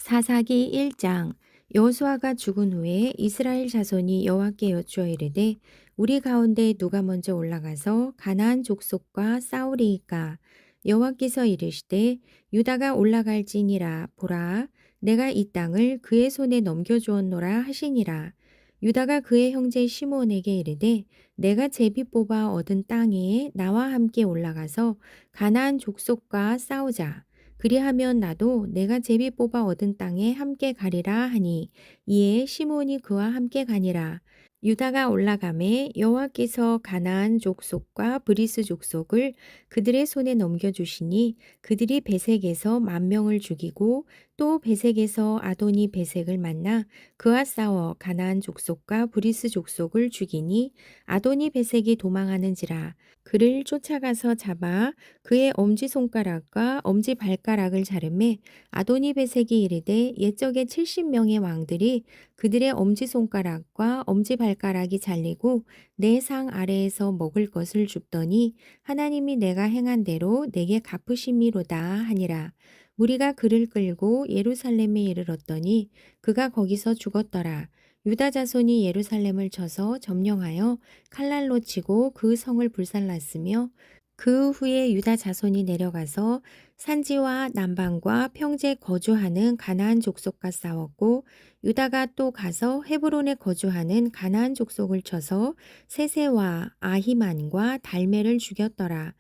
사사기 1장. 여호수아가 죽은 후에 이스라엘 자손이 여호와께 여쭈어 이르되 우리 가운데 누가 먼저 올라가서 가나안 족속과 싸우리이까. 여호와께서 이르시되 유다가 올라갈지니라. 보라, 내가 이 땅을 그의 손에 넘겨주었노라 하시니라. 유다가 그의 형제 시므온에게 이르되 내가 제비 뽑아 얻은 땅에 나와 함께 올라가서 가나안 족속과 싸우자. 그리하면 나도 내가 제비 뽑아 얻은 땅에 함께 가리라 하니, 이에 시몬이 그와 함께 가니라. 유다가 올라가매 여호와께서 가나안 족속과 브리스 족속을 그들의 손에 넘겨주시니 그들이 베색에서 10,000명을 죽이고 또 베색에서 아도니 베색을 만나 그와 싸워 가나안 족속과 브리스 족속을 죽이니 아도니 베색이 도망하는지라. 그를 쫓아가서 잡아 그의 엄지손가락과 엄지발가락을 자르매 아도니 베색이 이르되 옛적에 70명의 왕들이 그들의 엄지손가락과 엄지발가락이 잘리고 내 상 아래에서 먹을 것을 줍더니 하나님이 내가 행한 대로 내게 갚으심이로다 하니라. 무리가 그를 끌고 예루살렘에 이르렀더니 그가 거기서 죽었더라. 유다 자손이 예루살렘을 쳐서 점령하여 칼날로 치고 그 성을 불살랐으며 그 후에 유다 자손이 내려가서 산지와 남방과 평지에 거주하는 가나안 족속과 싸웠고 유다가 또 가서 헤브론에 거주하는 가나안 족속을 쳐서 세세와 아히만과 달메를 죽였더라.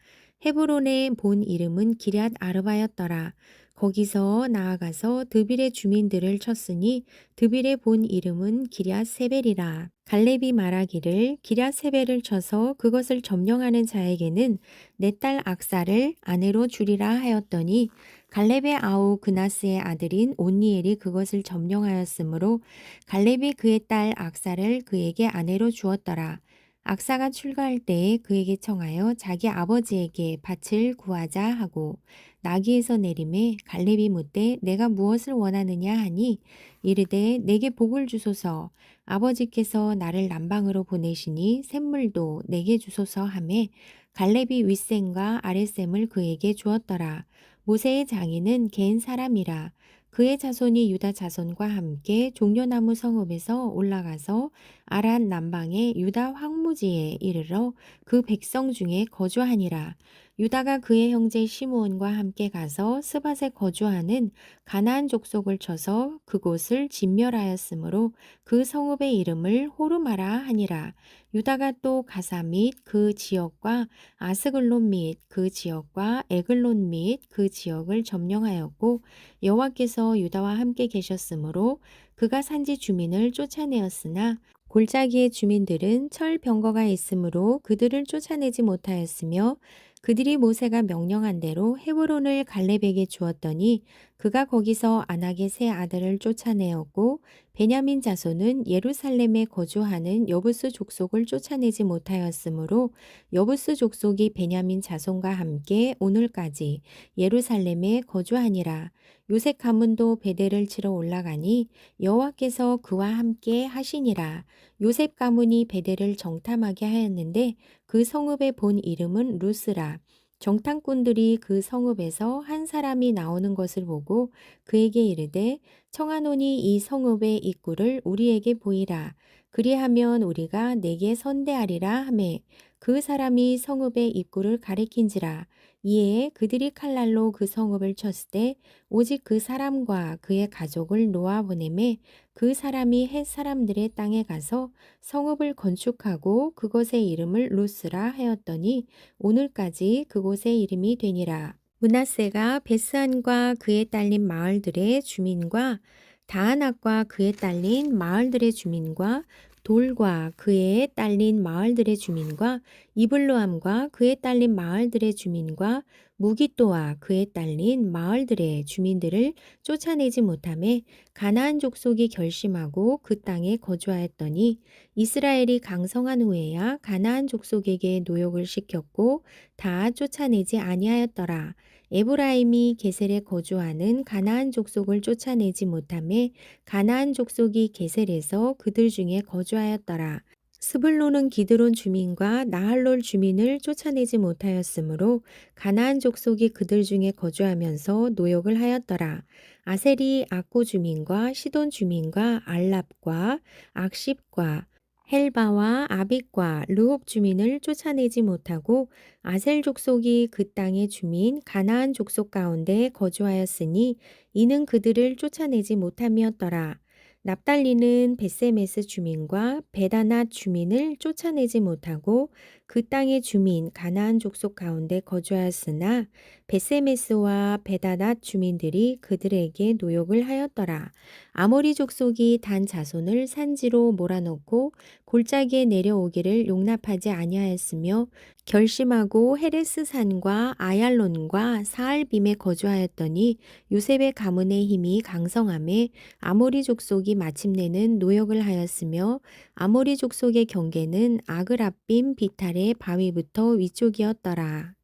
헤브론의 본 이름은 기럇 아르바였더라. 거기서 나아가서 드빌의 주민들을 쳤으니 드빌의 본 이름은 기럇 세벨이라. 갈렙이 말하기를 기럇 세벨을 쳐서 그것을 점령하는 자에게는 내 딸 악사를 아내로 주리라 하였더니 갈렙의 아우 그나스의 아들인 온니엘이 그것을 점령하였으므로 갈렙이 그의 딸 악사를 그에게 아내로 주었더라. 악사가 출가할 때에 그에게 청하여 자기 아버지에게 밭을 구하자 하고 나귀에서 내림에 갈렙이 묻되 내가 무엇을 원하느냐 하니 이르되 내게 복을 주소서. 아버지께서 나를 남방으로 보내시니 샘물도 내게 주소서 하매 갈렙이 윗샘과 아랫샘을 그에게 주었더라. 모세의 장인은 갠 사람이라. 그의 자손이 유다 자손과 함께 종려나무 성읍에서 올라가서 아란 남방의 유다 황무지에 이르러 그 백성 중에 거주하니라. 유다가 그의 형제 시므온과 함께 가서 스밧에 거주하는 가나안 족속을 쳐서 그곳을 진멸하였으므로 그 성읍의 이름을 호르마라 하니라. 유다가 또 가사 및 그 지역과 아스글론 및 그 지역과 에글론 및 그 지역을 점령하였고 여호와께서 유다와 함께 계셨으므로 그가 산지 주민을 쫓아내었으나 골짜기의 주민들은 철 병거가 있으므로 그들을 쫓아내지 못하였으며 그들이 모세가 명령한 대로 헤브론을 갈렙에게 주었더니 그가 거기서 아낙의 세 아들을 쫓아내었고 베냐민 자손은 예루살렘에 거주하는 여부스 족속을 쫓아내지 못하였으므로 여부스 족속이 베냐민 자손과 함께 오늘까지 예루살렘에 거주하니라. 요셉 가문도 베델을 치러 올라가니 여호와께서 그와 함께 하시니라. 요셉 가문이 베델을 정탐하게 하였는데 그 성읍의 본 이름은 루스라. 정탐꾼들이 그 성읍에서 한 사람이 나오는 것을 보고 그에게 이르되 청하노니 이 성읍의 입구를 우리에게 보이라. 그리하면 우리가 내게 선대하리라 하매 그 사람이 성읍의 입구를 가리킨지라. 이에 그들이 칼날로 그 성읍을 쳤을 때 오직 그 사람과 그의 가족을 놓아보내매 그 사람이 헷 사람들의 땅에 가서 성읍을 건축하고 그것의 이름을 루스라 하였더니 오늘까지 그곳의 이름이 되니라. 므낫세가 베스안과 그에 딸린 마을들의 주민과 다하낙과 그에 딸린 마을들의 주민과 돌과 그에 딸린 마을들의 주민과 이블로암과 그에 딸린 마을들의 주민과 무기또와 그에 딸린 마을들의 주민들을 쫓아내지 못하매 가나안 족속이 결심하고 그 땅에 거주하였더니 이스라엘이 강성한 후에야 가나안 족속에게 노역을 시켰고 다 쫓아내지 아니하였더라. 에브라임이 게셀에 거주하는 가나안 족속을 쫓아내지 못하매 가나안 족속이 게셀에서 그들 중에 거주하였더라. 스불론은 기드론 주민과 나할롤 주민을 쫓아내지 못하였으므로 가나안 족속이 그들 중에 거주하면서 노역을 하였더라. 아셀이 악고 주민과 시돈 주민과 알랍과 악십과 헬바와 아빅과 르홉 주민을 쫓아내지 못하고 아셀 족속이 그 땅의 주민 가나안 족속 가운데 거주하였으니 이는 그들을 쫓아내지 못함이었더라. 납달리는 벳세메스 주민과 베다낫 주민을 쫓아내지 못하고 그 땅의 주민 가나안 족속 가운데 거주하였으나 벳세메스와 베다낫 주민들이 그들에게 노역을 하였더라. 아모리 족속이 단 자손을 산지로 몰아넣고 골짜기에 내려오기를 용납하지 아니하였으며 결심하고 헤레스 산과 아얄론과 사알빔에 거주하였더니 요셉의 가문의 힘이 강성함에 아모리 족속이 마침내는 노역을 하였으며 아모리 족속의 경계는 아그랍빔 비탈의 바위부터 위쪽이었더라.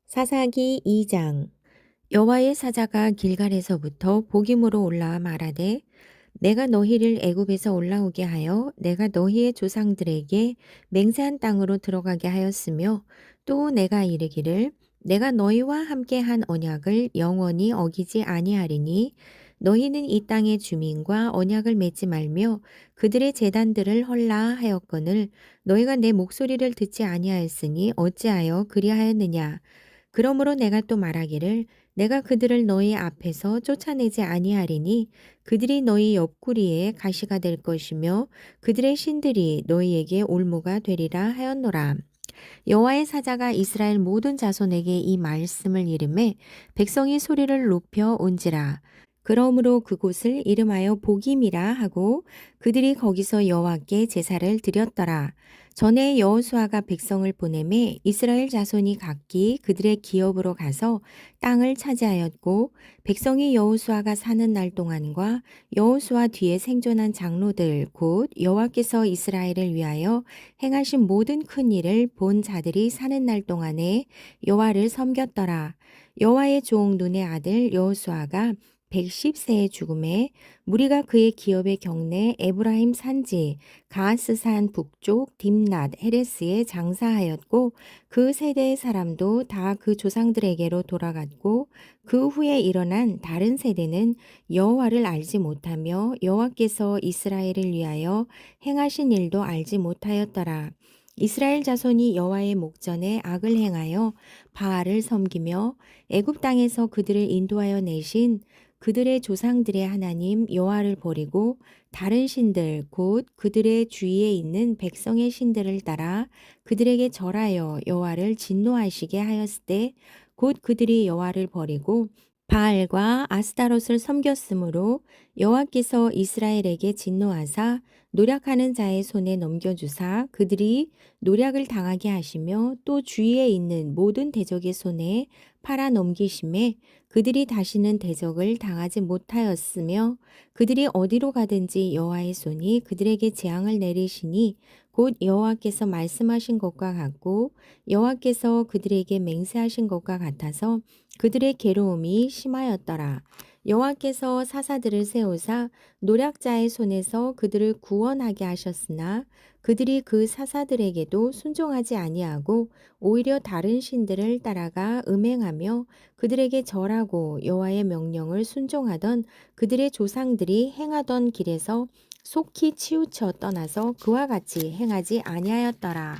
사사기 2장. 여호와의 사자가 길갈에서부터 복임으로 올라와 말하되 내가 너희를 애굽에서 올라오게 하여 내가 너희의 조상들에게 맹세한 땅으로 들어가게 하였으며 또 내가 이르기를 내가 너희와 함께 한 언약을 영원히 어기지 아니하리니 너희는 이 땅의 주민과 언약을 맺지 말며 그들의 제단들을 헐라 하였거늘 너희가 내 목소리를 듣지 아니하였으니 어찌하여 그리하였느냐. 그러므로 내가 또 말하기를 내가 그들을 너희 앞에서 쫓아내지 아니하리니 그들이 너희 옆구리에 가시가 될 것이며 그들의 신들이 너희에게 올무가 되리라 하였노라. 여호와의 사자가 이스라엘 모든 자손에게 이 말씀을 이름해 백성이 소리를 높여 온지라. 그러므로 그곳을 이름하여 복임이라 하고 그들이 거기서 여호와께 제사를 드렸더라. 전에 여호수아가 백성을 보내매 이스라엘 자손이 각기 그들의 기업으로 가서 땅을 차지하였고 백성이 여호수아가 사는 날 동안과 여호수아 뒤에 생존한 장로들 곧 여호와께서 이스라엘을 위하여 행하신 모든 큰 일을 본 자들이 사는 날 동안에 여호와를 섬겼더라. 여호와의 종 눈의 아들 여호수아가 110세의 죽음에 무리가 그의 기업의 경내 에브라임 산지 가스산 북쪽 딥낫 헤레스에 장사하였고 그 세대의 사람도 다 그 조상들에게로 돌아갔고 그 후에 일어난 다른 세대는 여호와를 알지 못하며 여호와께서 이스라엘을 위하여 행하신 일도 알지 못하였더라. 이스라엘 자손이 여호와의 목전에 악을 행하여 바알을 섬기며 애굽 땅에서 그들을 인도하여 내신 그들의 조상들의 하나님 여호와를 버리고 다른 신들 곧 그들의 주위에 있는 백성의 신들을 따라 그들에게 절하여 여호와를 진노하시게 하였을 때 곧 그들이 여호와를 버리고 바알과 아스타롯을 섬겼으므로 여호와께서 이스라엘에게 진노하사 노략하는 자의 손에 넘겨주사 그들이 노략을 당하게 하시며 또 주위에 있는 모든 대적의 손에 팔아 넘기심에 그들이 다시는 대적을 당하지 못하였으며 그들이 어디로 가든지 여호와의 손이 그들에게 재앙을 내리시니 곧 여호와께서 말씀하신 것과 같고 여호와께서 그들에게 맹세하신 것과 같아서 그들의 괴로움이 심하였더라. 여호와께서 사사들을 세우사 노략자의 손에서 그들을 구원하게 하셨으나 그들이 그 사사들에게도 순종하지 아니하고 오히려 다른 신들을 따라가 음행하며 그들에게 절하고 여호와의 명령을 순종하던 그들의 조상들이 행하던 길에서 속히 치우쳐 떠나서 그와 같이 행하지 아니하였더라.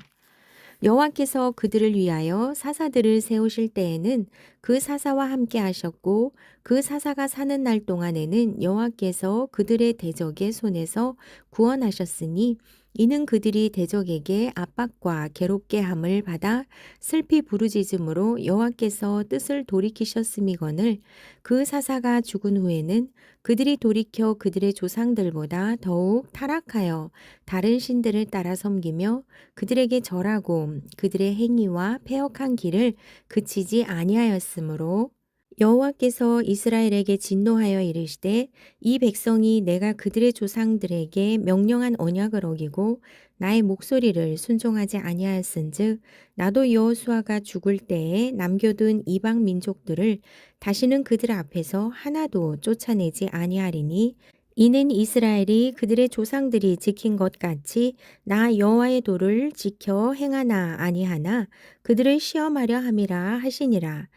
여호와께서 그들을 위하여 사사들을 세우실 때에는 그 사사와 함께 하셨고 그 사사가 사는 날 동안에는 여호와께서 그들의 대적의 손에서 구원하셨으니 이는 그들이 대적에게 압박과 괴롭게 함을 받아 슬피 부르짖음으로 여호와께서 뜻을 돌이키셨음이거늘 그 사사가 죽은 후에는 그들이 돌이켜 그들의 조상들보다 더욱 타락하여 다른 신들을 따라 섬기며 그들에게 절하고 그들의 행위와 패역한 길을 그치지 아니하였으므로 여호와께서 이스라엘에게 진노하여 이르시되 이 백성이 내가 그들의 조상들에게 명령한 언약을 어기고 나의 목소리를 순종하지 아니하였은즉 나도 여호수아가 죽을 때에 남겨둔 이방 민족들을 다시는 그들 앞에서 하나도 쫓아내지 아니하리니 이는 이스라엘이 그들의 조상들이 지킨 것 같이 나 여호와의 도를 지켜 행하나 아니하나 그들을 시험하려 함이라 하시니라.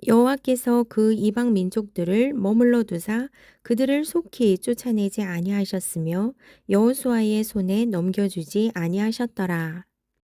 여호와께서 그 이방 민족들을 머물러 두사 그들을 속히 쫓아내지 아니하셨으며 여호수아의 손에 넘겨주지 아니하셨더라.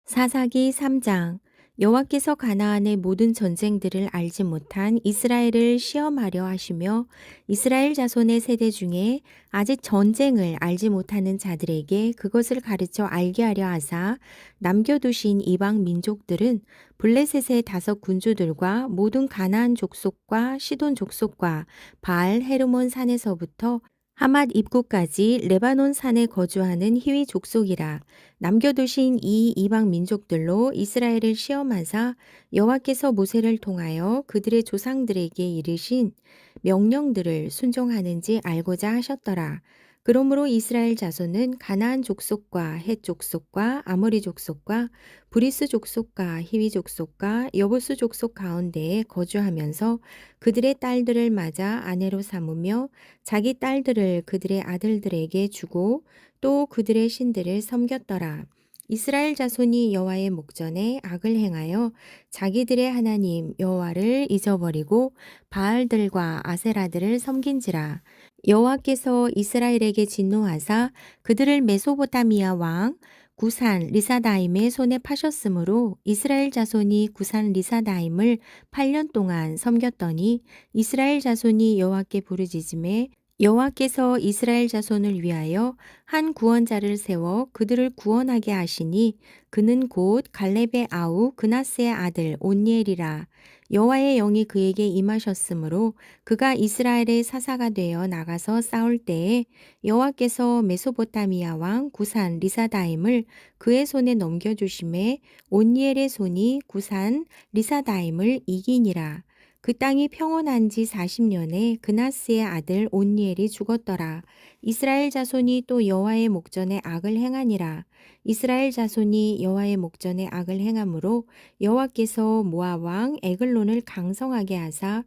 사사기 3장. 여호와께서 가나안의 모든 전쟁들을 알지 못한 이스라엘을 시험하려 하시며 이스라엘 자손의 세대 중에 아직 전쟁을 알지 못하는 자들에게 그것을 가르쳐 알게 하려 하사 남겨두신 이방 민족들은 블레셋의 5군주들과 모든 가나안 족속과 시돈 족속과 바알 헤르몬 산에서부터 하맛 입구까지 레바논 산에 거주하는 히위 족속이라. 남겨두신 이 이방 민족들로 이스라엘을 시험하사 여호와께서 모세를 통하여 그들의 조상들에게 이르신 명령들을 순종하는지 알고자 하셨더라. 그러므로 이스라엘 자손은 가나안 족속과 헷 족속과 아모리 족속과 브리스 족속과 히위 족속과 여부스 족속 가운데에 거주하면서 그들의 딸들을 맞아 아내로 삼으며 자기 딸들을 그들의 아들들에게 주고 또 그들의 신들을 섬겼더라. 이스라엘 자손이 여호와의 목전에 악을 행하여 자기들의 하나님 여호와를 잊어버리고 바알들과 아세라들을 섬긴지라. 여호와께서 이스라엘에게 진노하사 그들을 메소포타미아 왕 구산 리사다임의 손에 파셨으므로 이스라엘 자손이 구산 리사다임을 8년 동안 섬겼더니 이스라엘 자손이 여호와께 부르짖음에 여호와께서 이스라엘 자손을 위하여 한 구원자를 세워 그들을 구원하게 하시니 그는 곧 갈렙의 아우 그나스의 아들 온니엘이라. 여호와의 영이 그에게 임하셨으므로 그가 이스라엘의 사사가 되어 나가서 싸울 때에 여호와께서 메소포타미아 왕 구산 리사다임을 그의 손에 넘겨주심에 온니엘의 손이 구산 리사다임을 이기니라. 그 땅이 평온한 지 40년에 그나스의 아들 온니엘이 죽었더라. 이스라엘 자손이 또 여호와의 목전에 악을 행하니라. 이스라엘 자손이 여호와의 목전에 악을 행함으로 여호와께서 모압 왕 에글론을 강성하게 하사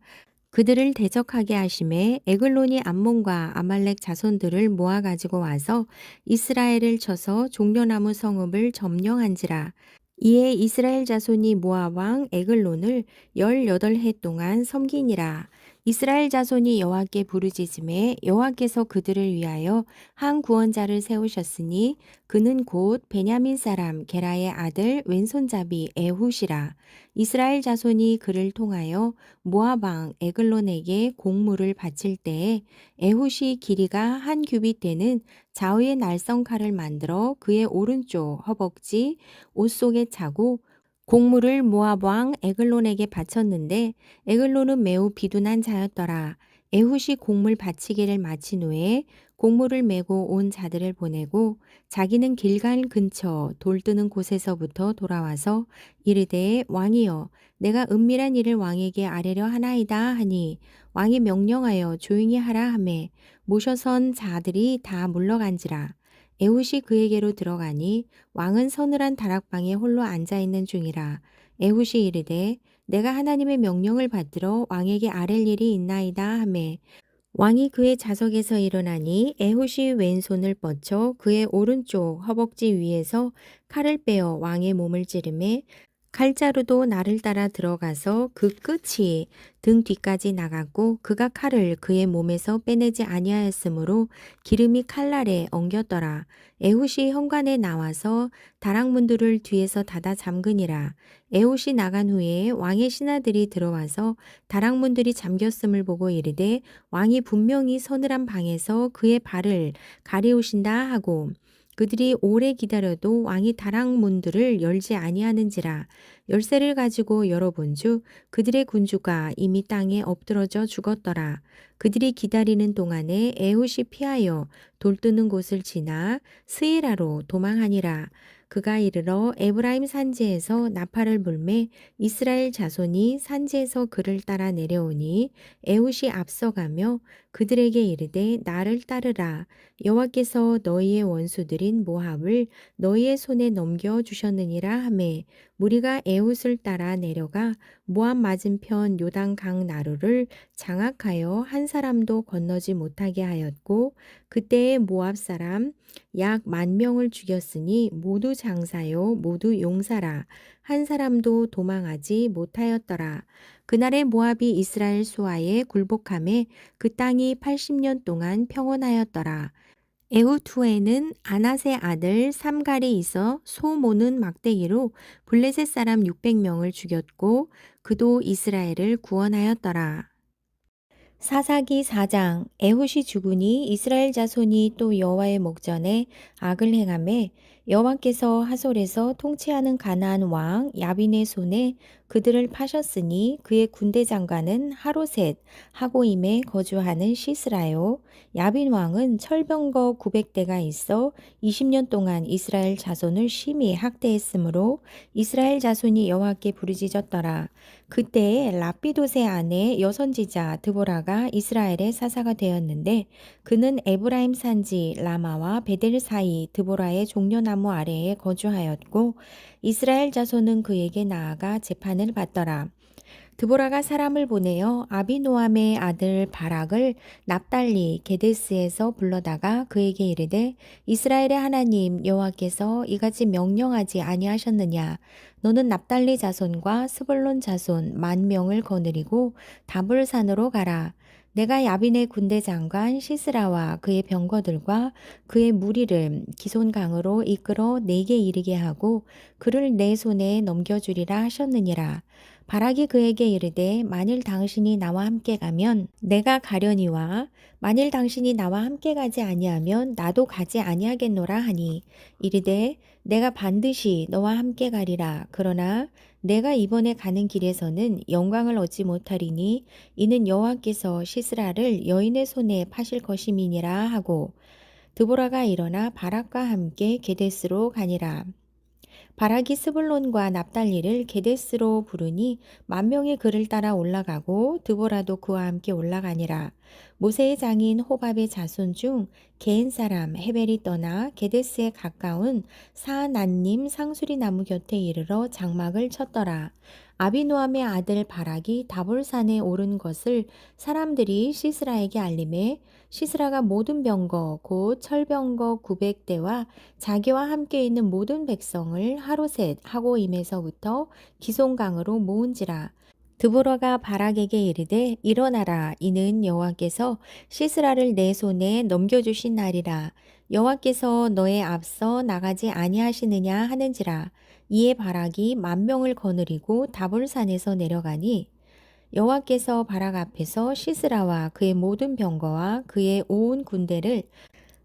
그들을 대적하게 하심에 에글론이 암몬과 아말렉 자손들을 모아 가지고 와서 이스라엘을 쳐서 종려나무 성읍을 점령한지라. 이에 이스라엘 자손이 모압 왕 에글론을 18해 동안 섬기니라. 이스라엘 자손이 여호와께 부르짖음에 여호와께서 그들을 위하여 한 구원자를 세우셨으니 그는 곧 베냐민 사람 게라의 아들 왼손잡이 에훗이라. 이스라엘 자손이 그를 통하여 모압 왕 에글론에게 공물을 바칠 때에 에훗이 길이가 한 규빗 되는 좌우의 날성 칼을 만들어 그의 오른쪽 허벅지 옷 속에 차고 곡물을 모압 왕 에글론에게 바쳤는데 에글론은 매우 비둔한 자였더라. 에훗이 곡물 바치기를 마친 후에 곡물을 메고 온 자들을 보내고 자기는 길갈 근처 돌 뜨는 곳에서부터 돌아와서 이르되 왕이여 내가 은밀한 일을 왕에게 아뢰려 하나이다 하니 왕이 명령하여 조용히 하라 하매 모셔선 자들이 다 물러간지라. 에훗이 그에게로 들어가니 왕은 서늘한 다락방에 홀로 앉아 있는 중이라. 에훗이 이르되 내가 하나님의 명령을 받들어 왕에게 아랠 일이 있나이다 하매 왕이 그의 자석에서 일어나니 에훗이 왼손을 뻗쳐 그의 오른쪽 허벅지 위에서 칼을 빼어 왕의 몸을 찌르매 칼자루도 나를 따라 들어가서 그 끝이 등 뒤까지 나갔고 그가 칼을 그의 몸에서 빼내지 아니하였으므로 기름이 칼날에 엉겼더라. 에훗이 현관에 나와서 다락문들을 뒤에서 닫아 잠그니라. 에훗이 나간 후에 왕의 신하들이 들어와서 다락문들이 잠겼음을 보고 이르되 왕이 분명히 서늘한 방에서 그의 발을 가리우신다 하고 그들이 오래 기다려도 왕이 다락문들을 열지 아니하는지라. 열쇠를 가지고 열어본즉 그들의 군주가 이미 땅에 엎드러져 죽었더라. 그들이 기다리는 동안에 에훗이 피하여 돌 뜨는 곳을 지나 스이라로 도망하니라. 그가 이르러 에브라임 산지에서 나팔을 불매 이스라엘 자손이 산지에서 그를 따라 내려오니 에훗이 앞서가며 그들에게 이르되 나를 따르라. 여호와께서 너희의 원수들인 모압을 너희의 손에 넘겨 주셨느니라 하매 무리가 에훗을 따라 내려가 모압 맞은편 요단강 나루를 장악하여 한 사람도 건너지 못하게 하였고 그때에 모압 사람 약 10,000명을 죽였으니 모두 장사요 모두 용사라. 한 사람도 도망하지 못하였더라. 그날에 모압이 이스라엘 수하에 굴복함에 그 땅이 80년 동안 평온하였더라. 에훗 후에는 아낫의 아들 삼갈이 있어 소 모는 막대기로 블레셋 사람 600명을 죽였고 그도 이스라엘을 구원하였더라. 사사기 4장. 에훗이 죽으니 이스라엘 자손이 또 여호와의 목전에 악을 행하매 여호와께서 하솔에서 통치하는 가나안 왕 야빈의 손에 그들을 파셨으니 그의 군대 장관은 하로셋 하고임에 거주하는 시스라요. 야빈 왕은 철병거 900대가 있어 20년 동안 이스라엘 자손을 심히 학대했으므로 이스라엘 자손이 여호와께 부르짖었더라. 그때에 라피돗의 아내 여선지자 드보라가 이스라엘의 사사가 되었는데 그는 에브라임 산지 라마와 베델 사이 드보라의 종려나무 아래에 거주하였고 이스라엘 자손은 그에게 나아가 재판을 받더라. 드보라가 사람을 보내어 아비노함의 아들 바락을 납달리 게데스에서 불러다가 그에게 이르되 이스라엘의 하나님 여호와께서 이같이 명령하지 아니하셨느냐. 너는 납달리 자손과 스불론 자손 10,000명을 거느리고 다불산으로 가라. 내가 야빈의 군대 장관 시스라와 그의 병거들과 그의 무리를 기손강으로 이끌어 내게 이르게 하고 그를 내 손에 넘겨주리라 하셨느니라. 바락이 그에게 이르되 만일 당신이 나와 함께 가면 내가 가려니와 만일 당신이 나와 함께 가지 아니하면 나도 가지 아니하겠노라 하니 이르되 내가 반드시 너와 함께 가리라. 그러나 내가 이번에 가는 길에서는 영광을 얻지 못하리니 이는 여호와께서 시스라를 여인의 손에 파실 것임이니라 하고 드보라가 일어나 바락과 함께 게데스로 가니라. 바락이 스불론과 납달리를 게데스로 부르니 10,000명이 그를 따라 올라가고 드보라도 그와 함께 올라가니라. 모세의 장인 호밥의 자손 중 게인 사람 헤벨이 떠나 게데스에 가까운 사난님 상수리 나무 곁에 이르러 장막을 쳤더라. 아비노함의 아들 바락이 다볼산에 오른 것을 사람들이 시스라에게 알림해 시스라가 모든 병거 곧 철병거 900대와 자기와 함께 있는 모든 백성을 하루셋 하고임에서부터 기송강으로 모은지라. 드보라가 바락에게 이르되 일어나라. 이는 여호와께서 시스라를 내 손에 넘겨주신 날이라. 여호와께서 너의 앞서 나가지 아니하시느냐 하는지라. 이에 바락이 10,000명을 거느리고 다볼산에서 내려가니 여호와께서 바락 앞에서 시스라와 그의 모든 병거와 그의 온 군대를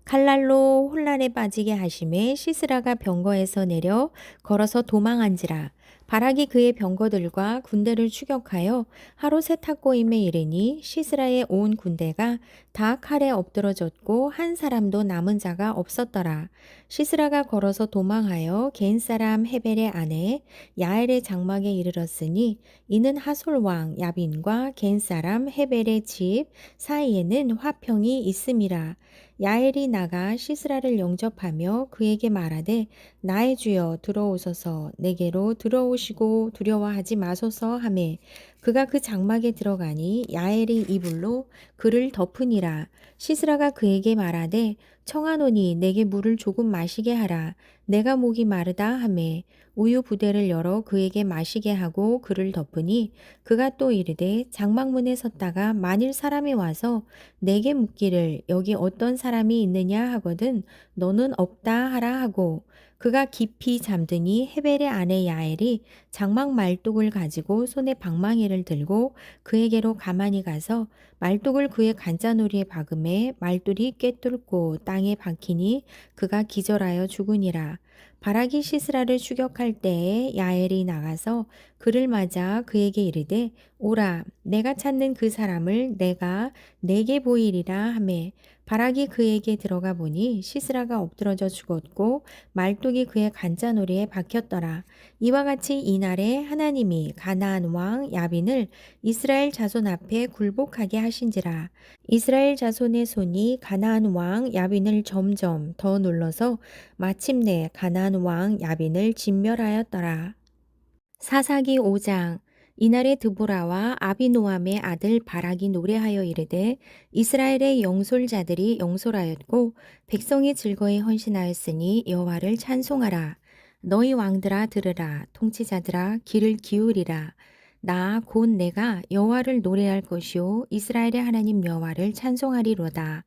칼날로 혼란에 빠지게 하심에 시스라가 병거에서 내려 걸어서 도망한지라. 바락이 그의 병거들과 군대를 추격하여 하루셋 탁고임에 이르니 시스라의 온 군대가 다 칼에 엎드러졌고 한 사람도 남은 자가 없었더라. 시스라가 걸어서 도망하여 겐 사람 헤벨의 아내 야엘의 장막에 이르렀으니 이는 하솔 왕 야빈과 겐 사람 헤벨의 집 사이에는 화평이 있음이라. 야엘이 나가 시스라를 영접하며 그에게 말하되 나의 주여 들어오소서. 내게로 들어오시고 두려워하지 마소서 하매 그가 그 장막에 들어가니 야엘이 이불로 그를 덮으니라. 시스라가 그에게 말하되 청하노니 내게 물을 조금 마시게 하라. 내가 목이 마르다 하매 우유 부대를 열어 그에게 마시게 하고 그를 덮으니 그가 또 이르되 장막문에 섰다가 만일 사람이 와서 내게 묻기를 여기 어떤 사람이 있느냐 하거든 너는 없다 하라 하고 그가 깊이 잠드니 헤벨의 아내 야엘이 장막 말뚝을 가지고 손에 방망이를 들고 그에게로 가만히 가서 말뚝을 그의 간짜노리에 박음에 말뚝이 꿰뚫고 땅에 박히니 그가 기절하여 죽으니라. 바락이 시스라를 추격할 때에 야엘이 나가서 그를 맞아 그에게 이르되 오라 내가 찾는 그 사람을 내가 내게 보이리라 하매 바락이 그에게 들어가 보니 시스라가 엎드러져 죽었고 말뚝이 그의 간자놀이에 박혔더라. 이와 같이 이날에 하나님이 가나안 왕 야빈을 이스라엘 자손 앞에 굴복하게 하신지라. 이스라엘 자손의 손이 가나안 왕 야빈을 점점 더 눌러서 마침내 가나안 왕 야빈을 진멸하였더라. 사사기 5장. 이날에 드보라와 아비노함의 아들 바락이 노래하여 이르되 이스라엘의 영솔자들이 영솔하였고 백성이 즐거이 헌신하였으니 여호와를 찬송하라. 너희 왕들아 들으라. 통치자들아 귀를 기울이라. 나 곧 내가 여호와를 노래할 것이요 이스라엘의 하나님 여호와를 찬송하리로다.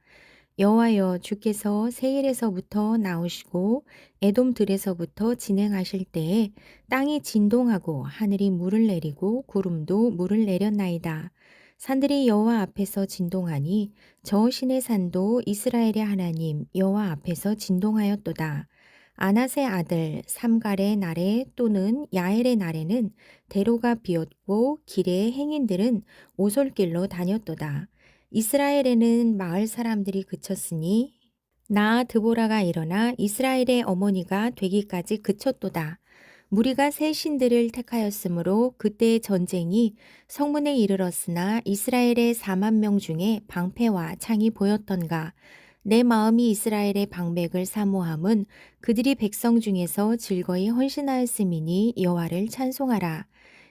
여호와여 주께서 세일에서부터 나오시고 에돔 들에서부터 진행하실 때에 땅이 진동하고 하늘이 물을 내리고 구름도 물을 내렸나이다. 산들이 여호와 앞에서 진동하니 저 신의 산도 이스라엘의 하나님 여호와 앞에서 진동하였도다. 아낫의 아들 삼갈의 날에 또는 야엘의 날에는 대로가 비었고 길의 행인들은 오솔길로 다녔도다. 이스라엘에는 마을 사람들이 그쳤으니 나 드보라가 일어나 이스라엘의 어머니가 되기까지 그쳤도다. 무리가 새 신들을 택하였으므로 그때의 전쟁이 성문에 이르렀으나 이스라엘의 4만 명 중에 방패와 창이 보였던가. 내 마음이 이스라엘의 방백을 사모함은 그들이 백성 중에서 즐거이 헌신하였음이니 여호와를 찬송하라.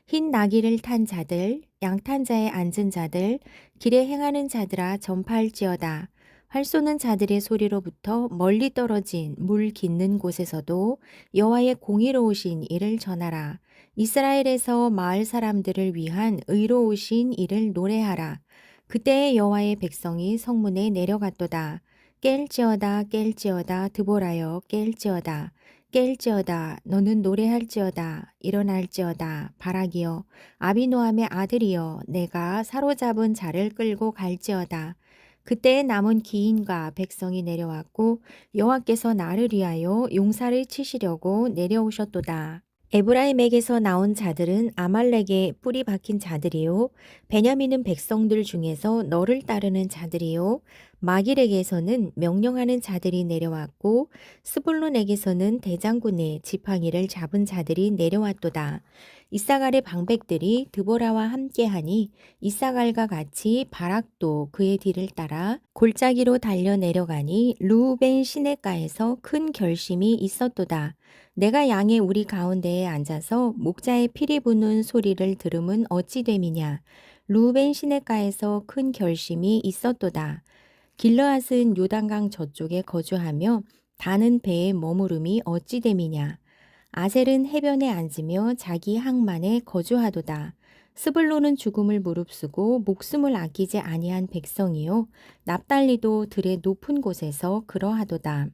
흰 나귀를 탄 자들, 양탄 자에 앉은 자들, 길에 행하는 자들아 전파할지어다. 활 쏘는 자들의 소리로부터 멀리 떨어진 물 깃는 곳에서도 여호와의 공의로우신 일을 전하라. 이스라엘에서 마을 사람들을 위한 의로우신 일을 노래하라. 그때의 여호와의 백성이 성문에 내려갔도다. 깰지어다 깰지어다 드보라여 깰지어다. 깰지어다 너는 노래할지어다 일어날지어다 바락이여 아비노함의 아들이여 내가 사로잡은 자를 끌고 갈지어다. 그때 남은 기인과 백성이 내려왔고 여호와께서 나를 위하여 용사를 치시려고 내려오셨도다. 에브라임에게서 나온 자들은 아말렉에 뿌리 박힌 자들이요 베냐민은 백성들 중에서 너를 따르는 자들이요 마길에게서는 명령하는 자들이 내려왔고 스불론에게서는 대장군의 지팡이를 잡은 자들이 내려왔도다. 이사갈의 방백들이 드보라와 함께하니 이사갈과 같이 바락도 그의 뒤를 따라 골짜기로 달려 내려가니 루벤 시냇가에서 큰 결심이 있었도다. 내가 양의 우리 가운데에 앉아서 목자의 피리 부는 소리를 들음은 어찌 됨이냐. 루벤 시냇가에서 큰 결심이 있었도다. 길르앗은 요단강 저쪽에 거주하며 다는 배에 머무름이 어찌 됨이냐. 아셀은 해변에 앉으며 자기 항만에 거주하도다. 스불론은 죽음을 무릅쓰고 목숨을 아끼지 아니한 백성이요 납달리도 들의 높은 곳에서 그러하도다.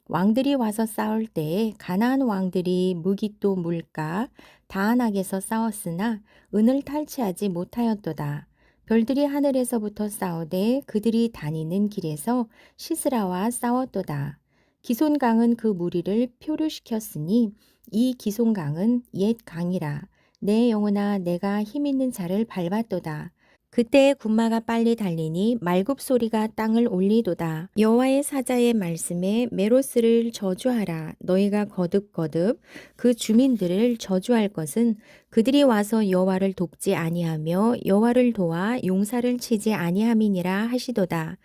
왕들이 와서 싸울 때에 가나안 왕들이 무깃도 물가 다안악에서 싸웠으나 은을 탈취하지 못하였도다. 별들이 하늘에서부터 싸우되 그들이 다니는 길에서 시스라와 싸웠도다. 기손강은 그 무리를 표류시켰으니 이 기손강은 옛 강이라. 내 영혼아 내가 힘있는 자를 밟았도다. 그때의 군마가 빨리 달리니 말굽 소리가 땅을 올리도다. 여호와의 사자의 말씀에 메로스를 저주하라. 너희가 거듭거듭 그 주민들을 저주할 것은 그들이 와서 여호와를 돕지 아니하며 여호와를 도와 용사를 치지 아니함이니라 하시도다.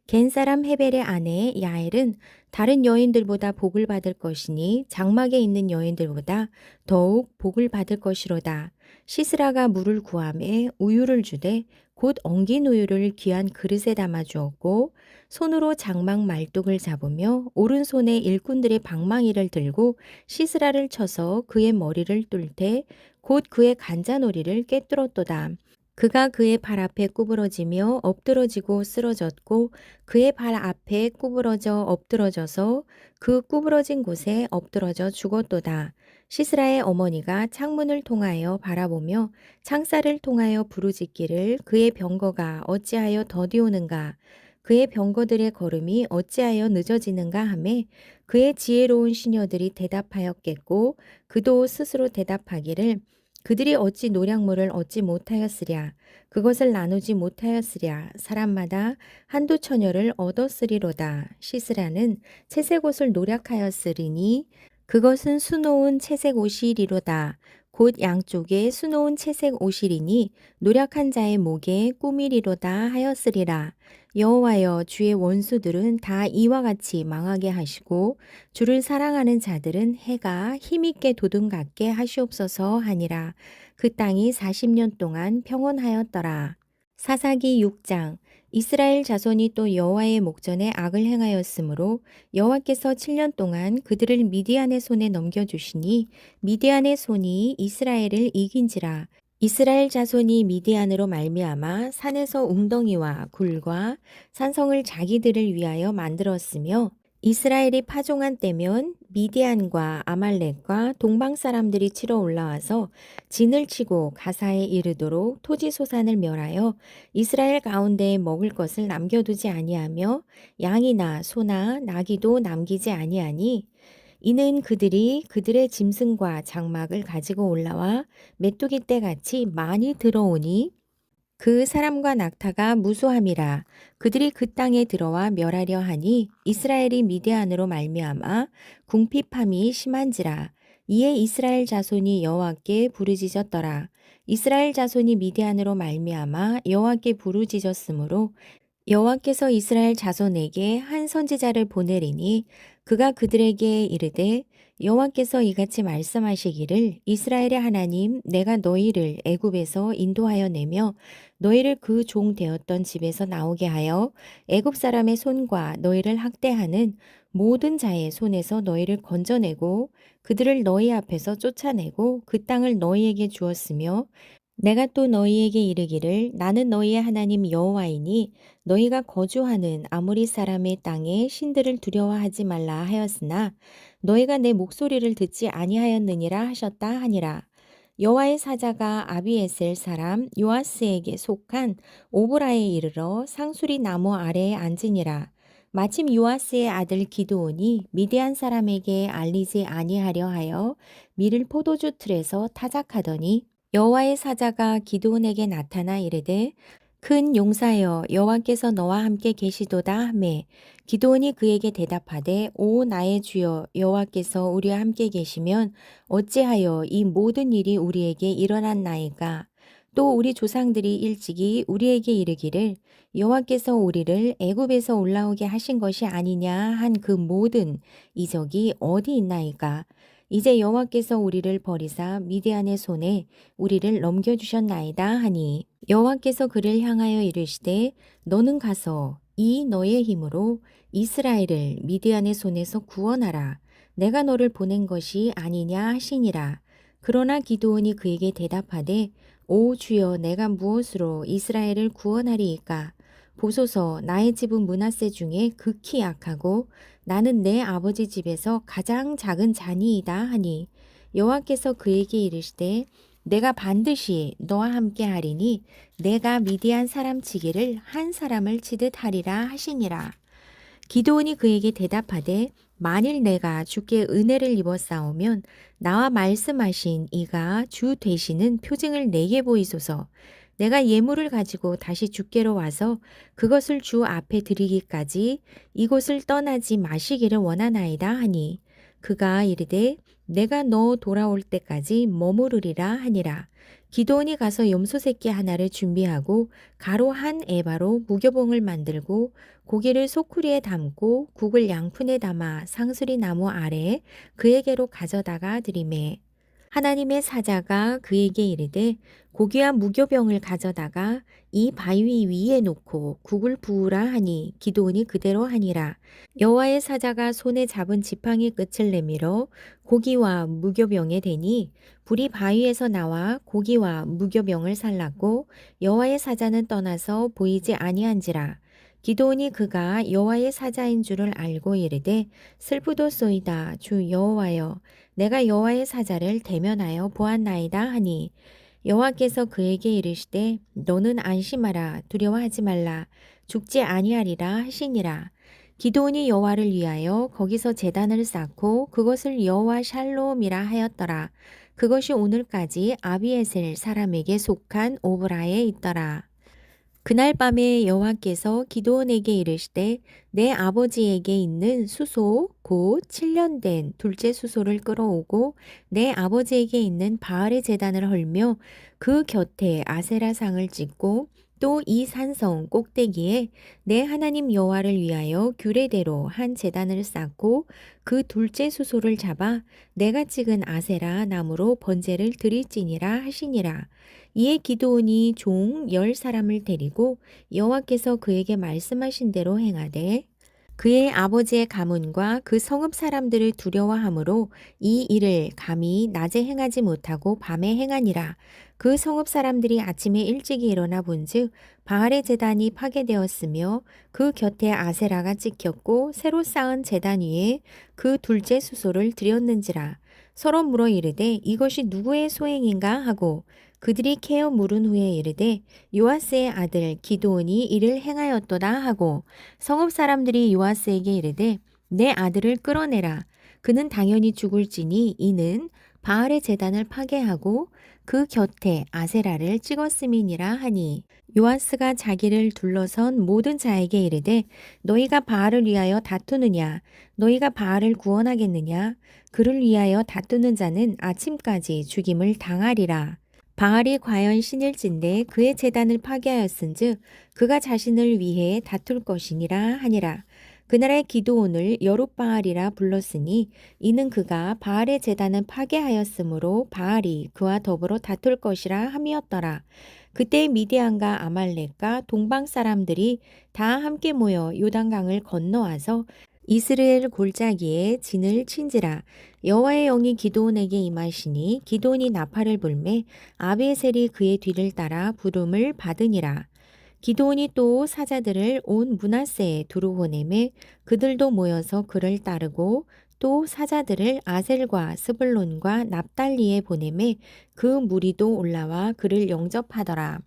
겐 사람 헤벨의 아내 야엘은 다른 여인들보다 복을 받을 것이니 장막에 있는 여인들보다 더욱 복을 받을 것이로다. 시스라가 물을 구하매 우유를 주되 곧 엉긴 우유를 귀한 그릇에 담아 주었고 손으로 장막 말뚝을 잡으며 오른손에 일꾼들의 방망이를 들고 시스라를 쳐서 그의 머리를 뚫되 곧 그의 간자놀이를 꿰뚫었도다. 그가 그의 발 앞에 구부러지며 엎드러지고 쓰러졌고 그의 발 앞에 구부러져 엎드러져서 그 구부러진 곳에 엎드러져 죽었도다. 시스라의 어머니가 창문을 통하여 바라보며 창살을 통하여 부르짖기를 그의 병거가 어찌하여 더디오는가 그의 병거들의 걸음이 어찌하여 늦어지는가 하매 그의 지혜로운 시녀들이 대답하였겠고 그도 스스로 대답하기를 그들이 어찌 노략물을 얻지 못하였으랴. 그것을 나누지 못하였으랴. 사람마다 한두 처녀를 얻었으리로다. 시스라는 채색 옷을 노략하였으리니 그것은 수놓은 채색 옷이리로다. 곧 양쪽에 수놓은 채색 옷이리니 노략한 자의 목에 꾸미리로다 하였으리라. 여호와여, 주의 원수들은 다 이와 같이 망하게 하시고 주를 사랑하는 자들은 해가 힘있게 도둠같게 하시옵소서 하니라. 그 땅이 40년 동안 평온하였더라. 사사기 6장. 이스라엘 자손이 또 여호와의 목전에 악을 행하였으므로 여호와께서 7년 동안 그들을 미디안의 손에 넘겨주시니 미디안의 손이 이스라엘을 이긴지라. 이스라엘 자손이 미디안으로 말미암아 산에서 웅덩이와 굴과 산성을 자기들을 위하여 만들었으며 이스라엘이 파종한 때면 미디안과 아말렉과 동방 사람들이 치러 올라와서 진을 치고 가사에 이르도록 토지 소산을 멸하여 이스라엘 가운데에 먹을 것을 남겨두지 아니하며 양이나 소나 나귀도 남기지 아니하니 이는 그들이 그들의 짐승과 장막을 가지고 올라와 메뚜기 떼같이 많이 들어오니 그 사람과 낙타가 무수함이라. 그들이 그 땅에 들어와 멸하려 하니 이스라엘이 미디안으로 말미암아 궁핍함이 심한지라. 이에 이스라엘 자손이 여호와께 부르짖었더라. 이스라엘 자손이 미디안으로 말미암아 여호와께 부르짖었으므로 여호와께서 이스라엘 자손에게 한 선지자를 보내리니 그가 그들에게 이르되 여호와께서 이같이 말씀하시기를 이스라엘의 하나님 내가 너희를 애굽에서 인도하여 내며 너희를 그 종 되었던 집에서 나오게 하여 애굽 사람의 손과 너희를 학대하는 모든 자의 손에서 너희를 건져내고 그들을 너희 앞에서 쫓아내고 그 땅을 너희에게 주었으며 내가 또 너희에게 이르기를 나는 너희의 하나님 여호와이니 너희가 거주하는 아모리 사람의 땅에 신들을 두려워하지 말라 하였으나 너희가 내 목소리를 듣지 아니하였느니라 하셨다 하니라. 여호와의 사자가 아비에셀 사람 요아스에게 속한 오브라에 이르러 상수리 나무 아래에 앉으니라. 마침 요아스의 아들 기드온이 미디안 사람에게 알리지 아니하려 하여 밀을 포도주 틀에서 타작하더니 여호와의 사자가 기드온에게 나타나 이르되 큰 용사여 여호와께서 너와 함께 계시도다 하매 기드온이 그에게 대답하되 오 나의 주여 여호와께서 우리와 함께 계시면 어찌하여 이 모든 일이 우리에게 일어났나이까 또 우리 조상들이 일찍이 우리에게 이르기를 여호와께서 우리를 애굽에서 올라오게 하신 것이 아니냐 한 그 모든 이적이 어디 있나이까 이제 여호와께서 우리를 버리사 미디안의 손에 우리를 넘겨주셨나이다 하니 여호와께서 그를 향하여 이르시되 너는 가서 이 너의 힘으로 이스라엘을 미디안의 손에서 구원하라. 내가 너를 보낸 것이 아니냐 하시니라. 그러나 기드온이 그에게 대답하되 오 주여 내가 무엇으로 이스라엘을 구원하리이까? 보소서 나의 집은 므낫세 중에 극히 약하고 나는 내 아버지 집에서 가장 작은 자니이다 하니 여호와께서 그에게 이르시되 내가 반드시 너와 함께 하리니 내가 미디안 사람 치기를 한 사람을 치듯 하리라 하시니라. 기드온이 그에게 대답하되 만일 내가 주께 은혜를 입었사오면 나와 말씀하신 이가 주 되시는 표징을 내게 보이소서. 내가 예물을 가지고 다시 주께로 와서 그것을 주 앞에 드리기까지 이곳을 떠나지 마시기를 원하나이다 하니 그가 이르되 내가 너 돌아올 때까지 머무르리라 하니라. 기드온이 가서 염소 새끼 하나를 준비하고 가로 한 에바로 무교봉을 만들고 고기를 소쿠리에 담고 국을 양푼에 담아 상수리 나무 아래에 그에게로 가져다가 드리매 하나님의 사자가 그에게 이르되 고기와 무교병을 가져다가 이 바위 위에 놓고 국을 부으라 하니 기드온이 그대로 하니라. 여호와의 사자가 손에 잡은 지팡이 끝을 내밀어 고기와 무교병에 대니 불이 바위에서 나와 고기와 무교병을 살랐고 여호와의 사자는 떠나서 보이지 아니한지라. 기드온이 그가 여호와의 사자인 줄을 알고 이르되 슬프도소이다 주 여호와여 내가 여호와의 사자를 대면하여 보았나이다 하니 여호와께서 그에게 이르시되 너는 안심하라 두려워하지 말라 죽지 아니하리라 하시니라. 기드온이 여호와를 위하여 거기서 제단을 쌓고 그것을 여호와 샬롬이라 하였더라. 그것이 오늘까지 아비에셀 사람에게 속한 오브라에 있더라. 그날 밤에 여호와께서 기드온에게 이르시되 내 아버지에게 있는 수소 곧 7년 된 둘째 수소를 끌어오고 내 아버지에게 있는 바알의 제단을 헐며 그 곁에 아세라 상을 찍고 또 이 산성 꼭대기에 내 하나님 여호와를 위하여 규례대로 한 제단을 쌓고 그 둘째 수소를 잡아 내가 찍은 아세라 나무로 번제를 드릴지니라 하시니라. 이에 기드온이 종 10사람을 데리고 여호와께서 그에게 말씀하신 대로 행하되 그의 아버지의 가문과 그 성읍 사람들을 두려워하므로 이 일을 감히 낮에 행하지 못하고 밤에 행하니라. 그 성읍 사람들이 아침에 일찍이 일어나 본즉 바알의 제단이 파괴되었으며 그 곁에 아세라가 찍혔고 새로 쌓은 제단 위에 그 둘째 수소를 드렸는지라. 서로 물어 이르되 이것이 누구의 소행인가 하고 그들이 캐어 물은 후에 이르되 요아스의 아들 기드온이 이를 행하였도다 하고 성읍 사람들이 요아스에게 이르되 내 아들을 끌어내라. 그는 당연히 죽을지니 이는 바알의 제단을 파괴하고 그 곁에 아세라를 찍었음이니라 하니 요아스가 자기를 둘러선 모든 자에게 이르되 너희가 바알을 위하여 다투느냐 너희가 바알을 구원하겠느냐 그를 위하여 다투는 자는 아침까지 죽임을 당하리라. 바알이 과연 신일진데 그의 제단을 파괴하였은즉 그가 자신을 위해 다툴 것이니라 하니라. 그날의 기드온을 여룻바알이라 불렀으니 이는 그가 바알의 제단을 파괴하였으므로 바알이 그와 더불어 다툴 것이라 함이었더라. 그때 미디안과 아말렉과 동방 사람들이 다 함께 모여 요단강을 건너와서 이스라엘 골짜기에 진을 친지라. 여호와의 영이 기드온에게 임하시니 기드온이 나팔을 불매 아비에셀이 그의 뒤를 따라 부름을 받으니라. 기드온이 또 사자들을 온 므낫세에 두루 보내매 그들도 모여서 그를 따르고 또 사자들을 아셀과 스불론과 납달리에 보내매 그 무리도 올라와 그를 영접하더라.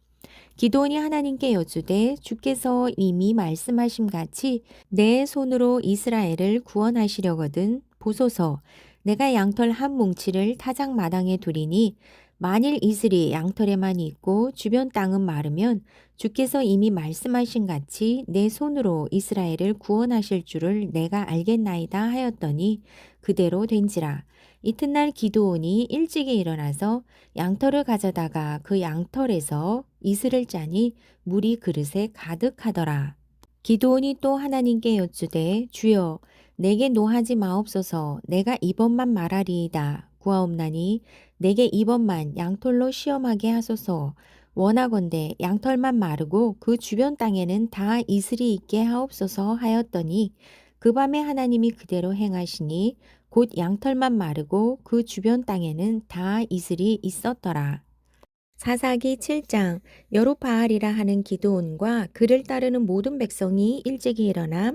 기드온이 하나님께 여쭈되 주께서 이미 말씀하심 같이 내 손으로 이스라엘을 구원하시려거든 보소서. 내가 양털 한 뭉치를 타작 마당에 두리니 만일 이슬이 양털에만 있고 주변 땅은 마르면 주께서 이미 말씀하신 같이 내 손으로 이스라엘을 구원하실 줄을 내가 알겠나이다 하였더니 그대로 된지라. 이튿날 기드온이 일찍이 일어나서 양털을 가져다가 그 양털에서 이슬을 짜니 물이 그릇에 가득하더라. 기드온이 또 하나님께 여쭈되 주여 내게 노하지 마옵소서. 내가 이번만 말하리이다 구하옵나니 내게 이번만 양털로 시험하게 하소서. 원하건대 양털만 마르고 그 주변 땅에는 다 이슬이 있게 하옵소서 하였더니 그 밤에 하나님이 그대로 행하시니 곧 양털만 마르고 그 주변 땅에는 다 이슬이 있었더라. 사사기 7장. 여룻바알이라 하는 기드온과 그를 따르는 모든 백성이 일찍이 일어나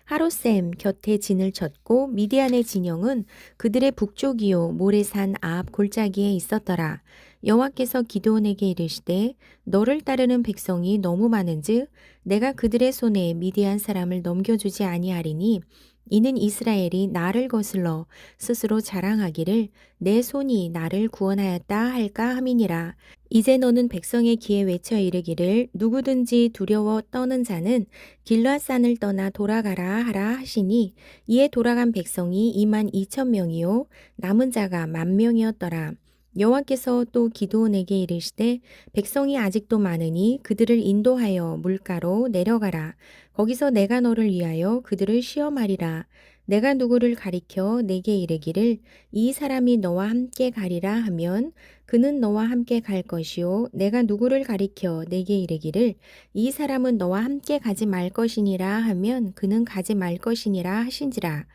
하롯셈 곁에 진을 쳤고 미디안의 진영은 그들의 북쪽이요 모레산 앞 골짜기에 있었더라. 여호와께서 기드온에게 이르시되 너를 따르는 백성이 너무 많은즉 내가 그들의 손에 미디안 사람을 넘겨주지 아니하리니 이는 이스라엘이 나를 거슬러 스스로 자랑하기를 내 손이 나를 구원하였다 할까 함이니라. 이제 너는 백성의 귀에 외쳐 이르기를 누구든지 두려워 떠는 자는 길르앗산을 떠나 돌아가라 하라 하시니 이에 돌아간 백성이 22,000명이요 남은 자가 10,000명이었더라. 여호와께서 또 기드온에게 이르시되 백성이 아직도 많으니 그들을 인도하여 물가로 내려가라. 거기서 내가 너를 위하여 그들을 시험하리라. 내가 누구를 가리켜 내게 이르기를 이 사람이 너와 함께 가리라 하면 그는 너와 함께 갈 것이요 내가 누구를 가리켜 내게 이르기를 이 사람은 너와 함께 가지 말 것이니라 하면 그는 가지 말 것이니라 하신지라.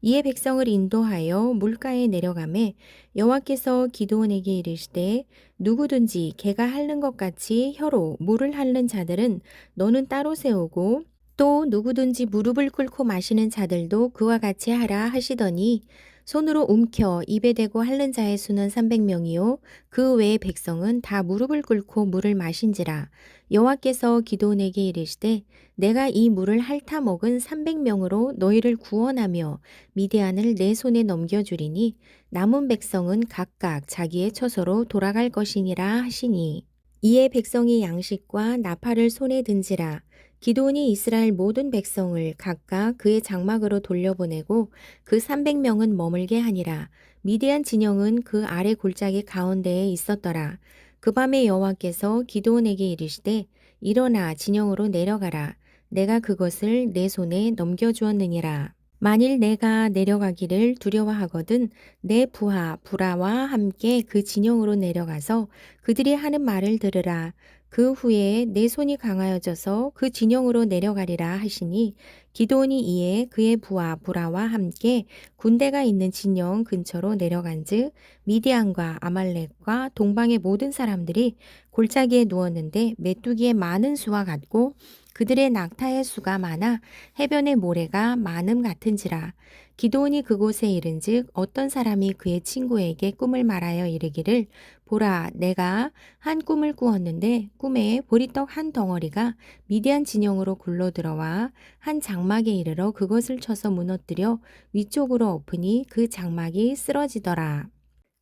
이에 백성을 인도하여 물가에 내려가매 여호와께서 기드온에게 이르시되 누구든지 개가 핥는 것 같이 혀로 물을 핥는 자들은 너는 따로 세우고 또 누구든지 무릎을 꿇고 마시는 자들도 그와 같이 하라 하시더니 손으로 움켜 입에 대고 핥는 자의 수는 300명이요 그 외의 백성은 다 무릎을 꿇고 물을 마신지라. 여호와께서 기드온에게 이르시되 내가 이 물을 핥아 먹은 300명으로 너희를 구원하며 미디안을 내 손에 넘겨주리니 남은 백성은 각각 자기의 처소로 돌아갈 것이니라 하시니. 이에 백성이 양식과 나팔을 손에 든지라. 기드온이 이스라엘 모든 백성을 각각 그의 장막으로 돌려보내고 그 300명은 머물게 하니라. 미디안 진영은 그 아래 골짜기 가운데에 있었더라. 그 밤에 여호와께서 기드온에게 이르시되 일어나 진영으로 내려가라. 내가 그것을 내 손에 넘겨주었느니라. 만일 내가 내려가기를 두려워하거든 내 부하 부라와 함께 그 진영으로 내려가서 그들이 하는 말을 들으라. 그 후에 내 손이 강하여져서 그 진영으로 내려가리라 하시니 기드온이 이에 그의 부하 부라와 함께 군대가 있는 진영 근처로 내려간즉 미디안과 아말렉과 동방의 모든 사람들이 골짜기에 누웠는데 메뚜기의 많은 수와 같고 그들의 낙타의 수가 많아 해변의 모래가 많음 같은지라. 기드온이 그곳에 이른즉 어떤 사람이 그의 친구에게 꿈을 말하여 이르기를 보라 내가 한 꿈을 꾸었는데 꿈에 보리떡 한 덩어리가 미디안 진영으로 굴러 들어와 한 장막에 이르러 그것을 쳐서 무너뜨려 위쪽으로 엎으니 그 장막이 쓰러지더라.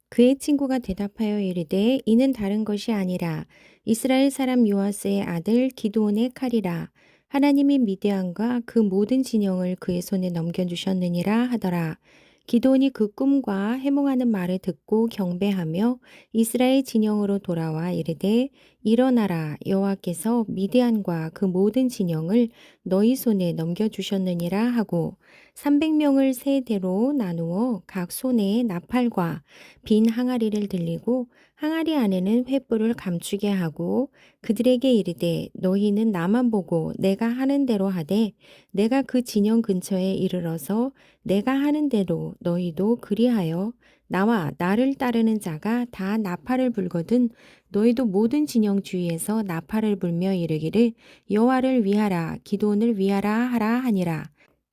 그의 친구가 대답하여 이르되 이는 다른 것이 아니라 이스라엘 사람 요아스의 아들 기드온의 칼이라. 하나님이 미디안과 그 모든 진영을 그의 손에 넘겨주셨느니라 하더라. 기드온이 그 꿈과 해몽하는 말을 듣고 경배하며 이스라엘 진영으로 돌아와 이르되 일어나라 여호와께서 미디안과 그 모든 진영을 너희 손에 넘겨주셨느니라 하고 300명을 세 대로 나누어 각 손에 나팔과 빈 항아리를 들리고 항아리 안에는 횃불을 감추게 하고 그들에게 이르되 너희는 나만 보고 내가 하는 대로 하되 내가 그 진영 근처에 이르러서 내가 하는 대로 너희도 그리하여 나와 나를 따르는 자가 다 나팔을 불거든 너희도 모든 진영 주위에서 나팔을 불며 이르기를 여호와를 위하라 기드온을 위하라 하라 하니라.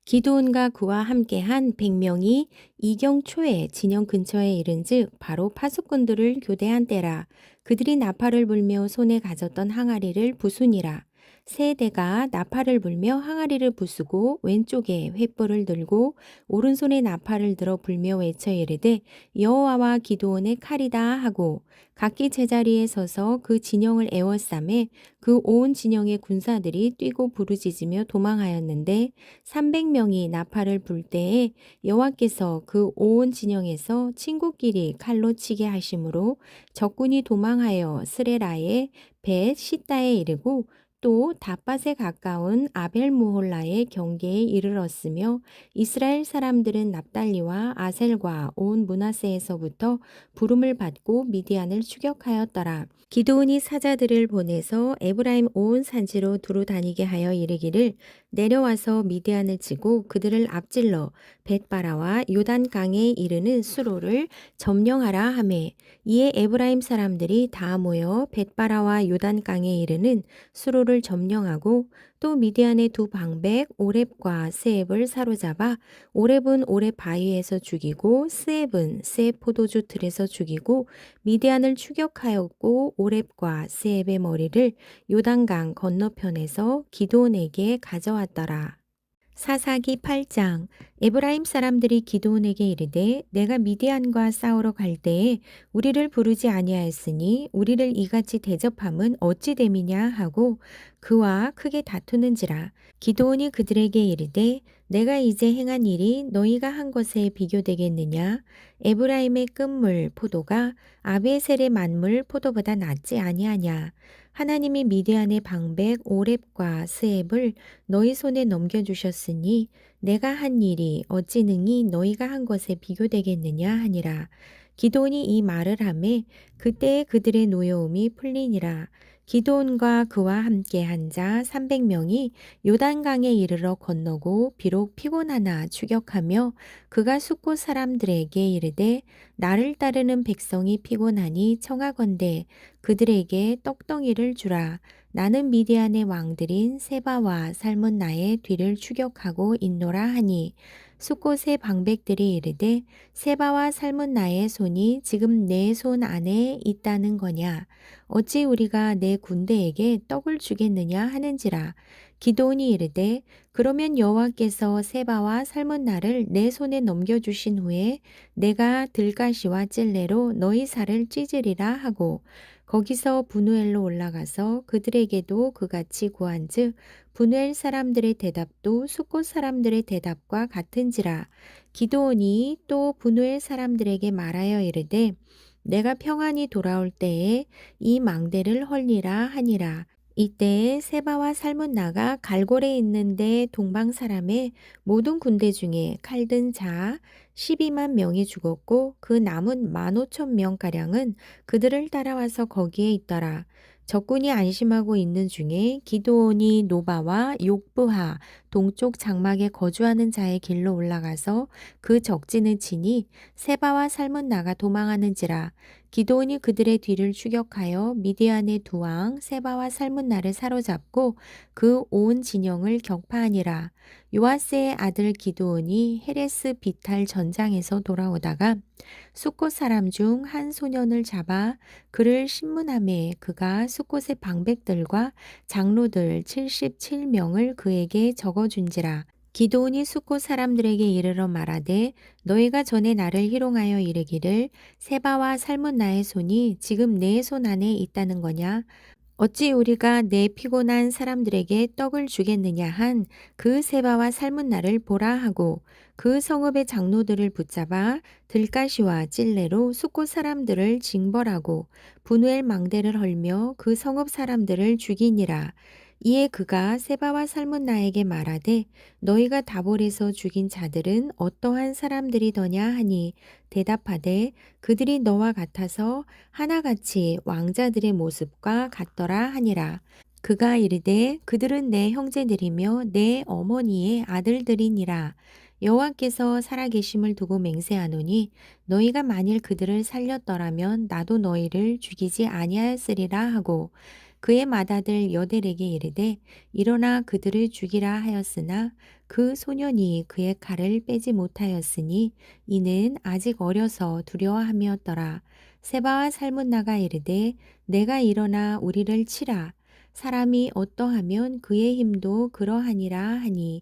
기드온과 그와 함께한 100명이 이경 초에 진영 근처에 이른즉 바로 파수꾼들을 교대한 때라. 그들이 나팔을 불며 손에 가졌던 항아리를 부수니라. 세 대가 나팔을 불며 항아리를 부수고 왼쪽에 횃불을 들고 오른손에 나팔을 들어 불며 외쳐 이르되 여호와와 기드온의 칼이다 하고 각기 제자리에 서서 그 진영을 에워싸매 그 온 진영의 군사들이 뛰고 부르짖으며 도망하였는데 300명이 나팔을 불 때에 여호와께서 그 온 진영에서 친구끼리 칼로 치게 하심으로 적군이 도망하여 스레라의 벳 시다에 이르고 또 다밧에 가까운 아벨무홀라의 경계에 이르렀으며 이스라엘 사람들은 납달리와 아셀과 온 므낫세에서부터 부름을 받고 미디안을 추격하였더라. 기드온이 사자들을 보내서 에브라임 온 산지로 두루 다니게 하여 이르기를 내려와서 미디안을 치고 그들을 앞질러 벳바라와 요단강에 이르는 수로를 점령하라 하매 이에 에브라임 사람들이 다 모여 벳바라와 요단강에 이르는 수로를 점령하고 또 미디안의 두 방백 오렙과 스앱을 사로잡아 오렙은 오렙 바위에서 죽이고 스앱은 스앱 포도주 틀에서 죽이고 미디안을 추격하였고 오렙과 스앱의 머리를 요단강 건너편에서 기드온에게 가져왔더라. 사사기 8장. 에브라임 사람들이 기드온에게 이르되 내가 미디안과 싸우러 갈 때에 우리를 부르지 아니하였으니 우리를 이같이 대접함은 어찌 됨이냐 하고 그와 크게 다투는지라. 기드온이 그들에게 이르되 내가 이제 행한 일이 너희가 한 것에 비교되겠느냐. 에브라임의 끝물 포도가 아비에셀의 만물 포도보다 낫지 아니하냐. 하나님이 미디안의 방백 오렙과 스앱을 너희 손에 넘겨주셨으니 내가 한 일이 어찌 능히 너희가 한 것에 비교되겠느냐 하니라. 기드온이 이 말을 하매 그때에 그들의 노여움이 풀리니라. 기드온과 그와 함께 한 자 300명이 요단강에 이르러 건너고 비록 피곤하나 추격하며 그가 숫곳 사람들에게 이르되 나를 따르는 백성이 피곤하니 청하건대 그들에게 떡덩이를 주라. 나는 미디안의 왕들인 세바와 살문나의 뒤를 추격하고 있노라 하니 숫곳의 방백들이 이르되 세바와 살문나의 손이 지금 내 손 안에 있다는 거냐? 어찌 우리가 내 군대에게 떡을 주겠느냐 하는지라. 기드온이 이르되 그러면 여호와께서 세바와 살문나를 내 손에 넘겨주신 후에 내가 들가시와 찔레로 너희 살을 찢으리라 하고 거기서 분우엘로 올라가서 그들에게도 그같이 구한즉 분우엘 사람들의 대답도 숫곳 사람들의 대답과 같은지라. 기드온이 또 분우엘 사람들에게 말하여 이르되 내가 평안히 돌아올 때에 이 망대를 헐리라 하니라. 이때에 세바와 살문나가 갈골에 있는데 동방 사람의 모든 군대 중에 칼든 자 12만 명이 죽었고 그 남은 15,000명가량은 그들을 따라와서 거기에 있더라. 적군이 안심하고 있는 중에 기드온이 노바와 욕부하 동쪽 장막에 거주하는 자의 길로 올라가서 그 적진을 치니 세바와 살문나가 도망하는지라. 기드온이 그들의 뒤를 추격하여 미디안의 두 왕 세바와 살문나를 사로잡고 그 온 진영을 격파하니라. 요아스의 아들 기드온이 헤레스 비탈 전장에서 돌아오다가 숫곳 사람 중 한 소년을 잡아 그를 신문하매 그가 숫곳의 방백들과 장로들 77명을 그에게 적어준지라. 기드온이 숫곳 사람들에게 이르러 말하되 너희가 전에 나를 희롱하여 이르기를 세바와 살문나의 손이 지금 내 손 안에 있다는 거냐? 어찌 우리가 내 피곤한 사람들에게 떡을 주겠느냐 한 그 세바와 살문나를 보라 하고 그 성읍의 장로들을 붙잡아 들가시와 찔레로 숫곳 사람들을 징벌하고 분우엘 망대를 헐며 그 성읍 사람들을 죽이니라. 이에 그가 세바와 살문나에게 말하되 너희가 다볼에서 죽인 자들은 어떠한 사람들이더냐 하니 대답하되 그들이 너와 같아서 하나같이 왕자들의 모습과 같더라 하니라. 그가 이르되 그들은 내 형제들이며 내 어머니의 아들들이니라. 여호와께서 살아계심을 두고 맹세하노니 너희가 만일 그들을 살렸더라면 나도 너희를 죽이지 아니하였으리라 하고 그의 맏아들 여델에게 이르되 일어나 그들을 죽이라 하였으나 그 소년이 그의 칼을 빼지 못하였으니 이는 아직 어려서 두려워함이었더라. 세바와 살문나가 이르되 내가 일어나 우리를 치라. 사람이 어떠하면 그의 힘도 그러하니라 하니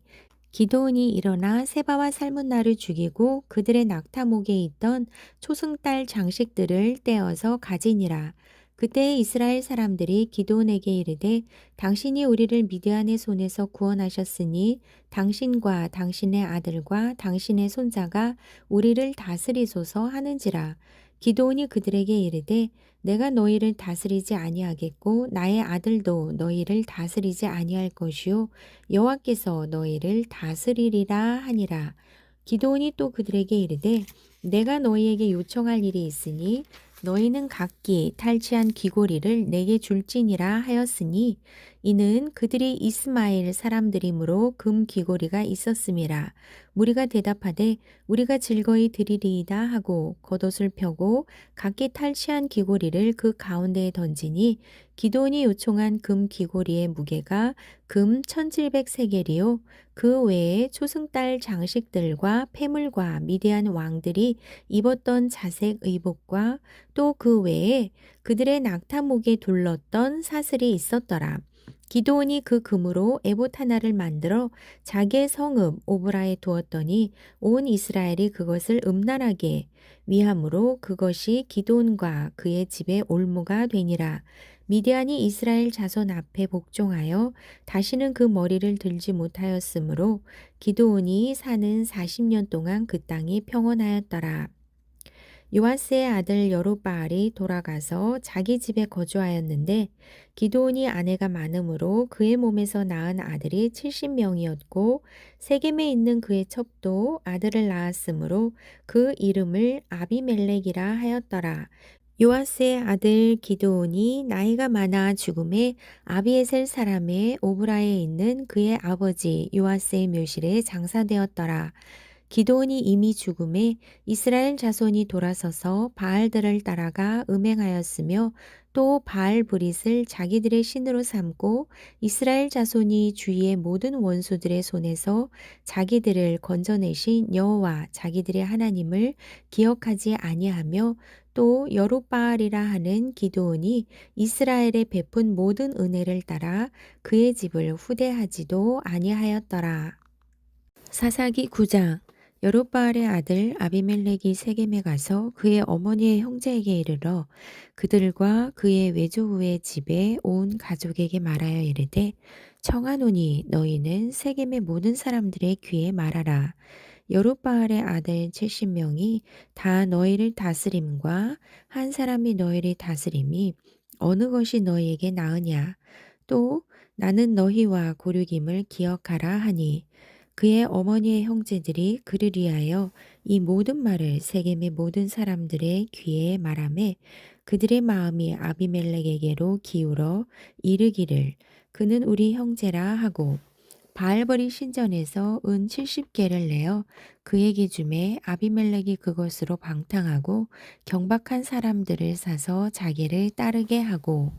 기드온이 일어나 세바와 살문나를 죽이고 그들의 낙타목에 있던 초승달 장식들을 떼어서 가지니라. 그때 이스라엘 사람들이 기드온에게 이르되 당신이 우리를 미디안의 손에서 구원하셨으니 당신과 당신의 아들과 당신의 손자가 우리를 다스리소서 하는지라. 기드온이 그들에게 이르되 내가 너희를 다스리지 아니하겠고 나의 아들도 너희를 다스리지 아니할 것이요 여호와께서 너희를 다스리리라 하니라. 기드온이 또 그들에게 이르되 내가 너희에게 요청할 일이 있으니 너희는 각기 탈취한 귀고리를 내게 줄지니라 하였으니 이는 그들이 이스마엘 사람들이므로 금 귀고리가 있었음이라. 무리가 대답하되 우리가 즐거이 드리리이다 하고 겉옷을 펴고 각기 탈취한 귀고리를 그 가운데에 던지니 기드온이 요청한 금 귀고리의 무게가 금 1700세겔이요 그 외에 초승달 장식들과 폐물과 미디안 왕들이 입었던 자색 의복과 또 그 외에 그들의 낙타목에 둘렀던 사슬이 있었더라. 기드온이 그 금으로 에봇 하나를 만들어 자기의 성읍 오브라에 두었더니 온 이스라엘이 그것을 음란하게 위함으로 그것이 기드온과 그의 집의 올무가 되니라. 미디안이 이스라엘 자손 앞에 복종하여 다시는 그 머리를 들지 못하였으므로 기드온이 사는 40년 동안 그 땅이 평온하였더라. 요아스의 아들 여룹바알이 돌아가서 자기 집에 거주하였는데 기드온이 아내가 많으므로 그의 몸에서 낳은 아들이 70명이었고 세겜에 있는 그의 첩도 아들을 낳았으므로 그 이름을 아비멜렉이라 하였더라. 요아스의 아들 기드온이 나이가 많아 죽음에 아비에셀 사람의 오브라에 있는 그의 아버지 요아스의 묘실에 장사되었더라. 기드온이 이미 죽음에 이스라엘 자손이 돌아서서 바알들을 따라가 음행하였으며 또 바알 브릿을 자기들의 신으로 삼고 이스라엘 자손이 주위의 모든 원수들의 손에서 자기들을 건져내신 여호와 자기들의 하나님을 기억하지 아니하며 또 여룻바알이라 하는 기드온이 이스라엘에 베푼 모든 은혜를 따라 그의 집을 후대하지도 아니하였더라. 사사기 9장. 여룻바알의 아들 아비멜렉이 세겜에 가서 그의 어머니의 형제에게 이르러 그들과 그의 외조부의 집에 온 가족에게 말하여 이르되 청하노니 너희는 세겜의 모든 사람들의 귀에 말하라. 여룻바알의 아들 70명이 다 너희를 다스림과 한 사람이 너희를 다스림이 어느 것이 너희에게 나으냐. 또 나는 너희와 고르김을 기억하라 하니 그의 어머니의 형제들이 그를 위하여 이 모든 말을 세겜의 모든 사람들의 귀에 말하매 그들의 마음이 아비멜렉에게로 기울어 이르기를 그는 우리 형제라 하고 바알버리 신전에서 은 70개를 내어 그에게 주매 아비멜렉이 그것으로 방탕하고 경박한 사람들을 사서 자기를 따르게 하고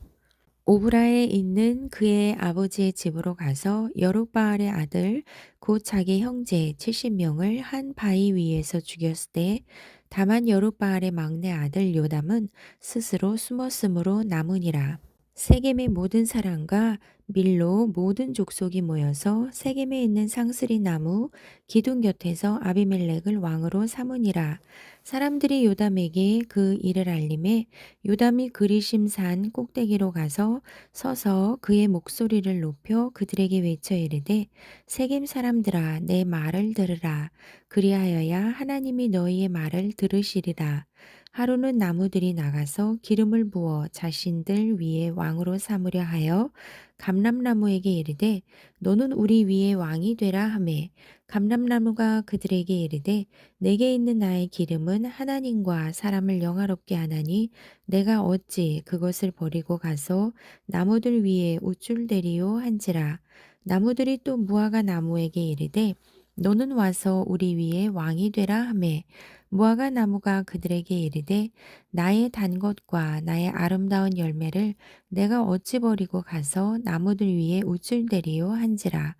오브라에 있는 그의 아버지의 집으로 가서 여룻바알의 아들 곧 자기 형제 70명을 한 바위 위에서 죽였을 때 다만 여룻바알의 막내 아들 요담은 스스로 숨었으므로 남으니라. 세겜의 모든 사람과 밀로 모든 족속이 모여서 세겜에 있는 상스리 나무 기둥 곁에서 아비멜렉을 왕으로 삼으니라. 사람들이 요담에게 그 일을 알림해 요담이 그리심 산 꼭대기로 가서 서서 그의 목소리를 높여 그들에게 외쳐 이르되 세겜 사람들아 내 말을 들으라. 그리하여야 하나님이 너희의 말을 들으시리라. 하루는 나무들이 나가서 기름을 부어 자신들 위에 왕으로 삼으려 하여 감람나무에게 이르되 너는 우리 위에 왕이 되라 하매 감람나무가 그들에게 이르되 내게 있는 나의 기름은 하나님과 사람을 영화롭게 하나니 내가 어찌 그것을 버리고 가서 나무들 위에 우쭐대리요 한지라. 나무들이 또 무화과 나무에게 이르되 너는 와서 우리 위에 왕이 되라 하매 무화과 나무가 그들에게 이르되 나의 단 것과 나의 아름다운 열매를 내가 어찌 버리고 가서 나무들 위에 우쭐대리요 한지라.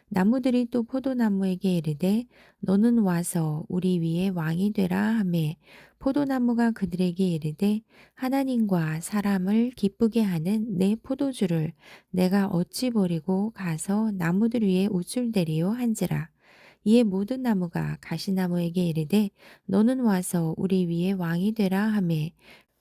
나무들이 또 포도나무에게 이르되 너는 와서 우리 위에 왕이 되라 하매 포도나무가 그들에게 이르되 하나님과 사람을 기쁘게 하는 내 포도주를 내가 어찌 버리고 가서 나무들 위에 우쭐대리요 한지라. 이에 모든 나무가 가시나무에게 이르되 너는 와서 우리 위에 왕이 되라 하매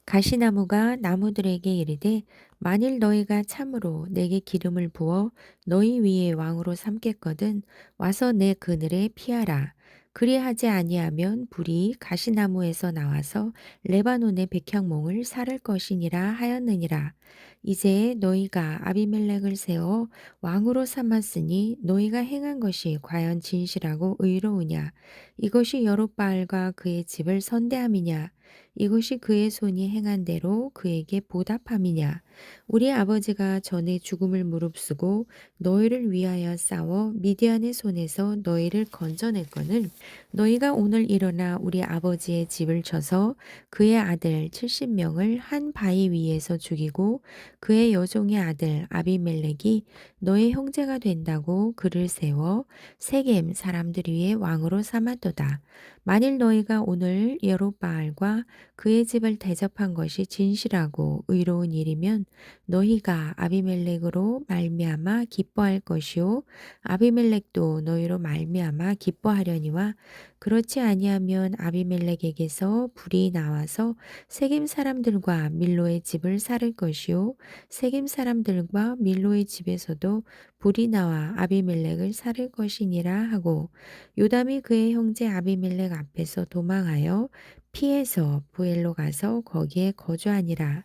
가시나무가 나무들에게 이르되 만일 너희가 참으로 내게 기름을 부어 너희 위에 왕으로 삼겠거든 와서 내 그늘에 피하라. 그리하지 아니하면 불이 가시나무에서 나와서 레바논의 백향목을 사를 것이니라 하였느니라. 이제 너희가 아비멜렉을 세워 왕으로 삼았으니 너희가 행한 것이 과연 진실하고 의로우냐? 이것이 여룻바알과 그의 집을 선대함이냐? 이것이 그의 손이 행한 대로 그에게 보답함이냐? 우리 아버지가 전에 죽음을 무릅쓰고 너희를 위하여 싸워 미디안의 손에서 너희를 건져냈거늘 너희가 오늘 일어나 우리 아버지의 집을 쳐서 그의 아들 70명을 한 바위 위에서 죽이고 그의 여종의 아들 아비멜렉이 너의 형제가 된다고 그를 세워 세겜 사람들 위에 왕으로 삼았도다. 만일 너희가 오늘 여룻바알과 그의 집을 대접한 것이 진실하고 의로운 일이면 너희가 아비멜렉으로 말미암아 기뻐할 것이요 아비멜렉도 너희로 말미암아 기뻐하려니와 그렇지 아니하면 아비멜렉에게서 불이 나와서 세겜 사람들과 밀로의 집을 사를 것이요 세겜 사람들과 밀로의 집에서도 불이 나와 아비멜렉을 사를 것이니라 하고 요담이 그의 형제 아비멜렉 앞에서 도망하여 피해서 부엘로 가서 거기에 거주하니라.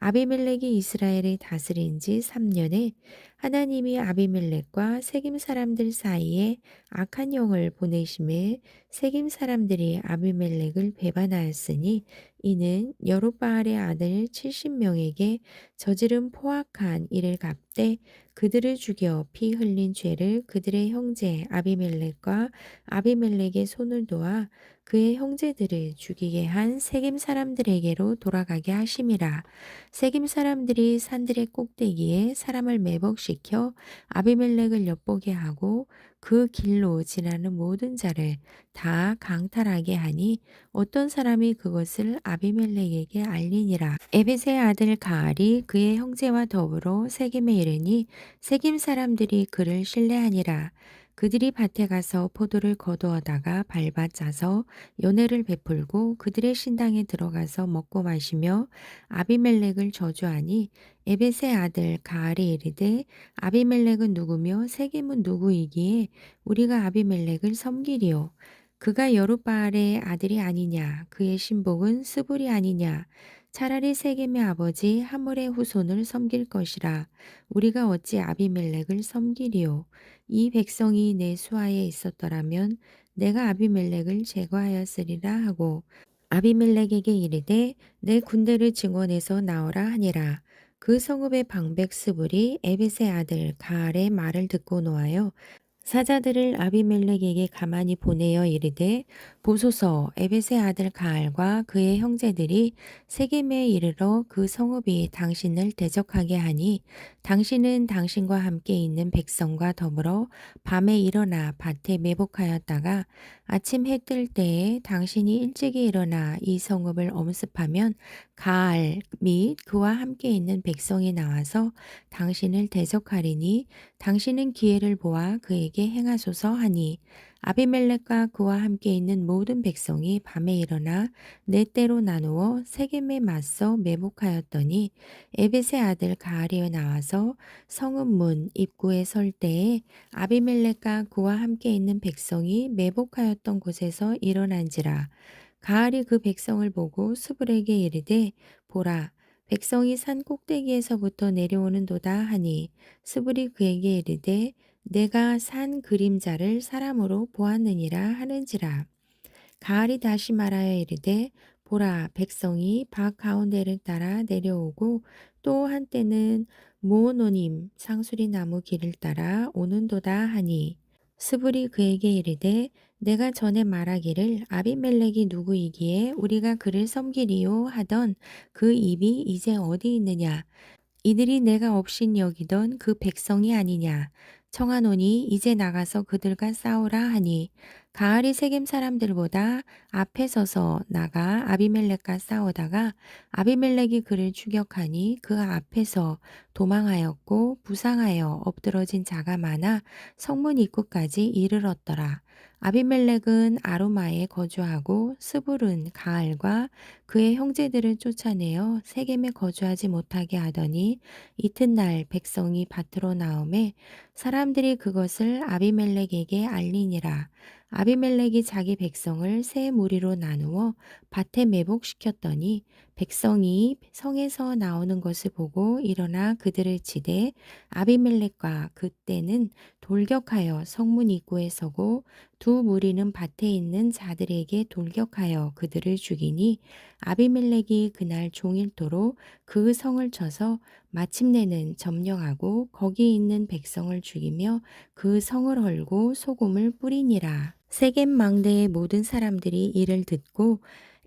아비멜렉이 이스라엘을 다스린 지 3년에 하나님이 아비멜렉과 세겜 사람들 사이에 악한 영을 보내심에 세겜 사람들이 아비멜렉을 배반하였으니 이는 여룻바알의 아들 70명에게 저지른 포악한 일을 갚되 그들을 죽여 피 흘린 죄를 그들의 형제 아비멜렉과 아비멜렉의 손을 도와 그의 형제들을 죽이게 한 세겜 사람들에게로 돌아가게 하심이라. 세겜 사람들이 산들의 꼭대기에 사람을 매복시켜 아비멜렉을 엿보게 하고 그 길로 지나는 모든 자를 다 강탈하게 하니 어떤 사람이 그것을 아비멜렉에게 알리니라. 에벳의 아들 가알이 그의 형제와 더불어 세겜에 이르니 세겜 사람들이 그를 신뢰하니라. 그들이 밭에 가서 포도를 거두어다가 밟아 짜서 연회를 베풀고 그들의 신당에 들어가서 먹고 마시며 아비멜렉을 저주하니 에벳의 아들 가알이 이르되 아비멜렉은 누구며 세겜은 누구이기에 우리가 아비멜렉을 섬기리요. 그가 여룻바알의 아들이 아니냐 그의 신복은 스불이 아니냐 차라리 세겜의 아버지 하물의 후손을 섬길 것이라. 우리가 어찌 아비멜렉을 섬기리요. 이 백성이 내 수하에 있었더라면 내가 아비멜렉을 제거하였으리라 하고 아비멜렉에게 이르되 내 군대를 증원해서 나오라 하니라. 그 성읍의 방백 스불이 에벳의 아들 가알의 말을 듣고 노하여 사자들을 아비멜렉에게 가만히 보내어 이르되 보소서 에벳의 아들 가알과 그의 형제들이 세겜에 이르러 그 성읍이 당신을 대적하게 하니 당신은 당신과 함께 있는 백성과 더불어 밤에 일어나 밭에 매복하였다가 아침 해 뜰 때에 당신이 일찍이 일어나 이 성읍을 엄습하면 가알 및 그와 함께 있는 백성이 나와서 당신을 대적하리니 당신은 기회를 보아 그에게 행하소서 하니 아비멜렉과 그와 함께 있는 모든 백성이 밤에 일어나 네 때로 나누어 세겜에 맞서 매복하였더니 에벳의 아들 가알이 나와서 성읍 문 입구에 설 때에 아비멜렉과 그와 함께 있는 백성이 매복하였던 곳에서 일어난지라. 가알이 그 백성을 보고 스불에게 이르되 보라 백성이 산 꼭대기에서부터 내려오는도다 하니 스불이 그에게 이르되 내가 산 그림자를 사람으로 보았느니라 하는지라. 가을이 다시 말하여 이르되 보라 백성이 밭 가운데를 따라 내려오고 또 한때는 모노님 상수리 나무 길을 따라 오는도다 하니 스불이 그에게 이르되 내가 전에 말하기를 아비멜렉이 누구이기에 우리가 그를 섬기리요 하던 그 입이 이제 어디 있느냐 이들이 내가 업신 여기던 그 백성이 아니냐. 청하노니 이제 나가서 그들과 싸우라 하니 가알이 세겜 사람들보다 앞에 서서 나가 아비멜렉과 싸우다가 아비멜렉이 그를 추격하니 그 앞에서 도망하였고 부상하여 엎드러진 자가 많아 성문 입구까지 이르렀더라. 아비멜렉은 아로마에 거주하고 스불은 가알과 그의 형제들을 쫓아내어 세겜에 거주하지 못하게 하더니 이튿날 백성이 밭으로 나오매 사람들이 그것을 아비멜렉에게 알리니라. 아비멜렉이 자기 백성을 세 무리로 나누어 밭에 매복시켰더니 백성이 성에서 나오는 것을 보고 일어나 그들을 치되 아비멜렉과 그때는 돌격하여 성문 입구에 서고 두 무리는 밭에 있는 자들에게 돌격하여 그들을 죽이니 아비멜렉이 그날 종일토록 그 성을 쳐서 마침내는 점령하고 거기 있는 백성을 죽이며 그 성을 헐고 소금을 뿌리니라. 세겜 망대의 모든 사람들이 이를 듣고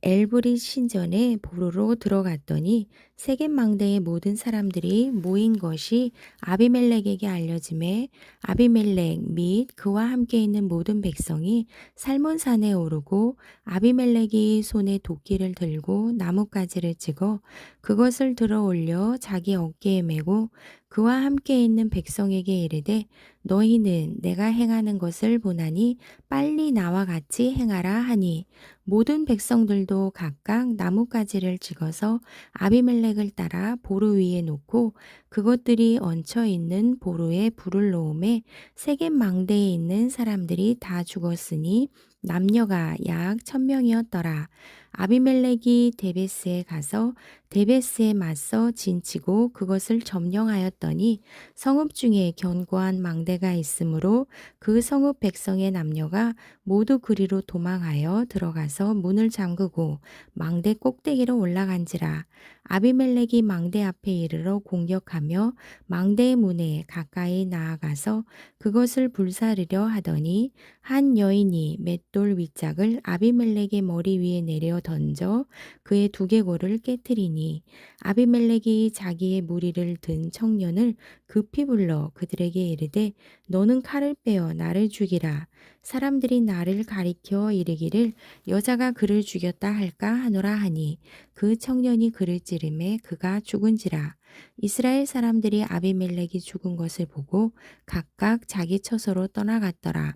엘브릿 신전에 보루로 들어갔더니 세겜 망대의 모든 사람들이 모인 것이 아비멜렉에게 알려짐에 아비멜렉 및 그와 함께 있는 모든 백성이 살몬산에 오르고 아비멜렉이 손에 도끼를 들고 나뭇가지를 찍어 그것을 들어 올려 자기 어깨에 메고 그와 함께 있는 백성에게 이르되 너희는 내가 행하는 것을 보나니 빨리 나와 같이 행하라 하니 모든 백성들도 각각 나뭇가지를 찍어서 아비멜렉을 따라 보루 위에 놓고 그것들이 얹혀 있는 보루에 불을 놓음에 세겜 망대에 있는 사람들이 다 죽었으니 남녀가 약 1000명이었더라. 아비멜렉이 데베스에 가서 데베스에 맞서 진치고 그것을 점령하였더니 성읍 중에 견고한 망대가 있으므로 그 성읍 백성의 남녀가 모두 그리로 도망하여 들어가서 문을 잠그고 망대 꼭대기로 올라간지라. 아비멜렉이 망대 앞에 이르러 공격하며 망대의 문에 가까이 나아가서 그것을 불사르려 하더니 한 여인이 맷돌 윗짝을 아비멜렉의 머리 위에 내려 던져 그의 두개골을 깨뜨리니 아비멜렉이 자기의 무리를 든 청년을 급히 불러 그들에게 이르되 너는 칼을 빼어 나를 죽이라. 사람들이 나를 가리켜 이르기를 여자가 그를 죽였다 할까 하노라 하니 그 청년이 그를 찌르매 그가 죽은지라. 이스라엘 사람들이 아비멜렉이 죽은 것을 보고 각각 자기 처소로 떠나갔더라.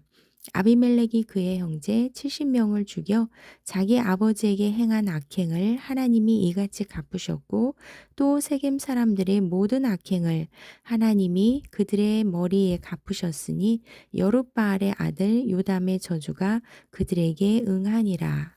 아비멜렉이 그의 형제 70명을 죽여 자기 아버지에게 행한 악행을 하나님이 이같이 갚으셨고 또 세겜 사람들의 모든 악행을 하나님이 그들의 머리에 갚으셨으니 여룻바알의 아들 요담의 저주가 그들에게 응하니라.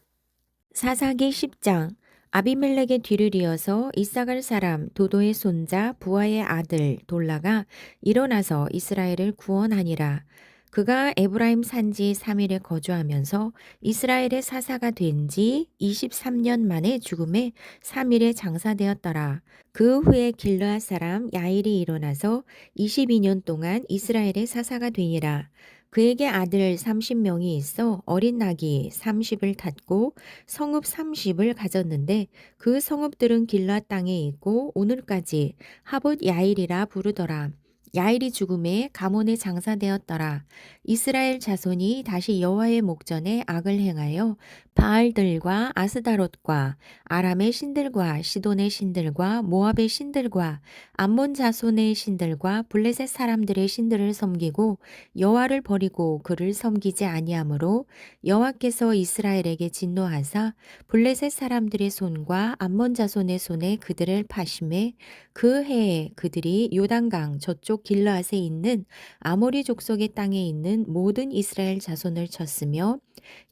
사사기 10장. 아비멜렉의 뒤를 이어서 이사갈 사람 도도의 손자 부하의 아들 돌라가 일어나서 이스라엘을 구원하니라. 그가 에브라임 산지 3일에 거주하면서 이스라엘의 사사가 된 지 23년 만에 죽음에 3일에 장사되었더라. 그 후에 길르앗 사람 야일이 일어나서 22년 동안 이스라엘의 사사가 되니라. 그에게 아들 30명이 있어 어린 낙이 30을 탔고 성읍 30을 가졌는데 그 성읍들은 길르앗 땅에 있고 오늘까지 하봇 야일이라 부르더라. 야일이 죽음에 가몬에 장사되었더라. 이스라엘 자손이 다시 여호와의 목전에 악을 행하여 바알들과 아스다롯과 아람의 신들과 시돈의 신들과 모압의 신들과 암몬 자손의 신들과 블레셋 사람들의 신들을 섬기고 여호와를 버리고 그를 섬기지 아니하므로 여호와께서 이스라엘에게 진노하사 블레셋 사람들의 손과 암몬 자손의 손에 그들을 파심해 그 해에 그들이 요단강 저쪽 길르앗에 있는 아모리 족속의 땅에 있는 모든 이스라엘 자손을 쳤으며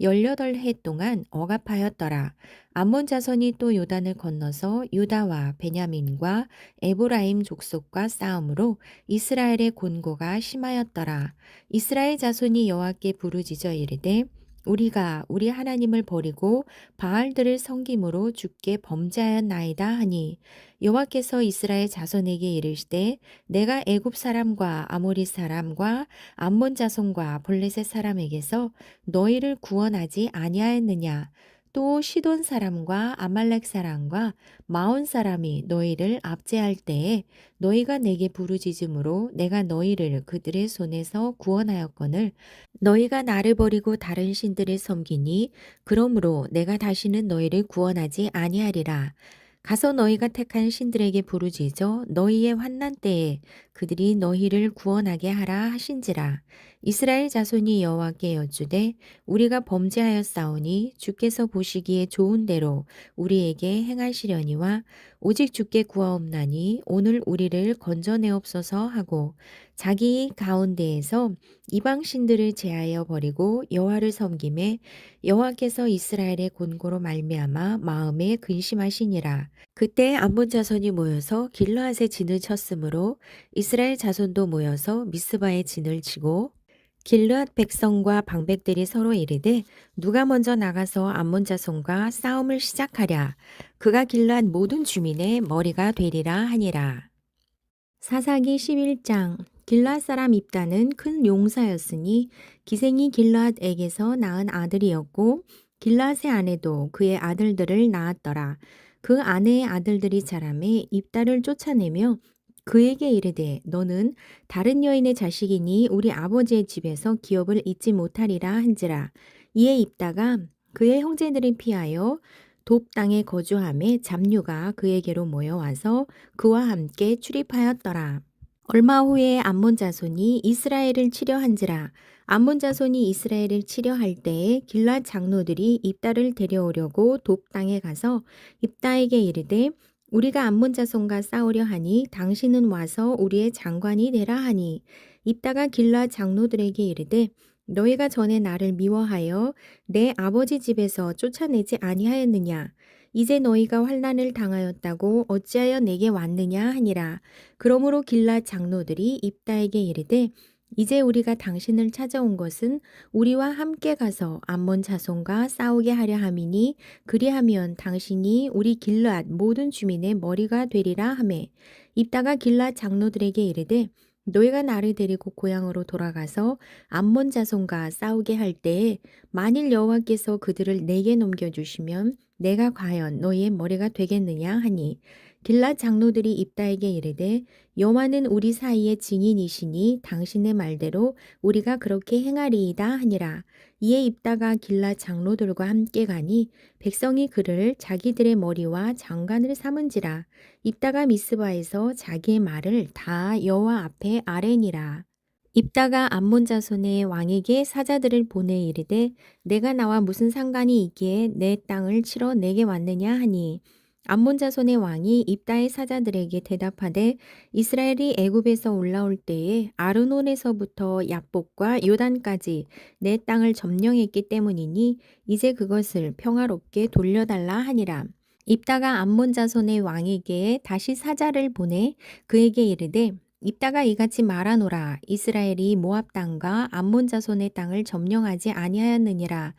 18해 동안 억압하였더라. 암몬 자손이 또 요단을 건너서 유다와 베냐민과 에브라임 족속과 싸움으로 이스라엘의 곤고가 심하였더라. 이스라엘 자손이 여호와께 부르짖어 이르되 우리가 우리 하나님을 버리고 바알들을 섬김으로 주께 범죄하였나이다 하니 여호와께서 이스라엘 자손에게 이르시되 내가 애굽 사람과 아모리 사람과 암몬 자손과 블레셋 사람에게서 너희를 구원하지 아니하였느냐. 또 시돈 사람과 아말렉 사람과 마온 사람이 너희를 압제할 때에 너희가 내게 부르짖음으로 내가 너희를 그들의 손에서 구원하였거늘 너희가 나를 버리고 다른 신들을 섬기니 그러므로 내가 다시는 너희를 구원하지 아니하리라. 가서 너희가 택한 신들에게 부르짖어 너희의 환난 때에 그들이 너희를 구원하게 하라 하신지라. 이스라엘 자손이 여호와께 여쭈되 우리가 범죄하였사오니 주께서 보시기에 좋은 대로 우리에게 행하시려니와 오직 주께 구하옵나니 오늘 우리를 건져내옵소서 하고 자기 가운데에서 이방 신들을 제하여 버리고 여호와를 섬김에 여호와께서 이스라엘의 곤고로 말미암아 마음에 근심하시니라. 그때 암몬 자손이 모여서 길르앗에 진을 쳤으므로 이스라엘 자손도 모여서 미스바에 진을 치고 길르앗 백성과 방백들이 서로 이르되 누가 먼저 나가서 암몬 자손과 싸움을 시작하랴. 그가 길르앗 모든 주민의 머리가 되리라 하니라. 사사기 11장. 길르앗 사람 입다는 큰 용사였으니 기생이 길르앗에게서 낳은 아들이었고 길르앗의 아내도 그의 아들들을 낳았더라. 그 아내의 아들들이 자라매 입다를 쫓아내며 그에게 이르되 너는 다른 여인의 자식이니 우리 아버지의 집에서 기업을 잊지 못하리라 한지라. 이에 입다가 그의 형제들을 피하여 돕 땅에 거주함에 잡류가 그에게로 모여와서 그와 함께 출입하였더라. 얼마 후에 암몬 자손이 이스라엘을 치려한지라. 암몬 자손이 이스라엘을 치려할 때에 길앗 장로들이 입다를 데려오려고 돕 땅에 가서 입다에게 이르되 우리가 암몬 자손과 싸우려 하니 당신은 와서 우리의 장관이 되라 하니 입다가 길앗 장로들에게 이르되 너희가 전에 나를 미워하여 내 아버지 집에서 쫓아내지 아니하였느냐? 이제 너희가 환난을 당하였다고 어찌하여 내게 왔느냐 하니라. 그러므로 길앗 장로들이 입다에게 이르되 이제 우리가 당신을 찾아온 것은 우리와 함께 가서 암몬 자손과 싸우게 하려 함이니 그리하면 당신이 우리 길앗 모든 주민의 머리가 되리라 하매 입다가 길앗 장로들에게 이르되 너희가 나를 데리고 고향으로 돌아가서 암몬 자손과 싸우게 할 때에 만일 여호와께서 그들을 내게 넘겨주시면 내가 과연 너희의 머리가 되겠느냐 하니 길랏 장로들이 입다에게 이르되 여호와는 우리 사이의 증인이시니 당신의 말대로 우리가 그렇게 행하리이다 하니라. 이에 입다가 길랏 장로들과 함께 가니 백성이 그를 자기들의 머리와 장관을 삼은지라. 입다가 미스바에서 자기의 말을 다 여호와 앞에 아뢰니라. 입다가 암몬 자손의 왕에게 사자들을 보내 이르되 내가 나와 무슨 상관이 있기에 내 땅을 치러 내게 왔느냐 하니 암몬 자손의 왕이 입다의 사자들에게 대답하되 이스라엘이 애굽에서 올라올 때에 아르논에서부터 야복과 요단까지 내 땅을 점령했기 때문이니 이제 그것을 평화롭게 돌려달라 하니라. 입다가 암몬 자손의 왕에게 다시 사자를 보내 그에게 이르되 입다가 이같이 말하노라. 이스라엘이 모압 땅과 암몬 자손의 땅을 점령하지 아니하였느니라.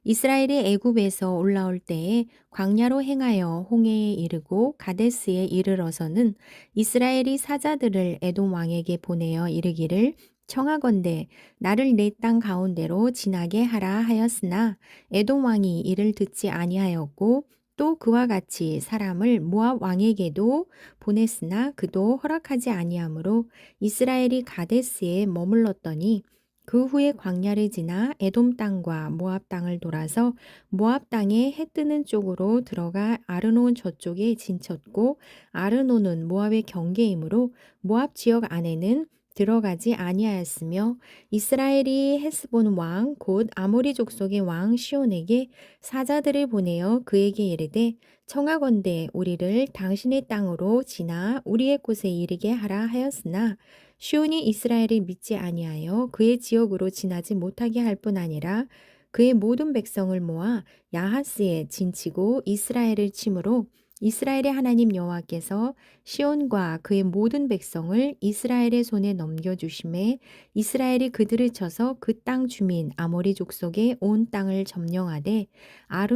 이스라엘이 애굽에서 올라올 때에 광야로 행하여 홍해에 이르고 가데스에 이르러서는 이스라엘이 사자들을 에돔 왕에게 보내어 이르기를 청하건대 나를 내 땅 가운데로 지나게 하라 하였으나 에돔 왕이 이를 듣지 아니하였고 또 그와 같이 사람을 모압 왕에게도 보냈으나 그도 허락하지 아니하므로 이스라엘이 가데스에 머물렀더니 그 후에 광야를 지나 에돔 땅과 모압 땅을 돌아서 모압 땅에 해 뜨는 쪽으로 들어가 아르논 저쪽에 진쳤고 아르논은 모압의 경계이므로 모압 지역 안에는 들어가지 아니하였으며 이스라엘이 헤스본 왕 곧 아모리 족속의 왕 시온에게 사자들을 보내어 그에게 이르되 청하건대 우리를 당신의 땅으로 지나 우리의 곳에 이르게 하라 하였으나 시온이 이스라엘을 믿지 아니하여 그의 지역으로 지나지 못하게 할 뿐 아니라 그의 모든 백성을 모아 야하스에 진치고 이스라엘을 치므로 이스라엘의 하나님 여호와께서 시온과 그의 모든 백성을 이스라엘의 손에 넘겨주심에 이스라엘이 그들을 쳐서 그 땅 주민 아모리 족속의 온 땅을 점령하되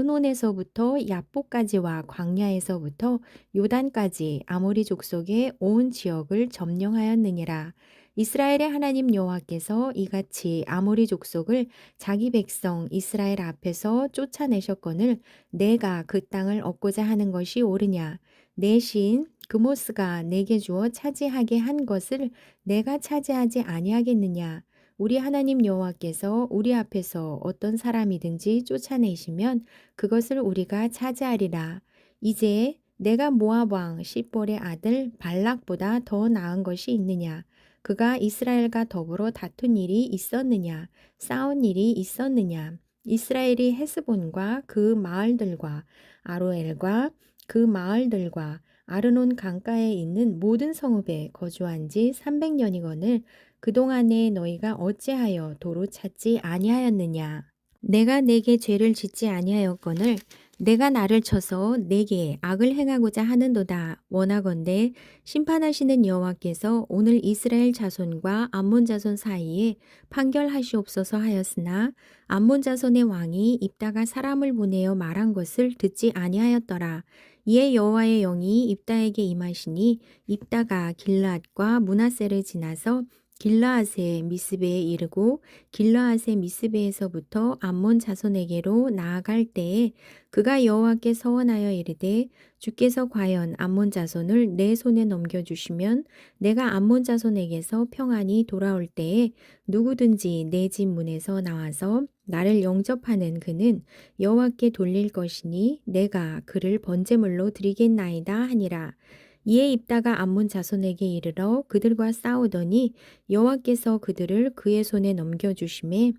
아르논에서부터 야복까지와 광야에서부터 요단까지 아모리 족속의 온 지역을 점령하였느니라. 이스라엘의 하나님 여호와께서 이같이 아모리 족속을 자기 백성 이스라엘 앞에서 쫓아내셨거늘 내가 그 땅을 얻고자 하는 것이 옳으냐? 내 신 그모스가 내게 주어 차지하게 한 것을 내가 차지하지 아니하겠느냐? 우리 하나님 여호와께서 우리 앞에서 어떤 사람이든지 쫓아내시면 그것을 우리가 차지하리라. 이제 내가 모압 왕 십볼의 아들 발락보다 더 나은 것이 있느냐? 그가 이스라엘과 더불어 다툰 일이 있었느냐? 싸운 일이 있었느냐? 이스라엘이 헤스본과 그 마을들과 아로엘과 그 마을들과 아르논 강가에 있는 모든 성읍에 거주한 지 300년이거늘 그동안에 너희가 어찌하여 도로 찾지 아니하였느냐? 내가 내게 죄를 짓지 아니하였거늘 내가 나를 쳐서 내게 악을 행하고자 하는도다. 원하건대 심판하시는 여호와께서 오늘 이스라엘 자손과 암몬 자손 사이에 판결하시옵소서 하였으나 암몬 자손의 왕이 입다가 사람을 보내어 말한 것을 듣지 아니하였더라. 이에 여호와의 영이 입다에게 임하시니 입다가 길르앗과 므낫세를 지나서 길르앗의 미스베에 이르고 길르앗의 미스베에서부터 암몬 자손에게로 나아갈 때에 그가 여호와께 서원하여 이르되 주께서 과연 암몬 자손을 내 손에 넘겨주시면 내가 암몬 자손에게서 평안히 돌아올 때에 누구든지 내 집 문에서 나와서 나를 영접하는 그는 여호와께 돌릴 것이니 내가 그를 번제물로 드리겠나이다 하니라. 이에 입다가 암몬 자손에게 이르러 그들과 싸우더니 여호와께서 그들을 그의 손에 넘겨주심에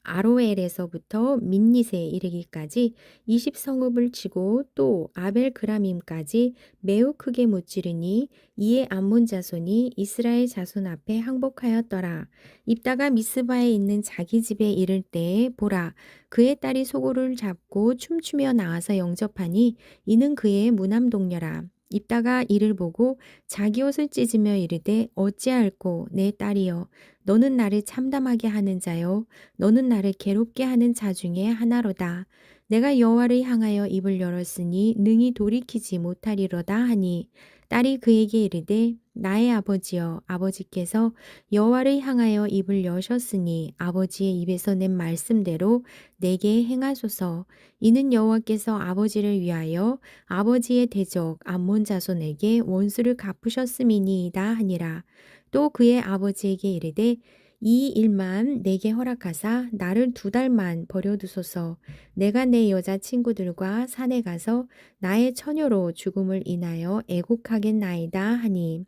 아로엘에서부터 민닛에 이르기까지 20성읍을 치고 또 아벨그라밈까지 매우 크게 무찌르니 이에 암몬 자손이 이스라엘 자손 앞에 항복하였더라. 입다가 미스바에 있는 자기 집에 이를 때에 보라, 그의 딸이 소고를 잡고 춤추며 나와서 영접하니 이는 그의 무남동녀라. 입다가 이를 보고 자기 옷을 찢으며 이르되 어찌할꼬 내 딸이여, 너는 나를 참담하게 하는 자요 너는 나를 괴롭게 하는 자 중에 하나로다. 내가 여호와를 향하여 입을 열었으니 능히 돌이키지 못하리로다 하니 딸이 그에게 이르되 나의 아버지여, 아버지께서 여호와를 향하여 입을 여셨으니 아버지의 입에서 낸 말씀대로 내게 행하소서. 이는 여호와께서 아버지를 위하여 아버지의 대적 암몬 자손에게 원수를 갚으셨음이니이다 하니라. 또 그의 아버지에게 이르되 이 일만 내게 허락하사 나를 2달만 버려두소서. 내가 내 여자 친구들과 산에 가서 나의 처녀로 죽음을 인하여 애곡하겠나이다 하니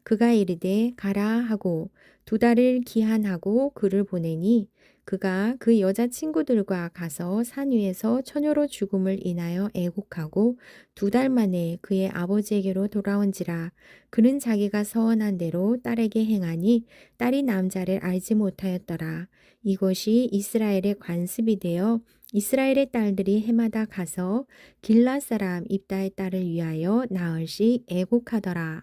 그가 이르되 가라 하고 2달을 기한하고 그를 보내니 그가 그 여자 친구들과 가서 산 위에서 처녀로 죽음을 인하여 애곡하고 2달 만에 그의 아버지에게로 돌아온지라. 그는 자기가 서원한 대로 딸에게 행하니 딸이 남자를 알지 못하였더라. 이것이 이스라엘의 관습이 되어 이스라엘의 딸들이 해마다 가서 길앗 사람 입다의 딸을 위하여 나흘씩 애곡하더라.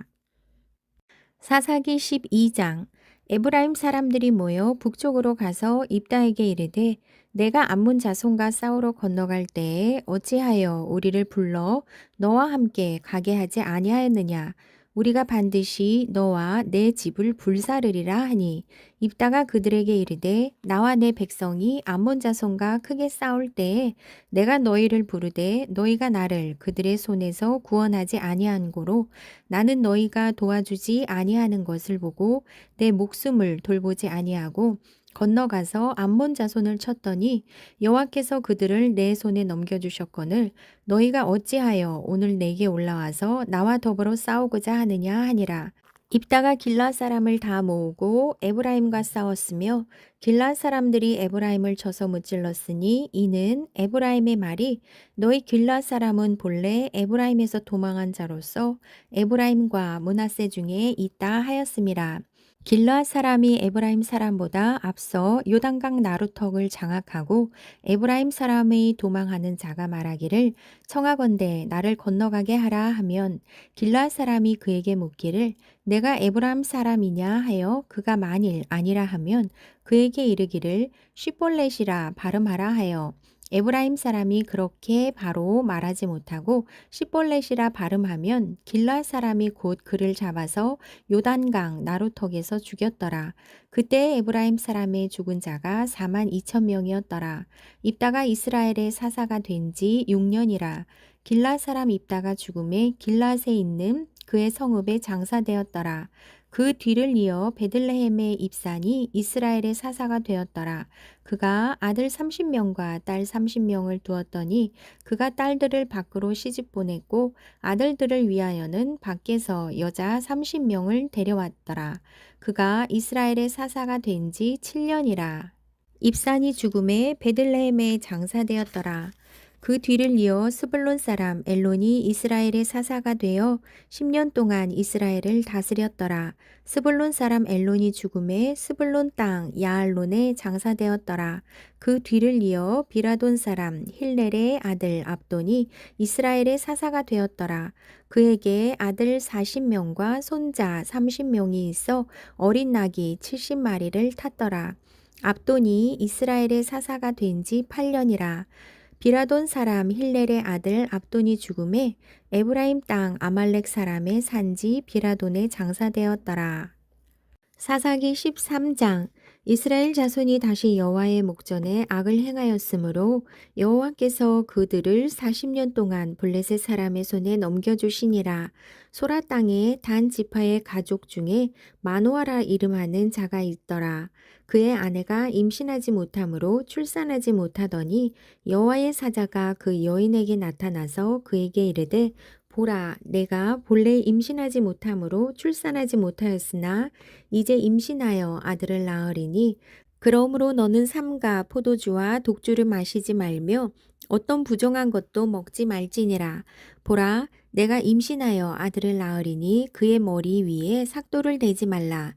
사사기 12장. 에브라임 사람들이 모여 북쪽으로 가서 입다에게 이르되 내가 암몬 자손과 싸우러 건너갈 때에 어찌하여 우리를 불러 너와 함께 가게 하지 아니하였느냐. 우리가 반드시 너와 내 집을 불사르리라 하니 입다가 그들에게 이르되 나와 내 백성이 암몬 자손과 크게 싸울 때에 내가 너희를 부르되 너희가 나를 그들의 손에서 구원하지 아니한 고로 나는 너희가 도와주지 아니하는 것을 보고 내 목숨을 돌보지 아니하고 건너가서 암몬 자손을 쳤더니 여호와께서 그들을 내 손에 넘겨주셨거늘 너희가 어찌하여 오늘 내게 올라와서 나와 더불어 싸우고자 하느냐 하니라. 입다가 길앗 사람을 다 모으고 에브라임과 싸웠으며 길앗 사람들이 에브라임을 쳐서 무찔렀으니 이는 에브라임의 말이 너희 길앗 사람은 본래 에브라임에서 도망한 자로서 에브라임과 므낫세 중에 있다 하였음이라. 길앗 사람이 에브라임 사람보다 앞서 요단강 나루턱을 장악하고 에브라임 사람의 도망하는 자가 말하기를 청하건대 나를 건너가게 하라 하면 길앗 사람이 그에게 묻기를 내가 에브라임 사람이냐 하여 그가 만일 아니라 하면 그에게 이르기를 시볼렛이라 발음하라 하여 에브라임 사람이 그렇게 바로 말하지 못하고 시볼렛이라 발음하면 길앗 사람이 곧 그를 잡아서 요단강 나루턱에서 죽였더라. 그때 에브라임 사람의 죽은 자가 42,000명이었더라. 입다가 이스라엘의 사사가 된 지 6년이라. 길앗 사람 입다가 죽음에 길앗에 있는 그의 성읍에 장사되었더라. 그 뒤를 이어 베들레헴의 입산이 이스라엘의 사사가 되었더라. 그가 아들 30명과 딸 30명을 두었더니 그가 딸들을 밖으로 시집 보냈고 아들들을 위하여는 밖에서 여자 30명을 데려왔더라. 그가 이스라엘의 사사가 된 지 7년이라. 입산이 죽음에 베들레헴에 장사되었더라. 그 뒤를 이어 스불론 사람 엘론이 이스라엘의 사사가 되어 10년 동안 이스라엘을 다스렸더라. 스불론 사람 엘론이 죽음에 스불론 땅 야알론에 장사되었더라. 그 뒤를 이어 비라돈 사람 힐렐의 아들 압돈이 이스라엘의 사사가 되었더라. 그에게 아들 40명과 손자 30명이 있어 어린 낙이 70마리를 탔더라. 압돈이 이스라엘의 사사가 된 지 8년이라. 비라돈 사람 힐렐의 아들 압돈이 죽음에 에브라임 땅 아말렉 사람의 산지 비라돈에 장사되었더라. 사사기 13장. 이스라엘 자손이 다시 여호와의 목전에 악을 행하였으므로 여호와께서 그들을 40년 동안 블레셋 사람의 손에 넘겨주시니라. 소라 땅에 단 지파의 가족 중에 마노아라 이름하는 자가 있더라. 그의 아내가 임신하지 못하므로 출산하지 못하더니 여호와의 사자가 그 여인에게 나타나서 그에게 이르되 보라, 내가 본래 임신하지 못하므로 출산하지 못하였으나 이제 임신하여 아들을 낳으리니 그러므로 너는 삼가 포도주와 독주를 마시지 말며 어떤 부정한 것도 먹지 말지니라. 보라, 내가 임신하여 아들을 낳으리니 그의 머리 위에 삭도를 대지 말라.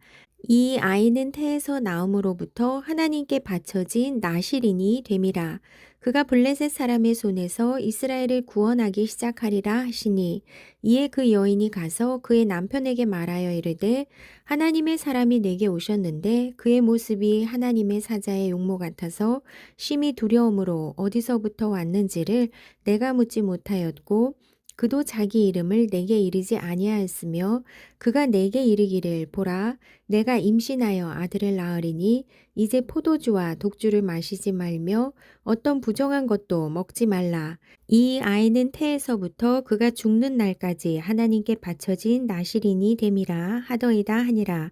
이 아이는 태에서 나음으로부터 하나님께 바쳐진 나실인이 됨이라. 그가 블레셋 사람의 손에서 이스라엘을 구원하기 시작하리라 하시니, 이에 그 여인이 가서 그의 남편에게 말하여 이르되, 하나님의 사람이 내게 오셨는데 그의 모습이 하나님의 사자의 용모 같아서 심히 두려움으로 어디서부터 왔는지를 내가 묻지 못하였고, 그도 자기 이름을 내게 이르지 아니하였으며, 그가 내게 이르기를, 보라, 내가 임신하여 아들을 낳으리니 이제 포도주와 독주를 마시지 말며 어떤 부정한 것도 먹지 말라. 이 아이는 태에서부터 그가 죽는 날까지 하나님께 바쳐진 나실인이 됨이라 하더이다 하니라.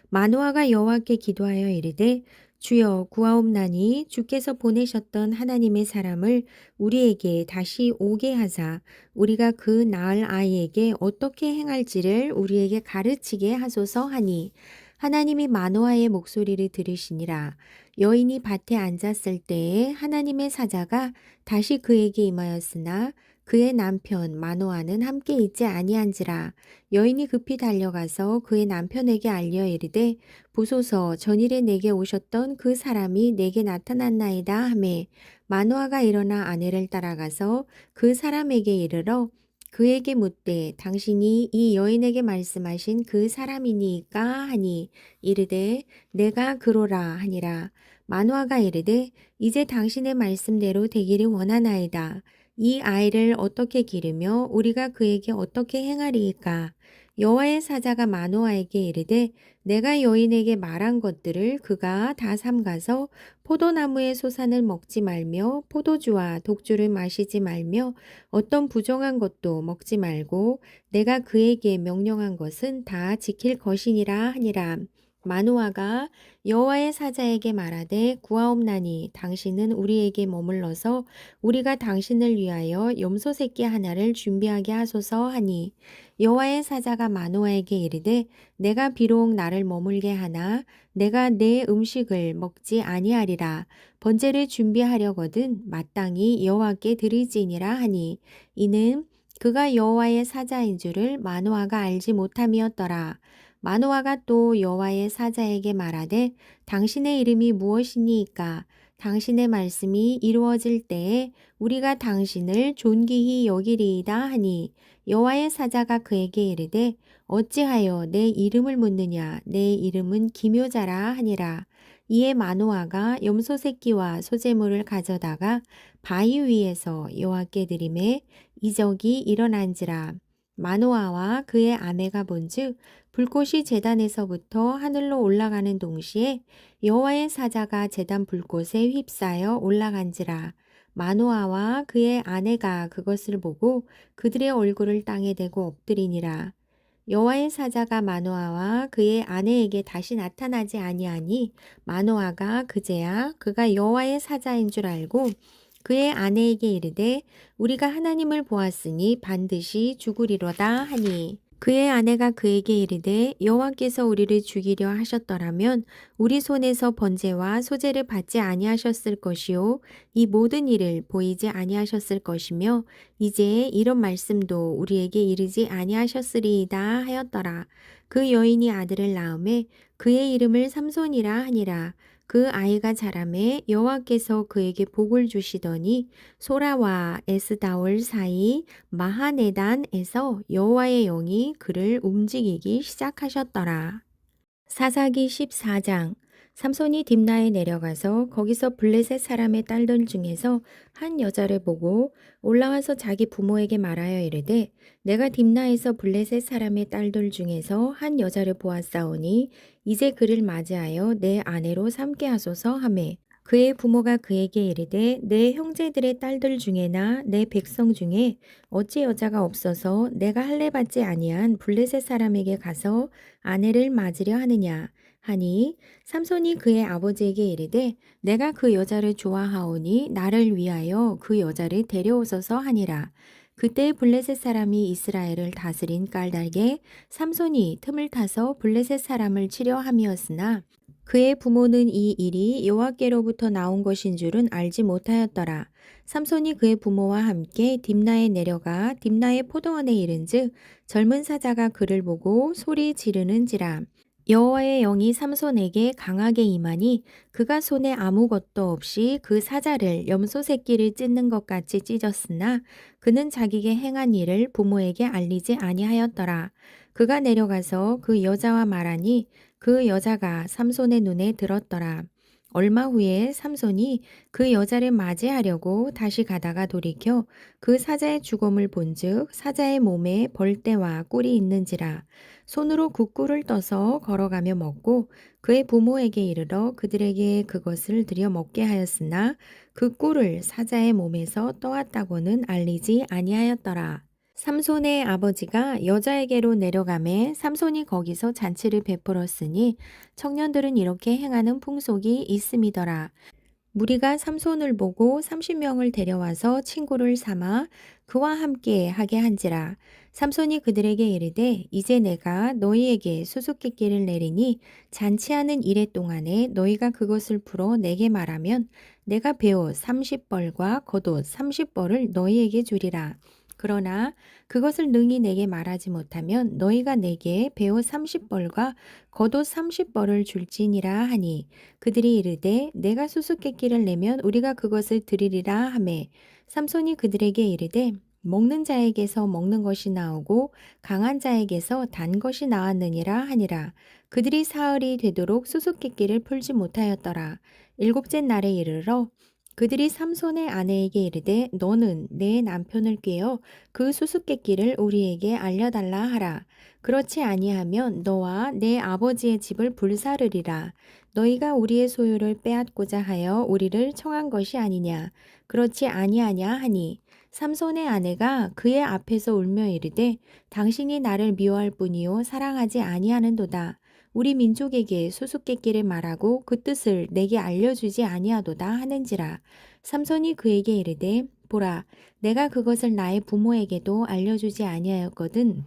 마노아가 여호와께 기도하여 이르되, 주여 구하옵나니 주께서 보내셨던 하나님의 사람을 우리에게 다시 오게 하사 우리가 그 낳을 아이에게 어떻게 행할지를 우리에게 가르치게 하소서 하니, 하나님이 마노아의 목소리를 들으시니라. 여인이 밭에 앉았을 때에 하나님의 사자가 다시 그에게 임하였으나 그의 남편 마노아는 함께 있지 아니한지라. 여인이 급히 달려가서 그의 남편에게 알려 이르되, 보소서, 전일에 내게 오셨던 그 사람이 내게 나타났나이다 하매, 마노아가 일어나 아내를 따라가서 그 사람에게 이르러 그에게 묻되, 당신이 이 여인에게 말씀하신 그 사람이니까 하니, 이르되 내가 그로라 하니라. 마노아가 이르되, 이제 당신의 말씀대로 되기를 원하나이다. 이 아이를 어떻게 기르며 우리가 그에게 어떻게 행하리이까? 여호와의 사자가 마노아에게 이르되, 내가 여인에게 말한 것들을 그가 다 삼가서 포도나무의 소산을 먹지 말며 포도주와 독주를 마시지 말며 어떤 부정한 것도 먹지 말고 내가 그에게 명령한 것은 다 지킬 것이니라 하니라. 마노아가 여호와의 사자에게 말하되, 구하옵나니 당신은 우리에게 머물러서 우리가 당신을 위하여 염소 새끼 하나를 준비하게 하소서 하니, 여호와의 사자가 마노아에게 이르되, 내가 비록 나를 머물게 하나 내가 내 음식을 먹지 아니하리라. 번제를 준비하려거든 마땅히 여호와께 드릴지니라 하니, 이는 그가 여호와의 사자인 줄을 마노아가 알지 못함이었더라. 마노아가 또 여호와의 사자에게 말하되, 당신의 이름이 무엇이니이까? 당신의 말씀이 이루어질 때에 우리가 당신을 존귀히 여기리이다 하니, 여호와의 사자가 그에게 이르되, 어찌하여 내 이름을 묻느냐? 내 이름은 기묘자라 하니라. 이에 마노아가 염소 새끼와 소재물을 가져다가 바위 위에서 여호와께 드리매 이적이 일어난지라. 마노아와 그의 아내가 본즉 불꽃이 제단에서부터 하늘로 올라가는 동시에 여호와의 사자가 제단 불꽃에 휩싸여 올라간지라. 마노아와 그의 아내가 그것을 보고 그들의 얼굴을 땅에 대고 엎드리니라. 여호와의 사자가 마노아와 그의 아내에게 다시 나타나지 아니하니, 마노아가 그제야 그가 여호와의 사자인 줄 알고 그의 아내에게 이르되, 우리가 하나님을 보았으니 반드시 죽으리로다 하니, 그의 아내가 그에게 이르되, 여호와께서 우리를 죽이려 하셨더라면 우리 손에서 번제와 소제를 받지 아니하셨을 것이요 이 모든 일을 보이지 아니하셨을 것이며 이제 이런 말씀도 우리에게 이르지 아니하셨으리이다 하였더라. 그 여인이 아들을 낳음에 그의 이름을 삼손이라 하니라. 그 아이가 자라매 여호와께서 그에게 복을 주시더니 소라와 에스다올 사이 마하네단에서 여호와의 영이 그를 움직이기 시작하셨더라. 사사기 14장. 삼손이 딥나에 내려가서 거기서 블레셋 사람의 딸들 중에서 한 여자를 보고 올라와서 자기 부모에게 말하여 이르되, 내가 딥나에서 블레셋 사람의 딸들 중에서 한 여자를 보았사오니 이제 그를 맞이하여 내 아내로 삼게 하소서 하매, 그의 부모가 그에게 이르되, 내 형제들의 딸들 중에나 내 백성 중에 어찌 여자가 없어서 내가 할례 받지 아니한 블레셋 사람에게 가서 아내를 맞으려 하느냐 하니, 삼손이 그의 아버지에게 이르되, 내가 그 여자를 좋아하오니 나를 위하여 그 여자를 데려오소서 하니라. 그때 블레셋 사람이 이스라엘을 다스린 깔달게 삼손이 틈을 타서 블레셋 사람을 치려 함이었으나 그의 부모는 이 일이 여호와께로부터 나온 것인 줄은 알지 못하였더라. 삼손이 그의 부모와 함께 딥나에 내려가 딥나의 포도원에 이른즉 젊은 사자가 그를 보고 소리 지르는지라. 여호와의 영이 삼손에게 강하게 임하니 그가 손에 아무것도 없이 그 사자를 염소 새끼를 찢는 것 같이 찢었으나 그는 자기에게 행한 일을 부모에게 알리지 아니하였더라. 그가 내려가서 그 여자와 말하니 그 여자가 삼손의 눈에 들었더라. 얼마 후에 삼손이 그 여자를 맞이하려고 다시 가다가 돌이켜 그 사자의 죽음을 본즉 사자의 몸에 벌떼와 꿀이 있는지라. 손으로 그 꿀을 떠서 걸어가며 먹고 그의 부모에게 이르러 그들에게 그것을 들여 먹게 하였으나 그 꿀을 사자의 몸에서 떠왔다고는 알리지 아니하였더라. 삼손의 아버지가 여자에게로 내려가매 삼손이 거기서 잔치를 베풀었으니 청년들은 이렇게 행하는 풍속이 있음이더라. 무리가 삼손을 보고 30명을 데려와서 친구를 삼아 그와 함께 하게 한지라. 삼손이 그들에게 이르되 이제 내가 너희에게 수수께끼를 내리니 잔치하는 이래 동안에 너희가 그것을 풀어 내게 말하면 내가 베옷 30벌과 겉옷 30벌을 너희에게 주리라. 그러나 그것을 능히 내게 말하지 못하면 너희가 내게 베옷 30벌과 겉옷 30벌을 줄지니라 하니 그들이 이르되 내가 수수께끼를 내면 우리가 그것을 드리리라 하매 삼손이 그들에게 이르되 먹는 자에게서 먹는 것이 나오고 강한 자에게서 단 것이 나왔느니라 하니라. 그들이 사흘이 되도록 수수께끼를 풀지 못하였더라. 일곱째 날에 이르러 그들이 삼손의 아내에게 이르되 너는 내 남편을 꾀어 그 수수께끼를 우리에게 알려달라 하라. 그렇지 아니하면 너와 내 아버지의 집을 불사르리라. 너희가 우리의 소유를 빼앗고자 하여 우리를 청한 것이 아니냐. 그렇지 아니하냐 하니 삼손의 아내가 그의 앞에서 울며 이르되 당신이 나를 미워할 뿐이요 사랑하지 아니하는도다. 우리 민족에게 수수께끼를 말하고 그 뜻을 내게 알려주지 아니하도다 하는지라. 삼손이 그에게 이르되 보라 내가 그것을 나의 부모에게도 알려주지 아니하였거든.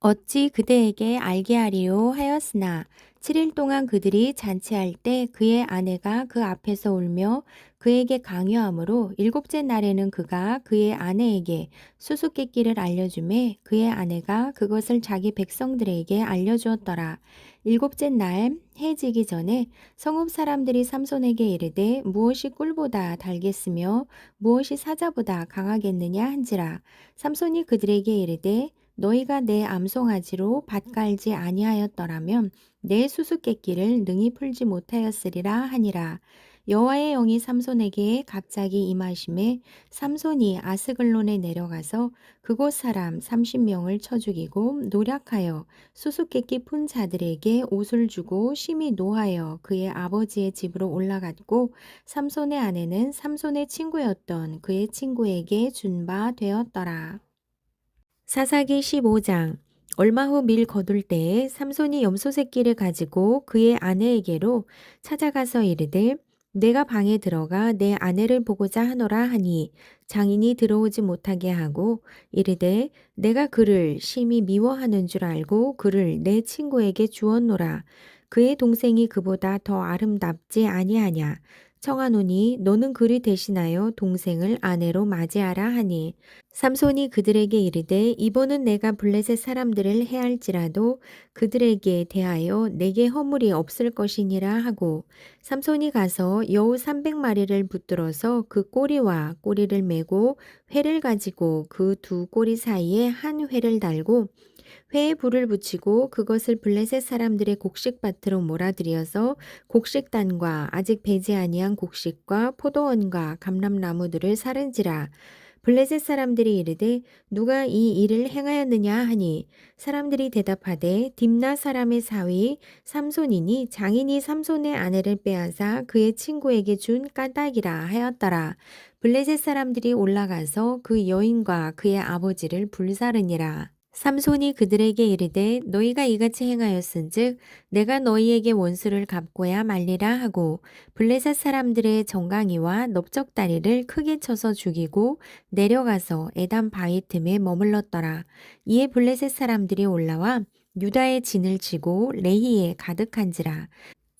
어찌 그대에게 알게 하리요 하였으나 7일 동안 그들이 잔치할 때 그의 아내가 그 앞에서 울며 그에게 강요하므로 일곱째 날에는 그가 그의 아내에게 수수께끼를 알려주매 그의 아내가 그것을 자기 백성들에게 알려주었더라. 일곱째 날 해지기 전에 성읍 사람들이 삼손에게 이르되 무엇이 꿀보다 달겠으며 무엇이 사자보다 강하겠느냐 한지라. 삼손이 그들에게 이르되 너희가 내 암송아지로 밭갈지 아니하였더라면 내 수수께끼를 능히 풀지 못하였으리라 하니라. 여호와의 영이 삼손에게 갑자기 임하심에 삼손이 아스글론에 내려가서 그곳 사람 30명을 쳐 죽이고 노략하여 수수께끼 푼 자들에게 옷을 주고 심히 노하여 그의 아버지의 집으로 올라갔고 삼손의 아내는 삼손의 친구였던 그의 친구에게 준 바 되었더라. 사사기 15장. 얼마 후 밀 거둘 때에 삼손이 염소 새끼를 가지고 그의 아내에게로 찾아가서 이르되 내가 방에 들어가 내 아내를 보고자 하노라 하니 장인이 들어오지 못하게 하고 이르되 내가 그를 심히 미워하는 줄 알고 그를 내 친구에게 주었노라. 그의 동생이 그보다 더 아름답지 아니하냐. 청하노니 너는 그를 대신하여 동생을 아내로 맞이하라 하니 삼손이 그들에게 이르되 이번은 내가 블레셋 사람들을 해할지라도 그들에게 대하여 내게 허물이 없을 것이니라 하고 삼손이 가서 여우 300마리를 붙들어서 그 꼬리와 꼬리를 메고 회를 가지고 그 두 꼬리 사이에 한 회를 달고 회에 불을 붙이고 그것을 블레셋 사람들의 곡식밭으로 몰아들여서 곡식단과 아직 배지 아니한 곡식과 포도원과 감람나무들을 사른지라. 블레셋 사람들이 이르되 누가 이 일을 행하였느냐 하니 사람들이 대답하되 딥나 사람의 사위 삼손이니 장인이 삼손의 아내를 빼앗아 그의 친구에게 준 까닭이라 하였더라. 블레셋 사람들이 올라가서 그 여인과 그의 아버지를 불사르니라. 삼손이 그들에게 이르되 너희가 이같이 행하였은즉 내가 너희에게 원수를 갚고야 말리라 하고 블레셋 사람들의 정강이와 넓적다리를 크게 쳐서 죽이고 내려가서 에단 바위 틈에 머물렀더라. 이에 블레셋 사람들이 올라와 유다의 진을 치고 레히에 가득한지라.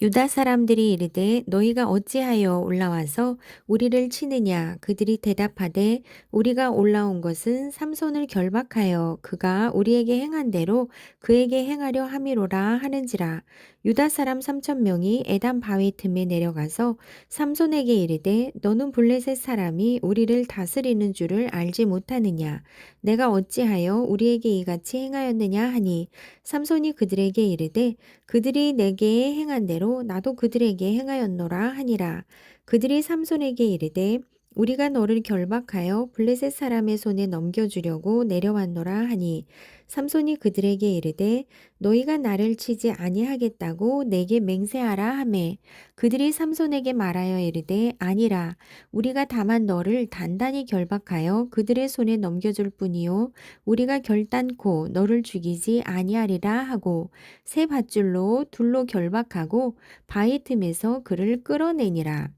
유다 사람들이 이르되 너희가 어찌하여 올라와서 우리를 치느냐 그들이 대답하되 우리가 올라온 것은 삼손을 결박하여 그가 우리에게 행한 대로 그에게 행하려 함이로라 하는지라. 유다 사람 3,000명이 에단 바위 틈에 내려가서 삼손에게 이르되 너는 블레셋 사람이 우리를 다스리는 줄을 알지 못하느냐. 내가 어찌하여 우리에게 이같이 행하였느냐 하니 삼손이 그들에게 이르되 그들이 내게 행한 대로 나도 그들에게 행하였노라 하니라. 그들이 삼손에게 이르되 우리가 너를 결박하여 블레셋 사람의 손에 넘겨주려고 내려왔노라 하니 삼손이 그들에게 이르되 너희가 나를 치지 아니하겠다고 내게 맹세하라 하매 그들이 삼손에게 말하여 이르되 아니라 우리가 다만 너를 단단히 결박하여 그들의 손에 넘겨줄 뿐이요 우리가 결단코 너를 죽이지 아니하리라 하고 새 밧줄로 둘로 결박하고 바위 틈에서 그를 끌어내니라.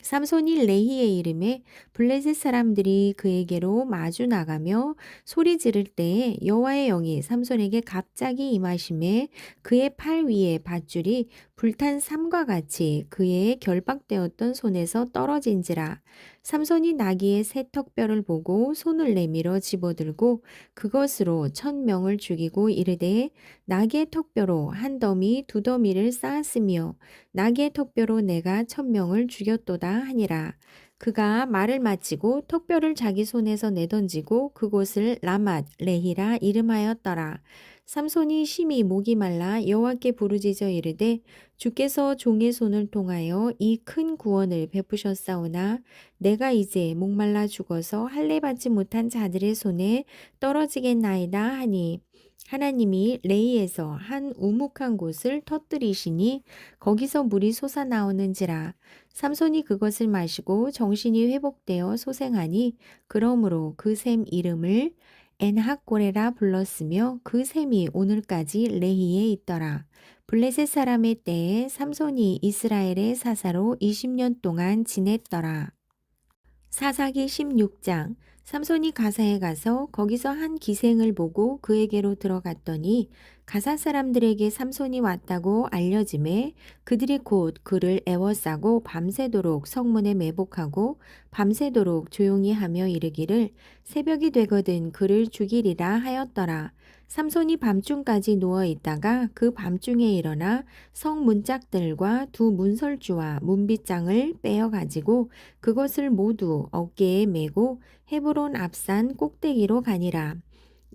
삼손이 레히의 이름에 블레셋 사람들이 그에게로 마주 나가며 소리 지를 때에 여호와의 영이 삼손에게 갑자기 임하심에 그의 팔 위에 밧줄이 불탄 삼과 같이 그의 결박되었던 손에서 떨어진지라. 삼손이 나귀의 새 턱뼈를 보고 손을 내밀어 집어들고 그것으로 1,000명을 죽이고 이르되 나귀의 턱뼈로 한 더미 두 더미를 쌓았으며 나귀의 턱뼈로 내가 1,000명을 죽였도다 하니라. 그가 말을 마치고 턱뼈를 자기 손에서 내던지고 그곳을 라맛 레히라 이름하였더라. 삼손이 심히 목이 말라 여호와께 부르짖어 이르되 주께서 종의 손을 통하여 이 큰 구원을 베푸셨사오나 내가 이제 목말라 죽어서 할례 받지 못한 자들의 손에 떨어지겠나이다 하니 하나님이 레이에서 한 우묵한 곳을 터뜨리시니 거기서 물이 솟아나오는지라. 삼손이 그것을 마시고 정신이 회복되어 소생하니 그러므로 그 샘 이름을 엔학고레라 불렀으며 그 샘이 오늘까지 레히에 있더라. 블레셋 사람의 때에 삼손이 이스라엘의 사사로 20년 동안 지냈더라. 사사기 16장. 삼손이 가사에 가서 거기서 한 기생을 보고 그에게로 들어갔더니 가사 사람들에게 삼손이 왔다고 알려짐에 그들이 곧 그를 애워싸고 밤새도록 성문에 매복하고 밤새도록 조용히 하며 이르기를 새벽이 되거든 그를 죽이리라 하였더라. 삼손이 밤중까지 누워 있다가 그 밤중에 일어나 성 문짝들과 두 문설주와 문빗장을 빼어 가지고 그것을 모두 어깨에 메고 헤브론 앞산 꼭대기로 가니라.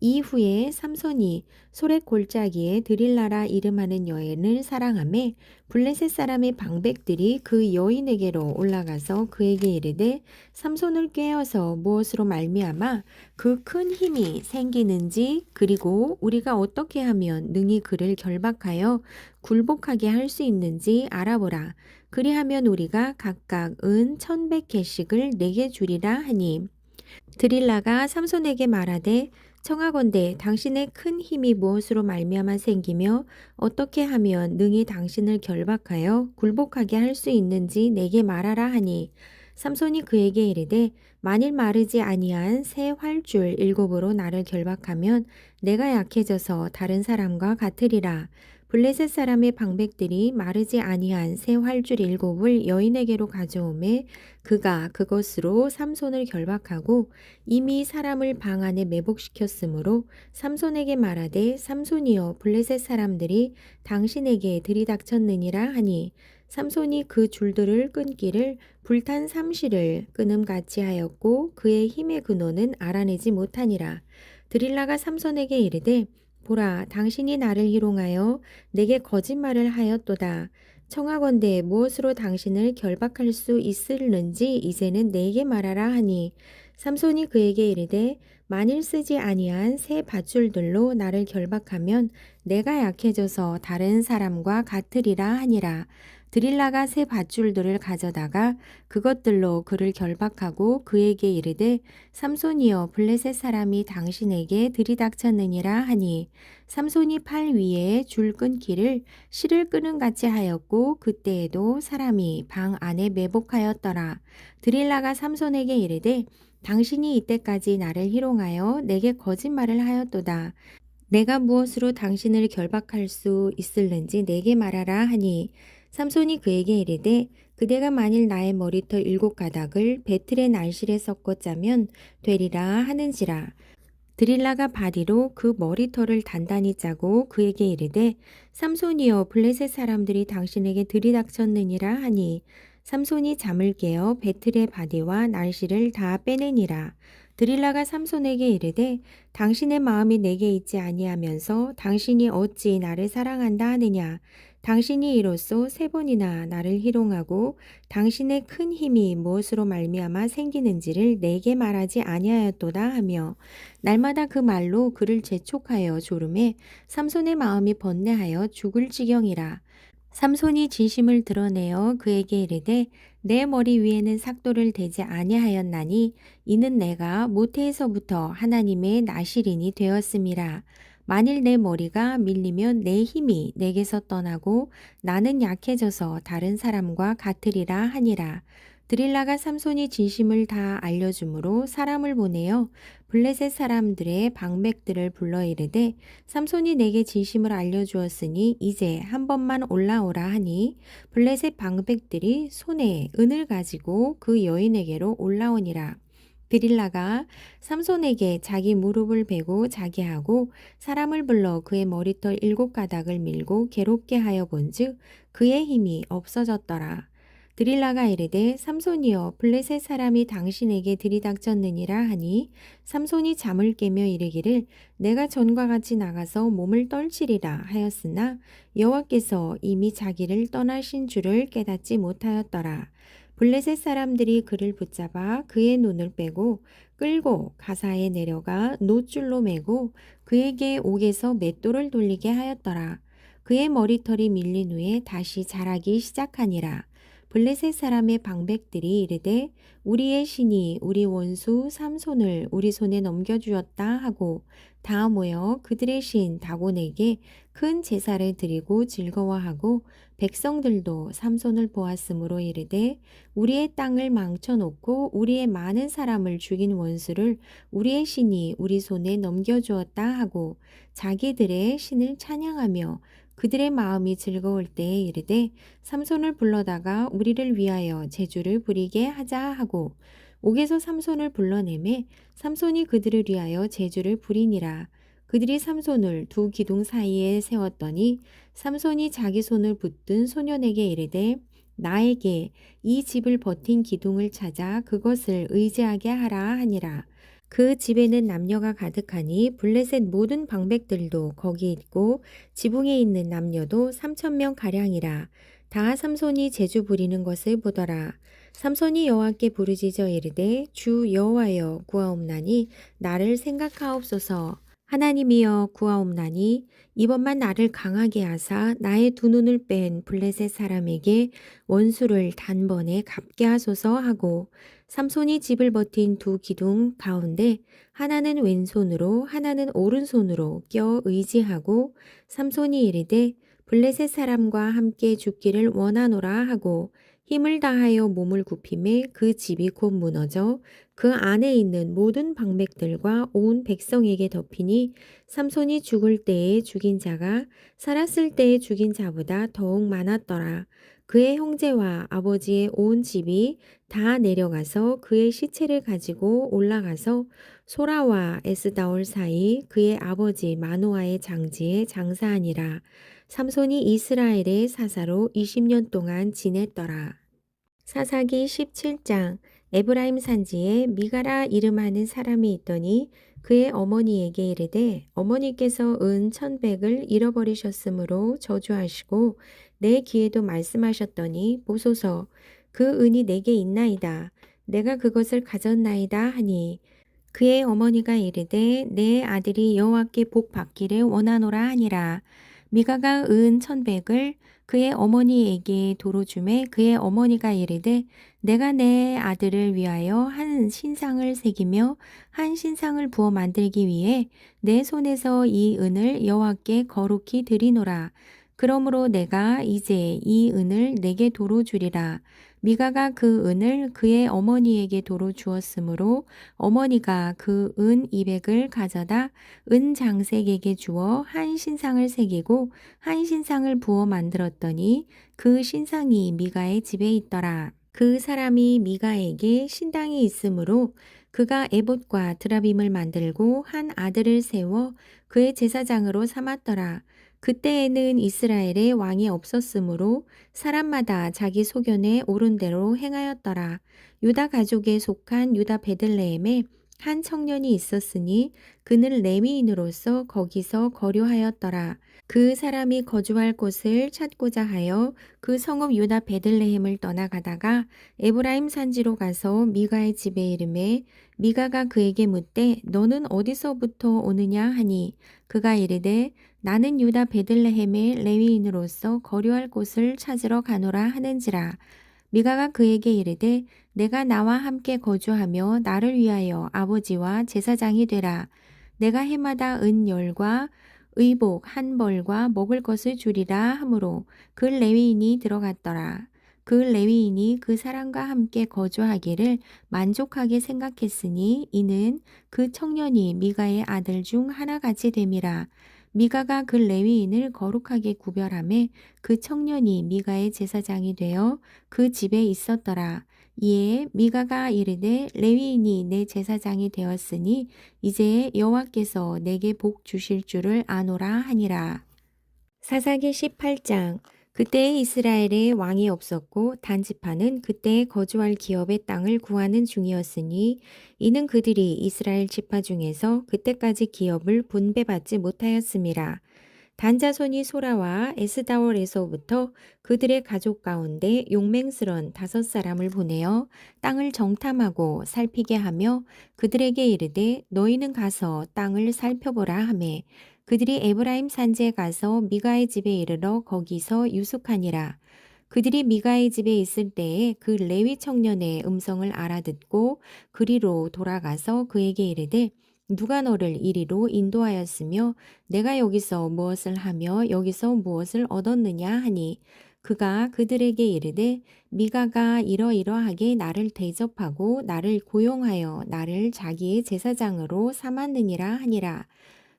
이후에 삼손이 소렛 골짜기에 드릴라라 이름하는 여인을 사랑하매 블레셋 사람의 방백들이 그 여인에게로 올라가서 그에게 이르되 삼손을 꾀어서 무엇으로 말미암아 그 큰 힘이 생기는지 그리고 우리가 어떻게 하면 능히 그를 결박하여 굴복하게 할 수 있는지 알아보라. 그리하면 우리가 각각 은 1,100개씩을 내게 주리라 하니 드릴라가 삼손에게 말하되 청하건대 당신의 큰 힘이 무엇으로 말미암아 생기며 어떻게 하면 능히 당신을 결박하여 굴복하게 할 수 있는지 내게 말하라 하니 삼손이 그에게 이르되 만일 마르지 아니한 새 활줄 7으로 나를 결박하면 내가 약해져서 다른 사람과 같으리라. 블레셋 사람의 방백들이 마르지 아니한 새 활줄 7을 여인에게로 가져오매 그가 그것으로 삼손을 결박하고 이미 사람을 방 안에 매복시켰으므로 삼손에게 말하되 삼손이여 블레셋 사람들이 당신에게 들이닥쳤느니라 하니 삼손이 그 줄들을 끊기를 불탄 삼시를 끊음같이 하였고 그의 힘의 근원은 알아내지 못하니라. 드릴라가 삼손에게 이르되 보라 당신이 나를 희롱하여 내게 거짓말을 하였도다. 청하건대 무엇으로 당신을 결박할 수 있을는지 이제는 내게 말하라 하니 삼손이 그에게 이르되 만일 쓰지 아니한 새 밧줄들로 나를 결박하면 내가 약해져서 다른 사람과 같으리라 하니라. 드릴라가 새 밧줄들을 가져다가 그것들로 그를 결박하고 그에게 이르되 삼손이여 블레셋 사람이 당신에게 들이닥쳤느니라 하니 삼손이 팔 위에 줄 끊기를 실을 끄는 같이 하였고 그때에도 사람이 방 안에 매복하였더라. 드릴라가 삼손에게 이르되 당신이 이때까지 나를 희롱하여 내게 거짓말을 하였도다. 내가 무엇으로 당신을 결박할 수 있을는지 내게 말하라 하니 삼손이 그에게 이르되 그대가 만일 나의 머리털 7가닥을 배틀의 날실에 섞어 짜면 되리라 하는지라. 드릴라가 바디로 그 머리털을 단단히 짜고 그에게 이르되 삼손이여 블레셋 사람들이 당신에게 들이닥쳤느니라 하니 삼손이 잠을 깨어 배틀의 바디와 날씨를 다 빼내니라. 드릴라가 삼손에게 이르되 당신의 마음이 내게 있지 아니하면서 당신이 어찌 나를 사랑한다 하느냐. 당신이 이로써 3번이나 나를 희롱하고 당신의 큰 힘이 무엇으로 말미암아 생기는지를 내게 말하지 아니하였도다 하며 날마다 그 말로 그를 재촉하여 조름에 삼손의 마음이 번뇌하여 죽을 지경이라. 삼손이 진심을 드러내어 그에게 이르되 내 머리 위에는 삭도를 대지 아니하였나니 이는 내가 모태에서부터 하나님의 나실인이 되었음이라. 만일 내 머리가 밀리면 내 힘이 내게서 떠나고 나는 약해져서 다른 사람과 같으리라 하니라. 드릴라가 삼손이 진심을 다 알려주므로 사람을 보내어 블레셋 사람들의 방백들을 불러 이르되 삼손이 내게 진심을 알려주었으니 이제 한 번만 올라오라 하니 블레셋 방백들이 손에 은을 가지고 그 여인에게로 올라오니라. 드릴라가 삼손에게 자기 무릎을 베고 자게 하고 사람을 불러 그의 머리털 7가닥을 밀고 괴롭게 하여 본즉 그의 힘이 없어졌더라. 드릴라가 이르되 삼손이여 블레셋 사람이 당신에게 들이닥쳤느니라 하니 삼손이 잠을 깨며 이르기를 내가 전과 같이 나가서 몸을 떨치리라 하였으나 여호와께서 이미 자기를 떠나신 줄을 깨닫지 못하였더라. 블레셋 사람들이 그를 붙잡아 그의 눈을 빼고 끌고 가사에 내려가 놋줄로 매고 그에게 옥에서 맷돌을 돌리게 하였더라. 그의 머리털이 밀린 후에 다시 자라기 시작하니라. 블레셋 사람의 방백들이 이르되 우리의 신이 우리 원수 삼손을 우리 손에 넘겨주었다 하고 다 모여 그들의 신 다곤에게 큰 제사를 드리고 즐거워하고 백성들도 삼손을 보았으므로 이르되 우리의 땅을 망쳐놓고 우리의 많은 사람을 죽인 원수를 우리의 신이 우리 손에 넘겨주었다 하고 자기들의 신을 찬양하며 그들의 마음이 즐거울 때에 이르되 삼손을 불러다가 우리를 위하여 제주를 부리게 하자 하고 옥에서 삼손을 불러내매 삼손이 그들을 위하여 제주를 부리니라. 그들이 삼손을 두 기둥 사이에 세웠더니 삼손이 자기 손을 붙든 소년에게 이르되 나에게 이 집을 버틴 기둥을 찾아 그것을 의지하게 하라 하니라. 그 집에는 남녀가 가득하니 블레셋 모든 방백들도 거기 있고 지붕에 있는 남녀도 3,000명 가량이라. 다 삼손이 제주 부리는 것을 보더라. 삼손이 여호와께 부르짖어 이르되 주 여호와여 구하옵나니 나를 생각하옵소서. 하나님이여 구하옵나니 이번만 나를 강하게 하사 나의 두 눈을 뺀 블레셋 사람에게 원수를 단번에 갚게 하소서 하고 삼손이 집을 버틴 두 기둥 가운데 하나는 왼손으로 하나는 오른손으로 껴 의지하고 삼손이 이르되 블레셋 사람과 함께 죽기를 원하노라 하고 힘을 다하여 몸을 굽히매 그 집이 곧 무너져 그 안에 있는 모든 방백들과 온 백성에게 덮이니 삼손이 죽을 때에 죽인 자가 살았을 때에 죽인 자보다 더욱 많았더라. 그의 형제와 아버지의 온 집이 다 내려가서 그의 시체를 가지고 올라가서 소라와 에스다올 사이 그의 아버지 마노아의 장지에 장사하니라. 삼손이 이스라엘의 사사로 20년 동안 지냈더라. 사사기 17장. 에브라임 산지에 미가라 이름하는 사람이 있더니 그의 어머니에게 이르되 어머니께서 은 1,100을 잃어버리셨으므로 저주하시고 내 귀에도 말씀하셨더니 보소서 그 은이 내게 있나이다. 내가 그것을 가졌나이다 하니 그의 어머니가 이르되 내 아들이 여호와께 복 받기를 원하노라 하니라. 미가가 은 1,100을 그의 어머니에게 도로 주매 그의 어머니가 이르되 내가 내 아들을 위하여 한 신상을 새기며 한 신상을 부어 만들기 위해 내 손에서 이 은을 여호와께 거룩히 드리노라. 그러므로 내가 이제 이 은을 내게 도로 주리라. 미가가 그 은을 그의 어머니에게 도로 주었으므로 어머니가 그 은 200을 가져다 은 장색에게 주어 한 신상을 새기고 한 신상을 부어 만들었더니 그 신상이 미가의 집에 있더라. 그 사람이 미가에게 신당이 있으므로 그가 에봇과 드라빔을 만들고 한 아들을 세워 그의 제사장으로 삼았더라. 그때에는 이스라엘에 왕이 없었으므로 사람마다 자기 소견에 옳은 대로 행하였더라. 유다 가족에 속한 유다 베들레헴에 한 청년이 있었으니 그는 레위인으로서 거기서 거류하였더라. 그 사람이 거주할 곳을 찾고자 하여 그 성읍 유다 베들레헴을 떠나가다가 에브라임 산지로 가서 미가의 집에 이르매 미가가 그에게 묻되 너는 어디서부터 오느냐 하니 그가 이르되 나는 유다 베들레헴의 레위인으로서 거류할 곳을 찾으러 가노라 하는지라. 미가가 그에게 이르되 내가 나와 함께 거주하며 나를 위하여 아버지와 제사장이 되라. 내가 해마다 은 열과 의복 한 벌과 먹을 것을 주리라 하므로 그 레위인이 들어갔더라. 그 레위인이 그 사람과 함께 거주하기를 만족하게 생각했으니 이는 그 청년이 미가의 아들 중 하나같이 됨이라. 미가가 그 레위인을 거룩하게 구별하매 그 청년이 미가의 제사장이 되어 그 집에 있었더라. 이에 미가가 이르되 레위인이 내 제사장이 되었으니 이제 여호와께서 내게 복 주실 줄을 아노라 하니라. 사사기 18장. 그때에 이스라엘에 왕이 없었고 단지파는 그때에 거주할 기업의 땅을 구하는 중이었으니 이는 그들이 이스라엘 지파 중에서 그때까지 기업을 분배받지 못하였음이라. 단 자손이 소라와 에스다올에서부터 그들의 가족 가운데 용맹스런 5사람을 보내어 땅을 정탐하고 살피게 하며 그들에게 이르되 너희는 가서 땅을 살펴보라 하매 그들이 에브라임 산지에 가서 미가의 집에 이르러 거기서 유숙하니라. 그들이 미가의 집에 있을 때에 그 레위 청년의 음성을 알아듣고 그리로 돌아가서 그에게 이르되 누가 너를 이리로 인도하였으며 내가 여기서 무엇을 하며 여기서 무엇을 얻었느냐 하니 그가 그들에게 이르되 미가가 이러이러하게 나를 대접하고 나를 고용하여 나를 자기의 제사장으로 삼았느니라 하니라.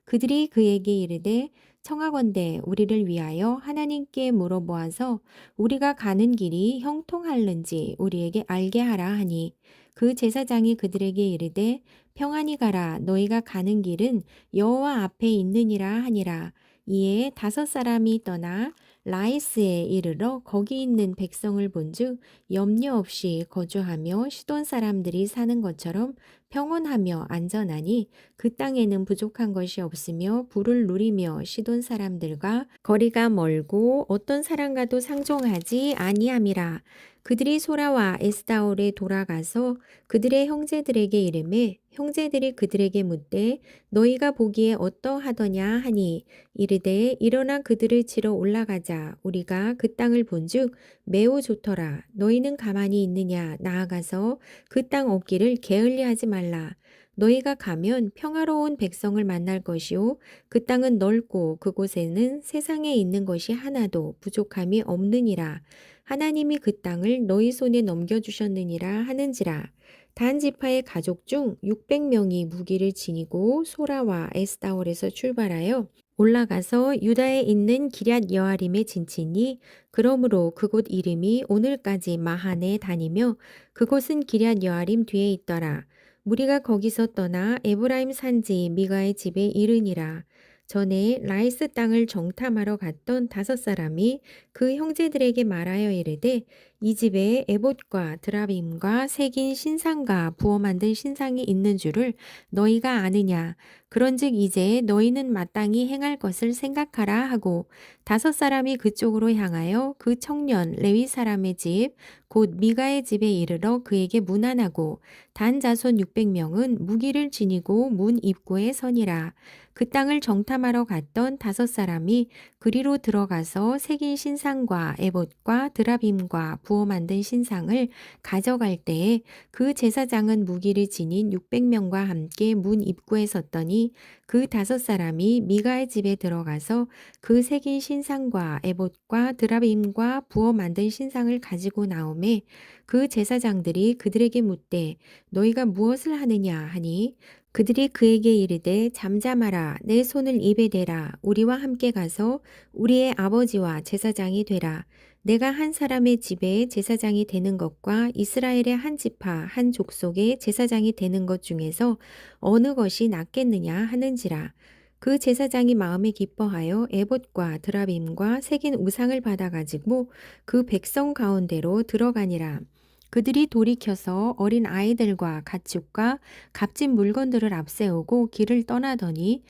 그들이 그에게 이르되 청하건대 우리를 위하여 하나님께 물어보아서 우리가 가는 길이 형통할는지 우리에게 알게 하라 하니 그 제사장이 그들에게 이르되 평안히 가라 너희가 가는 길은 여호와 앞에 있느니라 하니라. 이에 5사람이 떠나 라이스에 이르러 거기 있는 백성을 본즉 염려 없이 거주하며 시돈 사람들이 사는 것처럼 평온하며 안전하니 그 땅에는 부족한 것이 없으며 부를 누리며 시돈 사람들과 거리가 멀고 어떤 사람과도 상종하지 아니함이라. 그들이 소라와 에스다올에 돌아가서 그들의 형제들에게 이르매 형제들이 그들에게 묻되 너희가 보기에 어떠하더냐 하니 이르되 일어나 그들을 치러 올라가자 우리가 그 땅을 본즉 매우 좋더라. 너희는 가만히 있느냐 나아가서 그 땅 얻기를 게을리하지 말라. 너희가 가면 평화로운 백성을 만날 것이요 그 땅은 넓고 그곳에는 세상에 있는 것이 하나도 부족함이 없느니라. 하나님이 그 땅을 너희 손에 넘겨주셨느니라 하는지라. 단 지파의 가족 중 600명이 무기를 지니고 소라와 에스다올에서 출발하여 올라가서 유다에 있는 기럇 여아림에 진치니 그러므로 그곳 이름이 오늘까지 마한에 다니며 그곳은 기럇 여아림 뒤에 있더라. 무리가 거기서 떠나 에브라임 산지 미가의 집에 이르니라. 전에 라이스 땅을 정탐하러 갔던 5사람이 그 형제들에게 말하여 이르되 이 집에 에봇과 드라빔과 새긴 신상과 부어 만든 신상이 있는 줄을 너희가 아느냐. 그런즉 이제 너희는 마땅히 행할 것을 생각하라 하고 5사람이 그쪽으로 향하여 그 청년 레위 사람의 집 곧 미가의 집에 이르러 그에게 문안하고 단 자손 600명은 무기를 지니고 문 입구에 서니라. 그 땅을 정탐하러 갔던 5사람이 그리로 들어가서 새긴 신상과 에봇과 드라빔과 부어 만든 신상을 가져갈 때에 그 제사장은 무기를 지닌 600명과 함께 문 입구에 섰더니 그 5사람이 미가의 집에 들어가서 그 새긴 신상과 에봇과 드라빔과 부어 만든 신상을 가지고 나오매 그 제사장들이 그들에게 묻되 너희가 무엇을 하느냐 하니 그들이 그에게 이르되 잠잠하라 내 손을 입에 대라 우리와 함께 가서 우리의 아버지와 제사장이 되라 내가 한 사람의 집에 제사장이 되는 것과 이스라엘의 한 지파 한 족속의 제사장이 되는 것 중에서 어느 것이 낫겠느냐 하는지라 그 제사장이 마음에 기뻐하여 에봇과 드라빔과 새긴 우상을 받아 가지고 그 백성 가운데로 들어가니라 그들이 돌이켜서 어린 아이들과 가축과 값진 물건들을 앞세우고 길을 떠나더니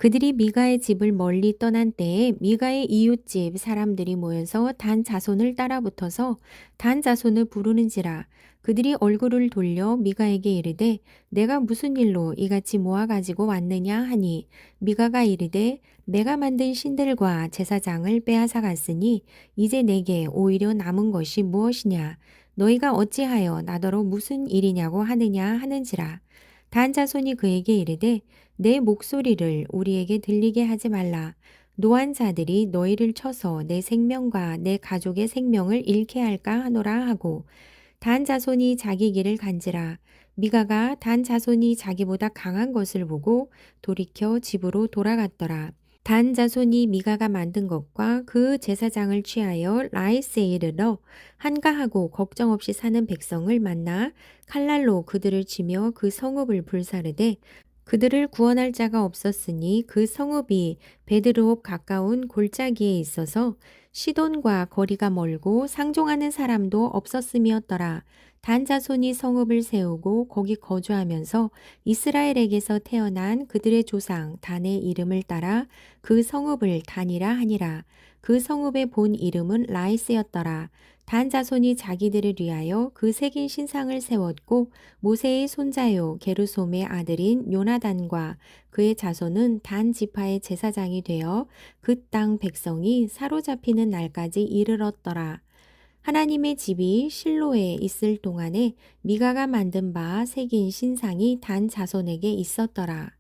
그들이 미가의 집을 멀리 떠난 때에 미가의 이웃집 사람들이 모여서 단 자손을 따라붙어서 단 자손을 부르는지라 그들이 얼굴을 돌려 미가에게 이르되 내가 무슨 일로 이같이 모아 가지고 왔느냐 하니 미가가 이르되 내가 만든 신들과 제사장을 빼앗아 갔으니 이제 내게 오히려 남은 것이 무엇이냐 너희가 어찌하여 나더러 무슨 일이냐고 하느냐 하는지라 단 자손이 그에게 이르되 내 목소리를 우리에게 들리게 하지 말라. 노한 자들이 너희를 쳐서 내 생명과 내 가족의 생명을 잃게 할까 하노라 하고 단 자손이 자기 길을 간지라 미가가 단 자손이 자기보다 강한 것을 보고 돌이켜 집으로 돌아갔더라. 단 자손이 미가가 만든 것과 그 제사장을 취하여 라이스에 이르러 한가하고 걱정 없이 사는 백성을 만나 칼날로 그들을 치며 그 성읍을 불사르되 그들을 구원할 자가 없었으니 그 성읍이 베드르옵 가까운 골짜기에 있어서 시돈과 거리가 멀고 상종하는 사람도 없었음이었더라. 단 자손이 성읍을 세우고 거기 거주하면서 이스라엘에게서 태어난 그들의 조상 단의 이름을 따라 그 성읍을 단이라 하니라. 그 성읍의 본 이름은 라이스였더라. 단 자손이 자기들을 위하여 그 새긴 신상을 세웠고 모세의 손자요 게르솜의 아들인 요나단과 그의 자손은 단 지파의 제사장이 되어 그 땅 백성이 사로잡히는 날까지 이르렀더라. 하나님의 집이 실로에 있을 동안에 미가가 만든 바 새긴 신상이 단 자손에게 있었더라.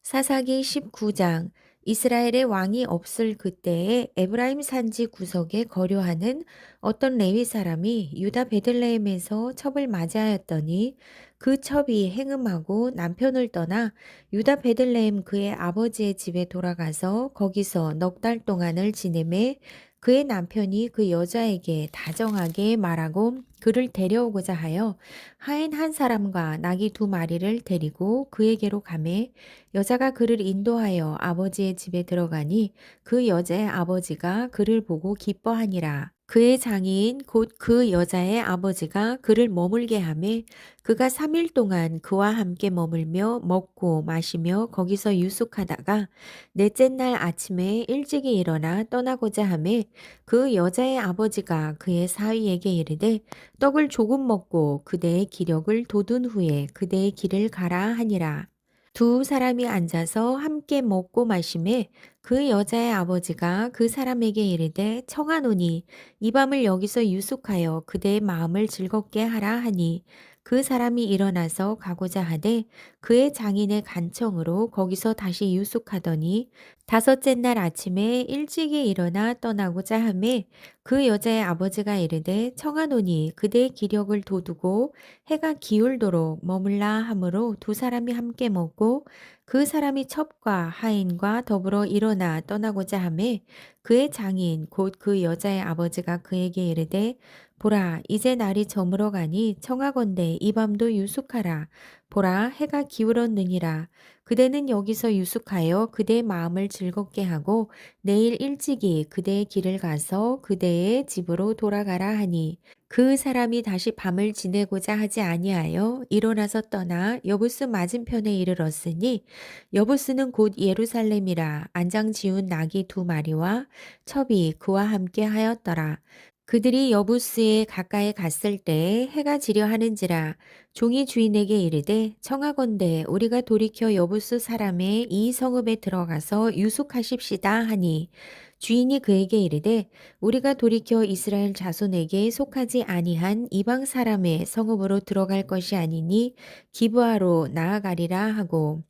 사사기 19장 이스라엘의 왕이 없을 그때에 에브라임 산지 구석에 거류하는 어떤 레위 사람이 유다 베들레헴에서 첩을 맞이하였더니 그 첩이 행음하고 남편을 떠나 유다 베들레헴 그의 아버지의 집에 돌아가서 거기서 넉 달 동안을 지내매 그의 남편이 그 여자에게 다정하게 말하고 그를 데려오고자 하여 하인 한 사람과 나귀 2마리를 데리고 그에게로 가매 여자가 그를 인도하여 아버지의 집에 들어가니 그 여자의 아버지가 그를 보고 기뻐하니라. 그의 장인 곧 그 여자의 아버지가 그를 머물게 하매 그가 3일 동안 그와 함께 머물며 먹고 마시며 거기서 유숙하다가 넷째 날 아침에 일찍이 일어나 떠나고자 하매 그 여자의 아버지가 그의 사위에게 이르되 떡을 조금 먹고 그대의 기력을 돋운 후에 그대의 길을 가라 하니라. 두 사람이 앉아서 함께 먹고 마시매 그 여자의 아버지가 그 사람에게 이르되 청하노니 이 밤을 여기서 유숙하여 그대의 마음을 즐겁게 하라 하니 그 사람이 일어나서 가고자 하되 그의 장인의 간청으로 거기서 다시 유숙하더니 5째 날 아침에 일찍이 일어나 떠나고자 하매 그 여자의 아버지가 이르되 청하노니 그대의 기력을 돋우고 해가 기울도록 머물라 하므로 두 사람이 함께 먹고 그 사람이 첩과 하인과 더불어 일어나 떠나고자 하매 그의 장인 곧 그 여자의 아버지가 그에게 이르되 보라 이제 날이 저물어 가니 청하건대 이 밤도 유숙하라 보라 해가 기울었느니라 그대는 여기서 유숙하여 그대의 마음을 즐겁게 하고 내일 일찍이 그대의 길을 가서 그대의 집으로 돌아가라 하니 그 사람이 다시 밤을 지내고자 하지 아니하여 일어나서 떠나 여부스 맞은편에 이르렀으니 여부스는 곧 예루살렘이라 안장 지운 나귀 2마리와 첩이 그와 함께 하였더라. 그들이 여부스에 가까이 갔을 때 해가 지려 하는지라 종이 주인에게 이르되 청하건대 우리가 돌이켜 여부스 사람의 이 성읍에 들어가서 유숙하십시다 하니 주인이 그에게 이르되 우리가 돌이켜 이스라엘 자손에게 속하지 아니한 이방 사람의 성읍으로 들어갈 것이 아니니 기브아로 나아가리라 하고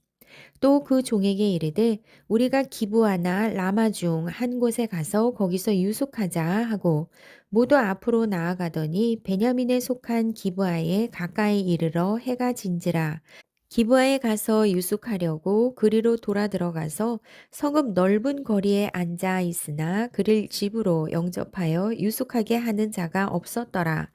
또 그 종에게 이르되 우리가 기브아나 라마 중 한 곳에 가서 거기서 유숙하자 하고 모두 앞으로 나아가더니 베냐민에 속한 기브아에 가까이 이르러 해가 진지라 기브아에 가서 유숙하려고 그리로 돌아 들어가서 성읍 넓은 거리에 앉아 있으나 그를 집으로 영접하여 유숙하게 하는 자가 없었더라.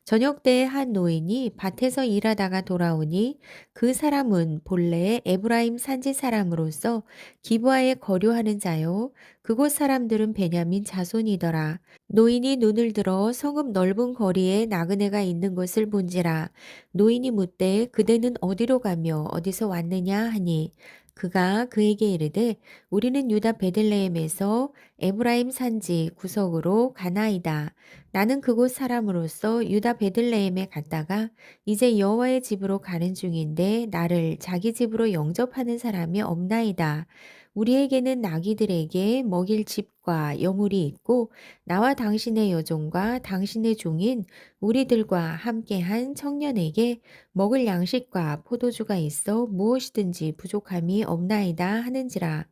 저녁 때에 한 노인이 밭에서 일하다가 돌아오니 그 사람은 본래 에브라임 산지 사람으로서 기브아에 거류하는 자요 그곳 사람들은 베냐민 자손이더라. 노인이 눈을 들어 성읍 넓은 거리에 나그네가 있는 것을 본지라 노인이 묻되 그대는 어디로 가며 어디서 왔느냐 하니 그가 그에게 이르되 우리는 유다 베들레헴에서 에브라임 산지 구석으로 가나이다. 나는 그곳 사람으로서 유다 베들레헴에 갔다가 이제 여호와의 집으로 가는 중인데 나를 자기 집으로 영접하는 사람이 없나이다. 우리에게는 나귀들에게 먹일 집과 여물이 있고 나와 당신의 여종과 당신의 종인 우리들과 함께한 청년에게 먹을 양식과 포도주가 있어 무엇이든지 부족함이 없나이다 하는지라.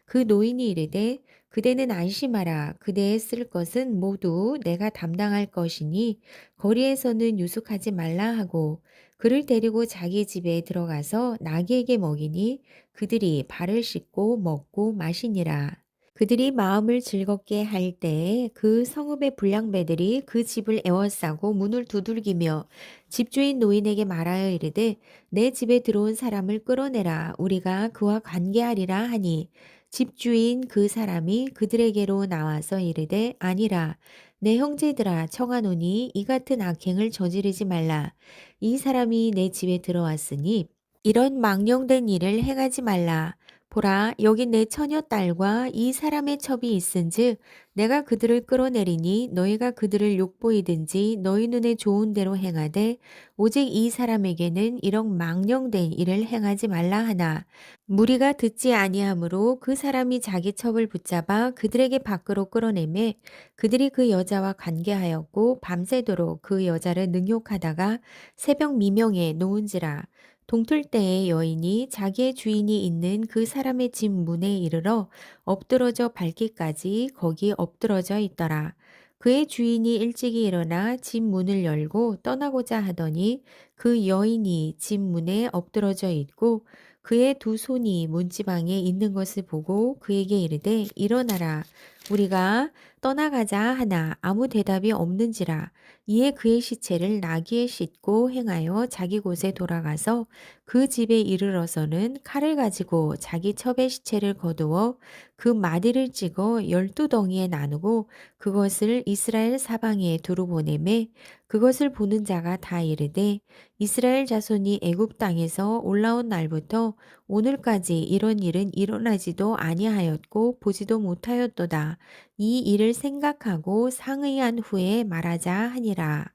그 노인이 이르되 그대는 안심하라. 그대의 쓸 것은 모두 내가 담당할 것이니 거리에서는 유숙하지 말라 하고 그를 데리고 자기 집에 들어가서 나귀에게 먹이니 그들이 발을 씻고 먹고 마시니라. 그들이 마음을 즐겁게 할 때에 그 성읍의 불량배들이 그 집을 에워싸고 문을 두들기며 집주인 노인에게 말하여 이르되 내 집에 들어온 사람을 끌어내라 우리가 그와 관계하리라 하니 집주인 그 사람이 그들에게로 나와서 이르되 아니라 내 형제들아 청하노니 이 같은 악행을 저지르지 말라 이 사람이 내 집에 들어왔으니 이런 망령된 일을 행하지 말라. 보라, 여기 내 처녀 딸과 이 사람의 첩이 있은즉 내가 그들을 끌어내리니 너희가 그들을 욕보이든지 너희 눈에 좋은 대로 행하되 오직 이 사람에게는 이런 망령된 일을 행하지 말라 하나 무리가 듣지 아니하므로 그 사람이 자기 첩을 붙잡아 그들에게 밖으로 끌어내매 그들이 그 여자와 관계하였고 밤새도록 그 여자를 능욕하다가 새벽 미명에 놓은지라 동틀 때에 여인이 자기의 주인이 있는 그 사람의 집 문에 이르러 엎드러져 밟기까지 거기 엎드러져 있더라. 그의 주인이 일찍이 일어나 집 문을 열고 떠나고자 하더니 그 여인이 집 문에 엎드러져 있고 그의 두 손이 문지방에 있는 것을 보고 그에게 이르되 일어나라 우리가 떠나가자 하나 아무 대답이 없는지라 이에 그의 시체를 나귀에 싣고 행하여 자기 곳에 돌아가서 그 집에 이르러서는 칼을 가지고 자기 첩의 시체를 거두어 그 마디를 찍어 12덩이에 나누고 그것을 이스라엘 사방에 두루 보내매 그것을 보는 자가 다 이르되 이스라엘 자손이 애굽 땅에서 올라온 날부터 오늘까지 이런 일은 일어나지도 아니하였고 보지도 못하였도다. 이 일을 생각하고 상의한 후에 말하자 하니라.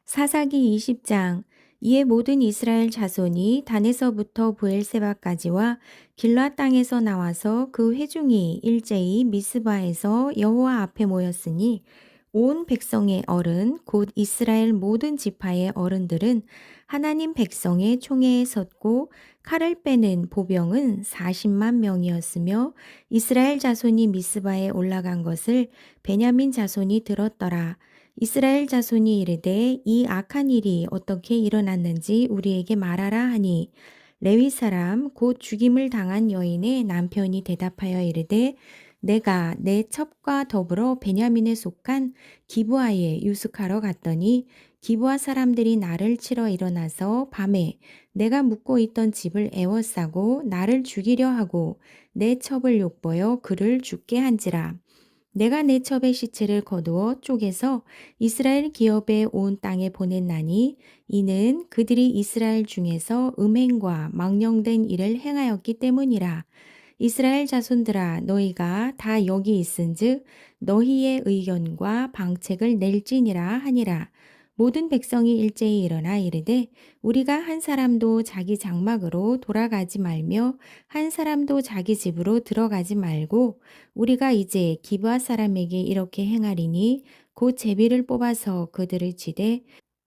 사사기 20장 이에 모든 이스라엘 자손이 단에서부터 브엘세바까지와 길라 땅에서 나와서 그 회중이 일제히 미스바에서 여호와 앞에 모였으니 온 백성의 어른 곧 이스라엘 모든 지파의 어른들은 하나님 백성의 총회에 섰고 칼을 빼는 보병은 40만 명이었으며 이스라엘 자손이 미스바에 올라간 것을 베냐민 자손이 들었더라. 이스라엘 자손이 이르되 이 악한 일이 어떻게 일어났는지 우리에게 말하라 하니 레위 사람 곧 죽임을 당한 여인의 남편이 대답하여 이르되 내가 내 첩과 더불어 베냐민에 속한 기브아에 유숙하러 갔더니 기브아 사람들이 나를 치러 일어나서 밤에 내가 묵고 있던 집을 에워싸고 나를 죽이려 하고 내 첩을 욕보여 그를 죽게 한지라. 내가 내 첩의 시체를 거두어 쪼개서 이스라엘 기업에 온 땅에 보냈나니 이는 그들이 이스라엘 중에서 음행과 망령된 일을 행하였기 때문이라. 이스라엘 자손들아 너희가 다 여기 있은즉 너희의 의견과 방책을 낼지니라 하니라. 모든 백성이 일제히 일어나 이르되 우리가 한 사람도 자기 장막으로 돌아가지 말며 한 사람도 자기 집으로 들어가지 말고 우리가 이제 기브아 사람에게 이렇게 행하리니 곧 제비를 뽑아서 그들을 치되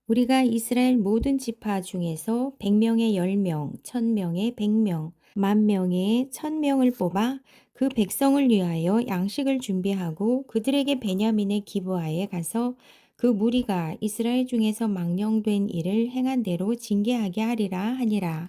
우리가 이스라엘 모든 지파 중에서 100명에 10명, 1000명에 100명, 10,000명에 1000명을 뽑아 그 백성을 위하여 양식을 준비하고 그들에게 베냐민의 기브아에 가서 그 무리가 이스라엘 중에서 망령된 일을 행한 대로 징계하게 하리라 하니라.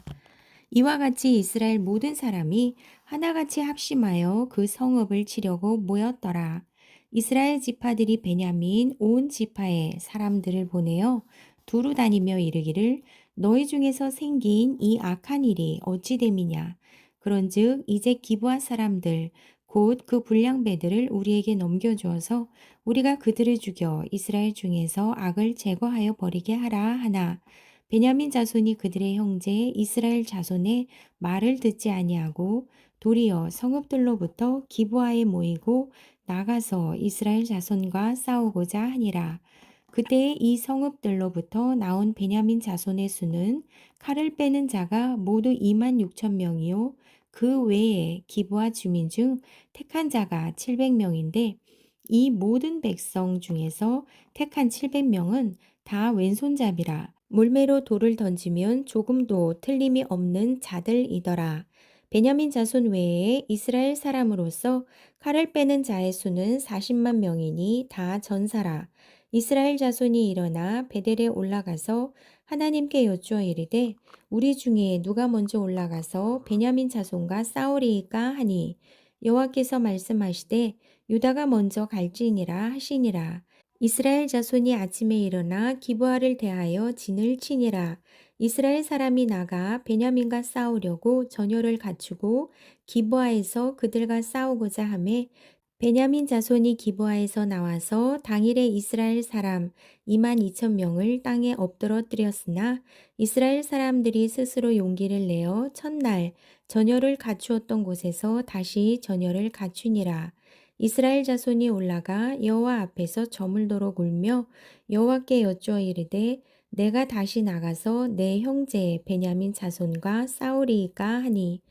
이와 같이 이스라엘 모든 사람이 하나같이 합심하여 그 성읍을 치려고 모였더라. 이스라엘 지파들이 베냐민 온 지파에 사람들을 보내어 두루 다니며 이르기를 너희 중에서 생긴 이 악한 일이 어찌 됨이냐. 그런즉 이제 기브아 사람들 곧 그 불량배들을 우리에게 넘겨주어서 우리가 그들을 죽여 이스라엘 중에서 악을 제거하여 버리게 하라 하나. 베냐민 자손이 그들의 형제 이스라엘 자손의 말을 듣지 아니하고 도리어 성읍들로부터 기브아에 모이고 나가서 이스라엘 자손과 싸우고자 하니라. 그때 이 성읍들로부터 나온 베냐민 자손의 수는 칼을 빼는 자가 모두 2만 6천 명이요 그 외에 기브아 주민 중 택한 자가 700명인데 이 모든 백성 중에서 택한 700명은 다 왼손잡이라 물매로 돌을 던지면 조금도 틀림이 없는 자들이더라. 베냐민 자손 외에 이스라엘 사람으로서 칼을 빼는 자의 수는 40만 명이니 다 전사라. 이스라엘 자손이 일어나 베델에 올라가서 하나님께 여쭈어 이르되 우리 중에 누가 먼저 올라가서 베냐민 자손과 싸우리이까 하니 여호와께서 말씀하시되 유다가 먼저 갈지니라 하시니라. 이스라엘 자손이 아침에 일어나 기브아를 대하여 진을 치니라. 이스라엘 사람이 나가 베냐민과 싸우려고 전열을 갖추고 기브아에서 그들과 싸우고자 하매 베냐민 자손이 기브아에서 나와서 당일에 이스라엘 사람 2만 2천 명을 땅에 엎드러뜨렸으나 이스라엘 사람들이 스스로 용기를 내어 첫날 전열을 갖추었던 곳에서 다시 전열을 갖추니라. 이스라엘 자손이 올라가 여호와 앞에서 저물도록 울며 여호와께 여쭈어 이르되 내가 다시 나가서 내 형제 베냐민 자손과 싸우리이까 하니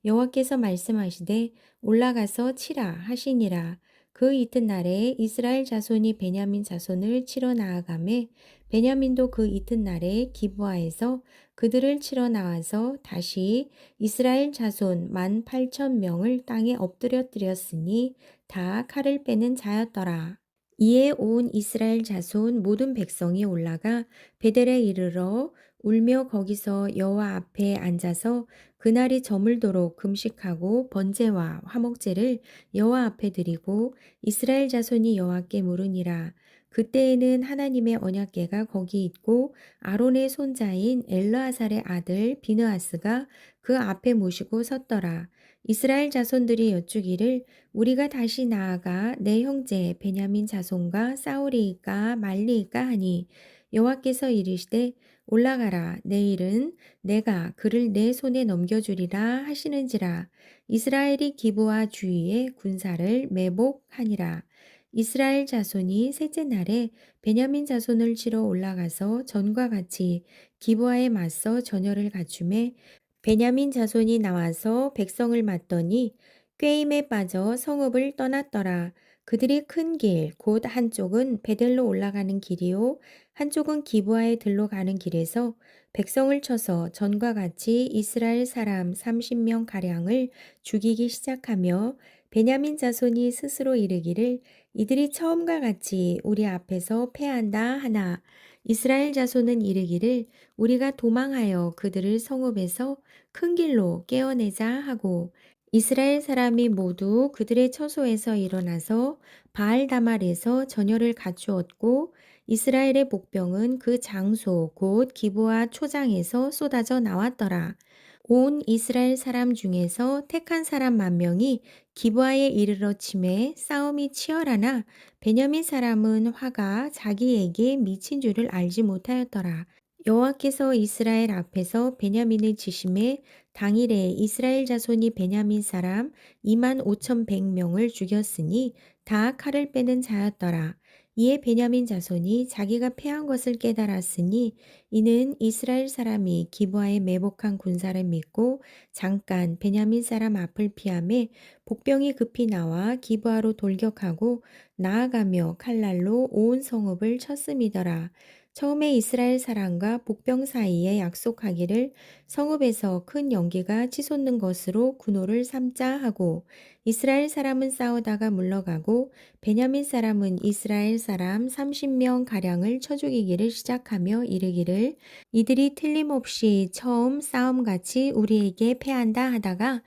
여호와께서 말씀하시되 올라가서 치라 하시니라. 그 이튿날에 이스라엘 자손이 베냐민 자손을 치러 나아가매 베냐민도 그 이튿날에 기브아에서 그들을 치러 나와서 다시 이스라엘 자손 18,000명을 땅에 엎드려뜨렸으니 다 칼을 빼는 자였더라. 이에 온 이스라엘 자손 모든 백성이 올라가 베델에 이르러 울며 거기서 여호와 앞에 앉아서 그날이 저물도록 금식하고 번제와 화목제를 여호와 앞에 드리고 이스라엘 자손이 여호와께 물으니라. 그때에는 하나님의 언약궤가 거기 있고 아론의 손자인 엘르아살의 아들 비느하스가 그 앞에 모시고 섰더라. 이스라엘 자손들이 여쭈기를 우리가 다시 나아가 내 형제 베냐민 자손과 싸우리이까 말리이까 하니 여호와께서 이르시되 올라가라 내일은 내가 그를 내 손에 넘겨주리라 하시는지라. 이스라엘이 기브와 주위에 군사를 매복하니라. 이스라엘 자손이 셋째 날에 베냐민 자손을 치러 올라가서 전과 같이 기브아에 맞서 전열을 갖추매 베냐민 자손이 나와서 백성을 맞더니 꾀임에 빠져 성읍을 떠났더라. 그들이 큰 길, 곧 한쪽은 베델로 올라가는 길이요, 한쪽은 기브아에 들러 가는 길에서 백성을 쳐서 전과 같이 이스라엘 사람 30명 가량을 죽이기 시작하며 베냐민 자손이 스스로 이르기를 이들이 처음과 같이 우리 앞에서 패한다 하나 이스라엘 자손은 이르기를 우리가 도망하여 그들을 성읍에서 큰 길로 깨어내자 하고 이스라엘 사람이 모두 그들의 처소에서 일어나서 바알다말에서 전열을 갖추었고 이스라엘의 복병은 그 장소 곧 기브아 초장에서 쏟아져 나왔더라. 온 이스라엘 사람 중에서 택한 사람 10,000명이 기브아에 이르러 치매 싸움이 치열하나 베냐민 사람은 화가 자기에게 미친 줄을 알지 못하였더라. 여호와께서 이스라엘 앞에서 베냐민을 치심해 당일에 이스라엘 자손이 베냐민 사람 25,100명을 죽였으니 다 칼을 빼는 자였더라. 이에 베냐민 자손이 자기가 패한 것을 깨달았으니 이는 이스라엘 사람이 기브아에 매복한 군사를 믿고 잠깐 베냐민 사람 앞을 피하매 복병이 급히 나와 기브아로 돌격하고 나아가며 칼날로 온 성읍을 쳤음이더라. 처음에 이스라엘 사람과 복병 사이에 약속하기를 성읍에서 큰 연기가 치솟는 것으로 군호를 삼자 하고 이스라엘 사람은 싸우다가 물러가고 베냐민 사람은 이스라엘 사람 30명 가량을 쳐 죽이기를 시작하며 이르기를 이들이 틀림없이 처음 싸움같이 우리에게 패한다 하다가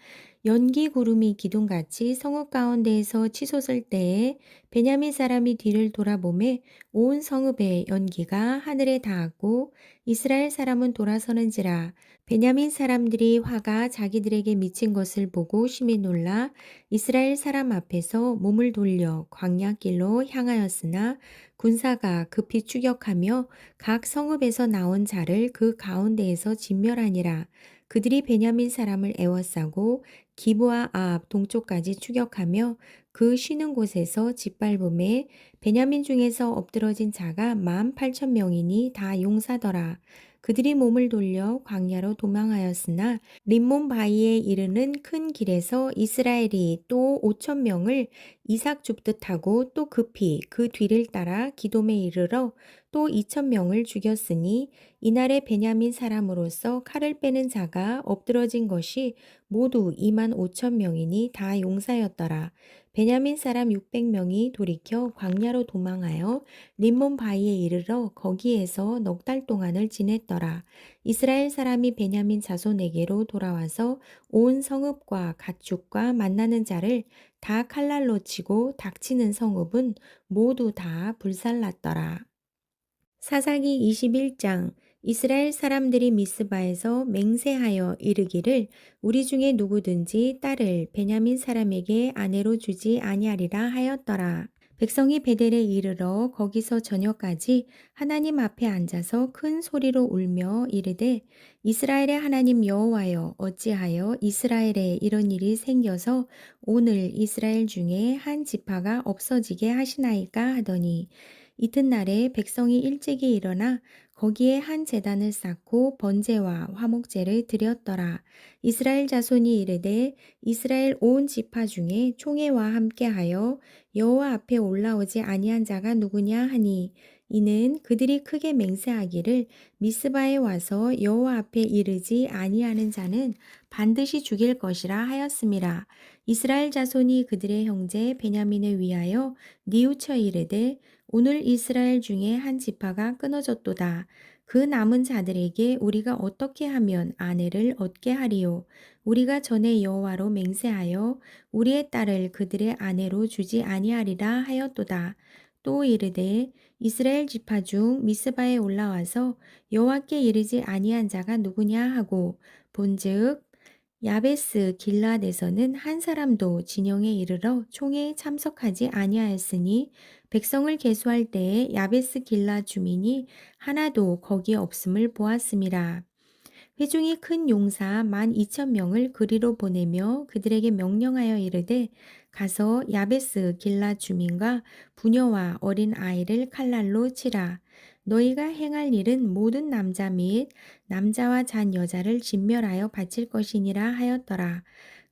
연기 구름이 기둥같이 성읍 가운데에서 치솟을 때에 베냐민 사람이 뒤를 돌아보매 온 성읍의 연기가 하늘에 닿았고 이스라엘 사람은 돌아서는지라 베냐민 사람들이 화가 자기들에게 미친 것을 보고 심히 놀라 이스라엘 사람 앞에서 몸을 돌려 광야길로 향하였으나 군사가 급히 추격하며 각 성읍에서 나온 자를 그 가운데에서 진멸하니라. 그들이 베냐민 사람을 애워싸고 기브아 앞 동쪽까지 추격하며 그 쉬는 곳에서 짓밟음에 베냐민 중에서 엎드러진 자가 18,000명이니 다 용사더라. 그들이 몸을 돌려 광야로 도망하였으나 림몬 바위에 이르는 큰 길에서 이스라엘이 또 5,000명을 이삭 줍듯 하고 또 급히 그 뒤를 따라 기돔에 이르러 또 2,000명을 죽였으니 이날에 베냐민 사람으로서 칼을 빼는 자가 엎드러진 것이 모두 25,000명이니 다 용사였더라. 베냐민 사람 600명이 돌이켜 광야로 도망하여 림몬 바위에 이르러 거기에서 넉 달 동안을 지냈더라. 이스라엘 사람이 베냐민 자손에게로 돌아와서 온 성읍과 가축과 만나는 자를 다 칼날로 치고 닥치는 성읍은 모두 다 불살랐더라. 사사기 21장 이스라엘 사람들이 미스바에서 맹세하여 이르기를 우리 중에 누구든지 딸을 베냐민 사람에게 아내로 주지 아니하리라 하였더라. 백성이 베델에 이르러 거기서 저녁까지 하나님 앞에 앉아서 큰 소리로 울며 이르되 이스라엘의 하나님 여호와여 어찌하여 이스라엘에 이런 일이 생겨서 오늘 이스라엘 중에 한 지파가 없어지게 하시나이까 하더니 이튿날에 백성이 일찍이 일어나 거기에 한 제단을 쌓고 번제와 화목제를 드렸더라. 이스라엘 자손이 이르되 이스라엘 온 지파 중에 총회와 함께하여 여호와 앞에 올라오지 아니한 자가 누구냐 하니 이는 그들이 크게 맹세하기를 미스바에 와서 여호와 앞에 이르지 아니하는 자는 반드시 죽일 것이라 하였음이라. 이스라엘 자손이 그들의 형제 베냐민을 위하여 뉘우쳐 이르되 오늘 이스라엘 중에 한 지파가 끊어졌도다. 그 남은 자들에게 우리가 어떻게 하면 아내를 얻게 하리요? 우리가 전에 여호와로 맹세하여 우리의 딸을 그들의 아내로 주지 아니하리라 하였도다. 또 이르되 이스라엘 지파 중 미스바에 올라와서 여호와께 이르지 아니한 자가 누구냐 하고 본즉 야베스 길라앗에서는 한 사람도 진영에 이르러 총회에 참석하지 아니하였으니 백성을 계수할 때에 야베스 길라앗 주민이 하나도 거기에 없음을 보았음이라. 회중이 큰 용사 12,000명을 그리로 보내며 그들에게 명령하여 이르되 가서 야베스 길라 주민과 부녀와 어린 아이를 칼날로 치라. 너희가 행할 일은 모든 남자 및 남자와 잔 여자를 진멸하여 바칠 것이니라 하였더라.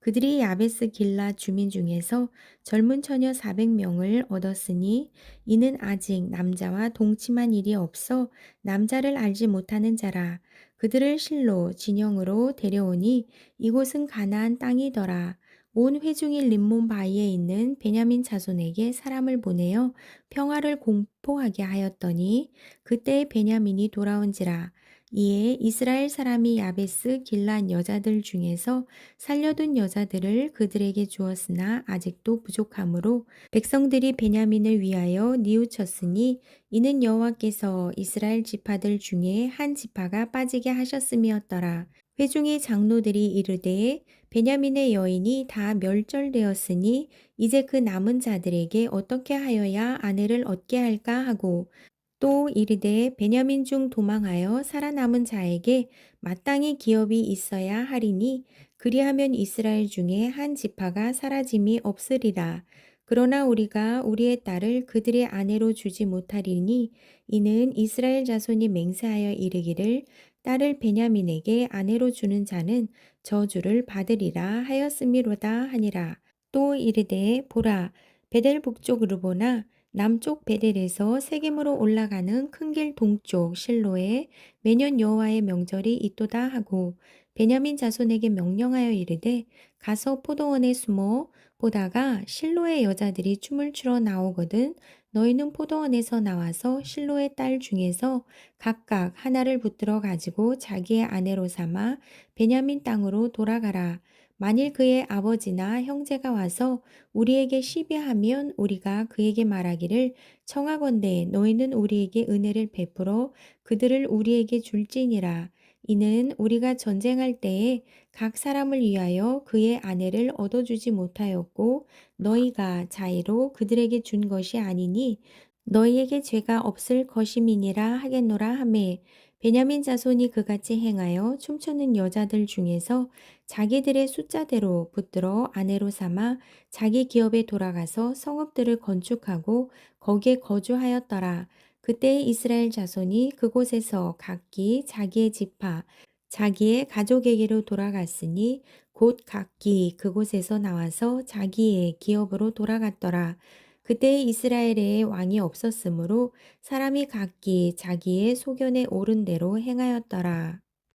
그들이 야베스 길라 주민 중에서 젊은 처녀 400명을 얻었으니 이는 아직 남자와 동침한 일이 없어 남자를 알지 못하는 자라. 그들을 실로 진영으로 데려오니 이곳은 가나안 땅이더라. 온 회중이 림몬 바위에 있는 베냐민 자손에게 사람을 보내어 평화를 공포하게 하였더니 그때 베냐민이 돌아온지라. 이에 이스라엘 사람이 야베스 길란 여자들 중에서 살려둔 여자들을 그들에게 주었으나 아직도 부족하므로 백성들이 베냐민을 위하여 뉘우쳤으니 이는 여호와께서 이스라엘 지파들 중에 한 지파가 빠지게 하셨음이었더라. 회중의 장로들이 이르되 베냐민의 여인이 다 멸절되었으니 이제 그 남은 자들에게 어떻게 하여야 아내를 얻게 할까 하고 또 이르되 베냐민 중 도망하여 살아남은 자에게 마땅히 기업이 있어야 하리니 그리하면 이스라엘 중에 한 지파가 사라짐이 없으리라. 그러나 우리가 우리의 딸을 그들의 아내로 주지 못하리니 이는 이스라엘 자손이 맹세하여 이르기를 딸을 베냐민에게 아내로 주는 자는 저주를 받으리라 하였음이로다 하니라. 또 이르되 보라 베델 북쪽으로 보나 남쪽 베델에서 세겜으로 올라가는 큰 길 동쪽 실로에 매년 여호와의 명절이 있도다 하고 베냐민 자손에게 명령하여 이르되 가서 포도원에 숨어 보다가 실로의 여자들이 춤을 추러 나오거든 너희는 포도원에서 나와서 실로의 딸 중에서 각각 하나를 붙들어 가지고 자기의 아내로 삼아 베냐민 땅으로 돌아가라. 만일 그의 아버지나 형제가 와서 우리에게 시비하면 우리가 그에게 말하기를 청하건대 너희는 우리에게 은혜를 베풀어 그들을 우리에게 줄지니라. 이는 우리가 전쟁할 때에 각 사람을 위하여 그의 아내를 얻어주지 못하였고 너희가 자의로 그들에게 준 것이 아니니 너희에게 죄가 없을 것임이니라 하겠노라 하매 베냐민 자손이 그같이 행하여 춤추는 여자들 중에서 자기들의 숫자대로 붙들어 아내로 삼아 자기 기업에 돌아가서 성읍들을 건축하고 거기에 거주하였더라. 그때 이스라엘 자손이 그곳에서 각기 자기의 지파, 자기의 가족에게로 돌아갔으니 곧 각기 그곳에서 나와서 자기의 기업으로 돌아갔더라. 그때 이스라엘에 왕이 없었으므로 사람이 각기 자기의 소견에 오른 대로 행하였더라.